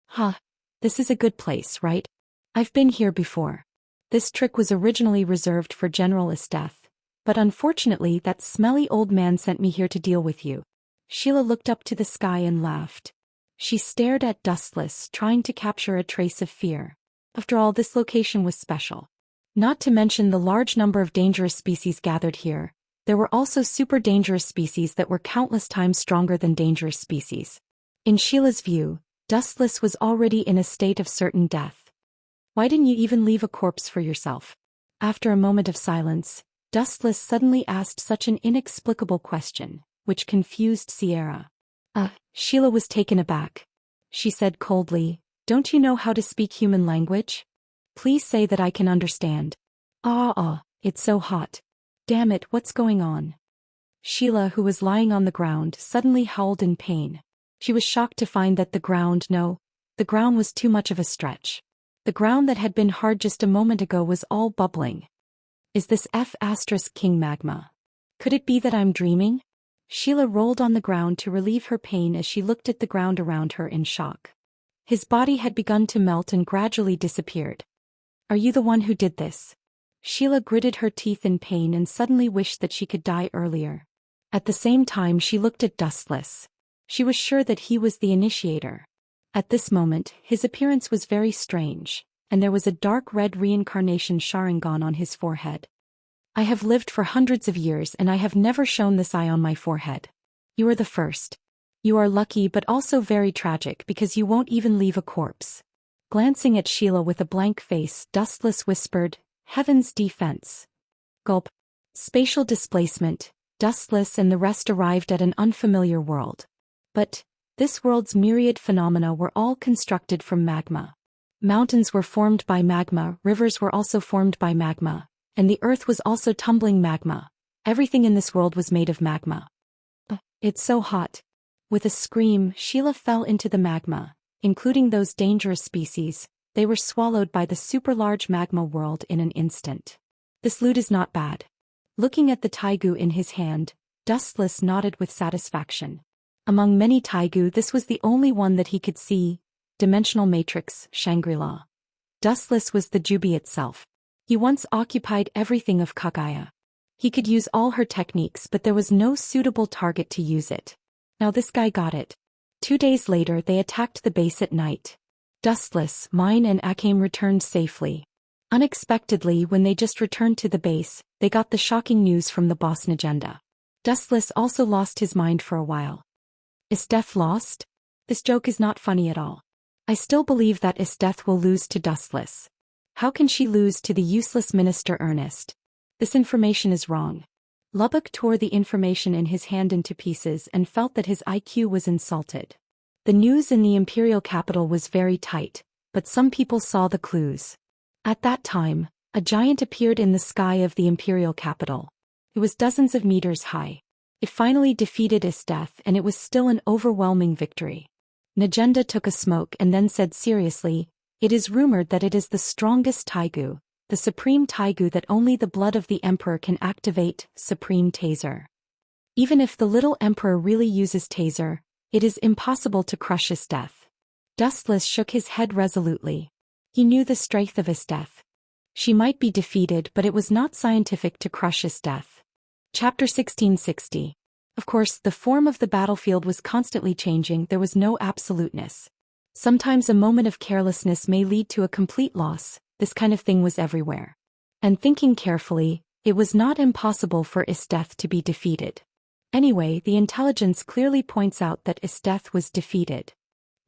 Huh. This is a good place, right? I've been here before. This trick was originally reserved for General Esteth, but unfortunately that smelly old man sent me here to deal with you. Sheila looked up to the sky and laughed. She stared at Dustless, trying to capture a trace of fear. After all, this location was special. Not to mention the large number of dangerous species gathered here, there were also super dangerous species that were countless times stronger than dangerous species. In Sheila's view, Dustless was already in a state of certain death. Why didn't you even leave a corpse for yourself? After a moment of silence, Dustless suddenly asked such an inexplicable question, which confused Sierra. Sheila was taken aback. She said coldly, "Don't you know how to speak human language? Please say that I can understand." It's so hot. Damn it, what's going on? Sheila, who was lying on the ground, suddenly howled in pain. She was shocked to find that the ground was too much of a stretch. The ground that had been hard just a moment ago was all bubbling. Is this King magma? Could it be that I'm dreaming? Sheila rolled on the ground to relieve her pain as she looked at the ground around her in shock. His body had begun to melt and gradually disappeared. Are you the one who did this? Sheila gritted her teeth in pain and suddenly wished that she could die earlier. At the same time she looked at Dustless. She was sure that he was the initiator. At this moment, his appearance was very strange, and there was a dark red reincarnation Sharingan on his forehead. I have lived for hundreds of years and I have never shown this eye on my forehead. You are the first. You are lucky but also very tragic because you won't even leave a corpse. Glancing at Sheila with a blank face, Dustless whispered, "Heaven's defense." Gulp. Spatial displacement. Dustless and the rest arrived at an unfamiliar world. But this world's myriad phenomena were all constructed from magma. Mountains were formed by magma, rivers were also formed by magma, and the earth was also tumbling magma. Everything in this world was made of magma. It's so hot. With a scream, Sheila fell into the magma, including those dangerous species. They were swallowed by the super-large magma world in an instant. This loot is not bad. Looking at the taigu in his hand, Dustless nodded with satisfaction. Among many taigu, this was the only one that he could see. Dimensional matrix, Shangri-La. Dustless was the Jubi itself. He once occupied everything of Kagaya. He could use all her techniques, but there was no suitable target to use it. Now this guy got it. 2 days later they attacked the base at night. Dustless, Mine and Akame returned safely. Unexpectedly, when they just returned to the base, they got the shocking news from the boss Najenda. Dustless also lost his mind for a while. Esteth lost? This joke is not funny at all. I still believe that Esteth will lose to Dustless. How can she lose to the useless Minister Ernest? This information is wrong. Lubbock tore the information in his hand into pieces and felt that his IQ was insulted. The news in the imperial capital was very tight, but some people saw the clues. At that time, a giant appeared in the sky of the imperial capital. It was dozens of meters high. It finally defeated Esteth, and it was still an overwhelming victory. Najenda took a smoke and then said seriously, "It is rumored that it is the strongest taigu, the supreme taigu that only the blood of the emperor can activate, supreme taser. Even if the little emperor really uses taser, it is impossible to crush Esteth." Dustless shook his head resolutely. He knew the strength of Esteth. She might be defeated, but it was not scientific to crush Esteth. Chapter 1660. Of course, the form of the battlefield was constantly changing. There was no absoluteness. Sometimes a moment of carelessness may lead to a complete loss. This kind of thing was everywhere. And thinking carefully, it was not impossible for Esteth to be defeated. Anyway, the intelligence clearly points out that Esteth was defeated.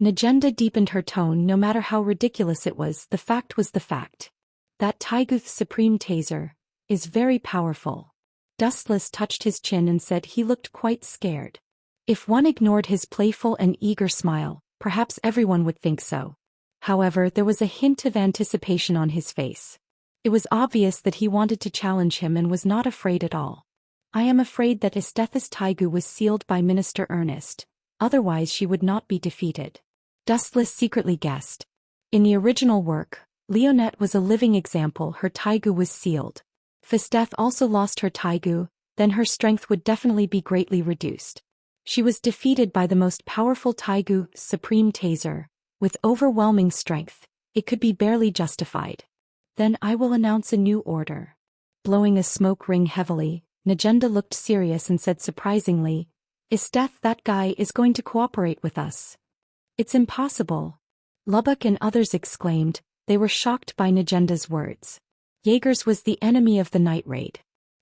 Najenda deepened her tone. No matter how ridiculous it was the fact. That Taiguth's supreme taser is very powerful. Dustless touched his chin and said he looked quite scared. If one ignored his playful and eager smile, perhaps everyone would think so. However, there was a hint of anticipation on his face. It was obvious that he wanted to challenge him and was not afraid at all. I am afraid that Isteth's Taigu was sealed by Minister Ernest, otherwise she would not be defeated. Dustless secretly guessed. In the original work, Leonette was a living example. Her Taigu was sealed. If Isteth also lost her Taigu, then her strength would definitely be greatly reduced. She was defeated by the most powerful Taigu, Supreme Taser, with overwhelming strength. It could be barely justified. Then I will announce a new order. Blowing a smoke ring heavily, Najenda looked serious and said surprisingly, Isteth, that guy is going to cooperate with us. It's impossible. Lubbock and others exclaimed. They were shocked by Najenda's words. Jaegers was the enemy of the night raid.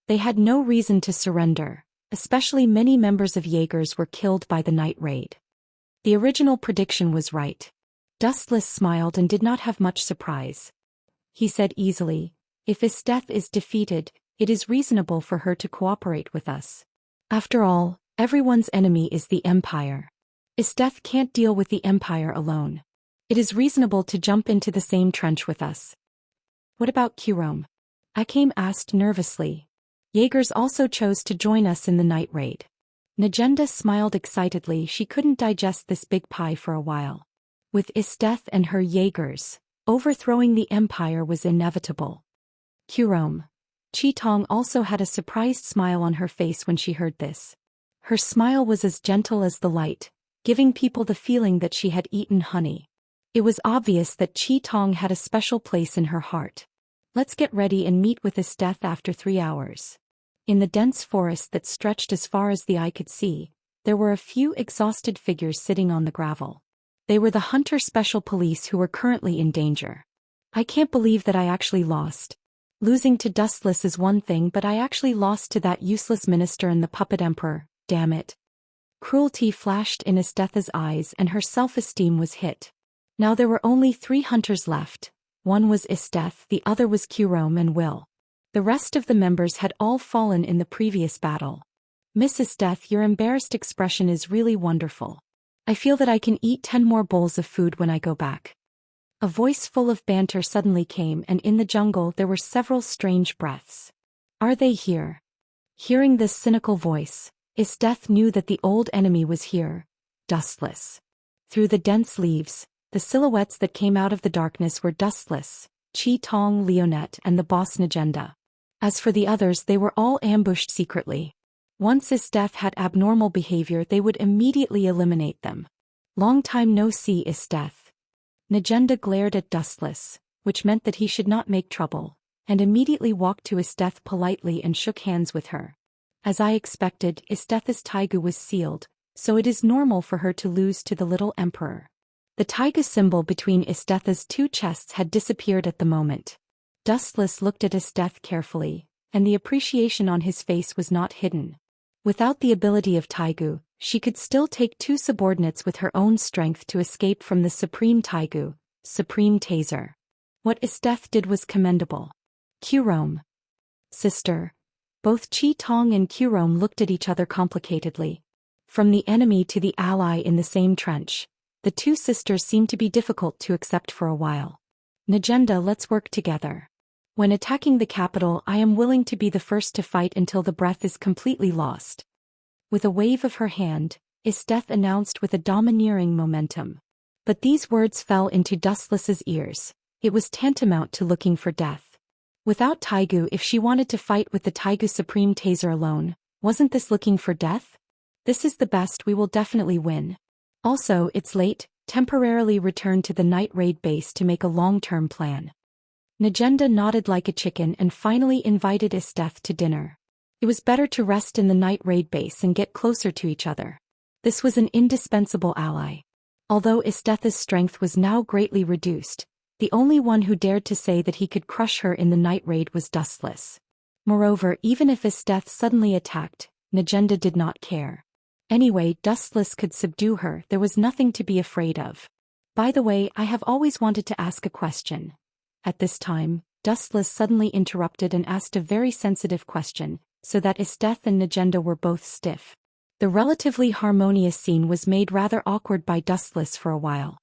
They had no reason to surrender, especially many members of Jaegers were killed by the night raid. The original prediction was right. Dustless smiled and did not have much surprise. He said easily, if Isteth is defeated, it is reasonable for her to cooperate with us. After all, everyone's enemy is the Empire. Isteth can't deal with the Empire alone. It is reasonable to jump into the same trench with us. What about Kurome? Akim asked nervously. Jaegers also chose to join us in the night raid. Najenda smiled excitedly. She couldn't digest this big pie for a while. With Isteth and her Jaegers, overthrowing the Empire was inevitable. Kurome. Qitong also had a surprised smile on her face when she heard this. Her smile was as gentle as the light, giving people the feeling that she had eaten honey. It was obvious that Qitong had a special place in her heart. Let's get ready and meet with Isteth after 3 hours. In the dense forest that stretched as far as the eye could see, there were a few exhausted figures sitting on the gravel. They were the Hunter Special Police who were currently in danger. I can't believe that I actually lost. Losing to Dustless is one thing, but I actually lost to that useless minister and the puppet emperor, damn it. Cruelty flashed in Isteth's eyes and her self-esteem was hit. Now there were only 3 hunters left. One was Isteth, the other was Kurome and Will. The rest of the members had all fallen in the previous battle. Miss Isteth, your embarrassed expression is really wonderful. I feel that I can eat 10 more bowls of food when I go back. A voice full of banter suddenly came, and in the jungle there were several strange breaths. Are they here? Hearing this cynical voice, Isteth knew that the old enemy was here, Dustless. Through the dense leaves, the silhouettes that came out of the darkness were Dustless, Qitong, Leonette, and the boss Najenda. As for the others, they were all ambushed secretly. Once Isteth had abnormal behavior, they would immediately eliminate them. Long time no see, Isteth. Najenda glared at Dustless, which meant that he should not make trouble, and immediately walked to Isteth politely and shook hands with her. As I expected, Isteth's Taigu was sealed, so it is normal for her to lose to the little emperor. The Taiga symbol between Isteth's 2 chests had disappeared at the moment. Dustless looked at Isteth carefully, and the appreciation on his face was not hidden. Without the ability of Taigu, she could still take 2 subordinates with her own strength to escape from the Supreme Taigu, Supreme Taser. What Isteth did was commendable. Kurome. Sister. Both Qitong and Kurome looked at each other complicatedly. From the enemy to the ally in the same trench, the 2 sisters seemed to be difficult to accept for a while. Najenda, let's work together. When attacking the capital, I am willing to be the first to fight until the breath is completely lost. With a wave of her hand, Isteth announced with a domineering momentum. But these words fell into Dustless's ears. It was tantamount to looking for death. Without Taigu, if she wanted to fight with the Taigu Supreme Taser alone, wasn't this looking for death? This is the best, we will definitely win. Also, it's late, temporarily return to the night raid base to make a long-term plan. Najenda nodded like a chicken and finally invited Isteth to dinner. It was better to rest in the night raid base and get closer to each other. This was an indispensable ally. Although Isteth's strength was now greatly reduced, the only one who dared to say that he could crush her in the night raid was Dustless. Moreover, even if Isteth suddenly attacked, Najenda did not care. Anyway, Dustless could subdue her, there was nothing to be afraid of. By the way, I have always wanted to ask a question. At this time, Dustless suddenly interrupted and asked a very sensitive question, so that Isteth and Najenda were both stiff. The relatively harmonious scene was made rather awkward by Dustless for a while.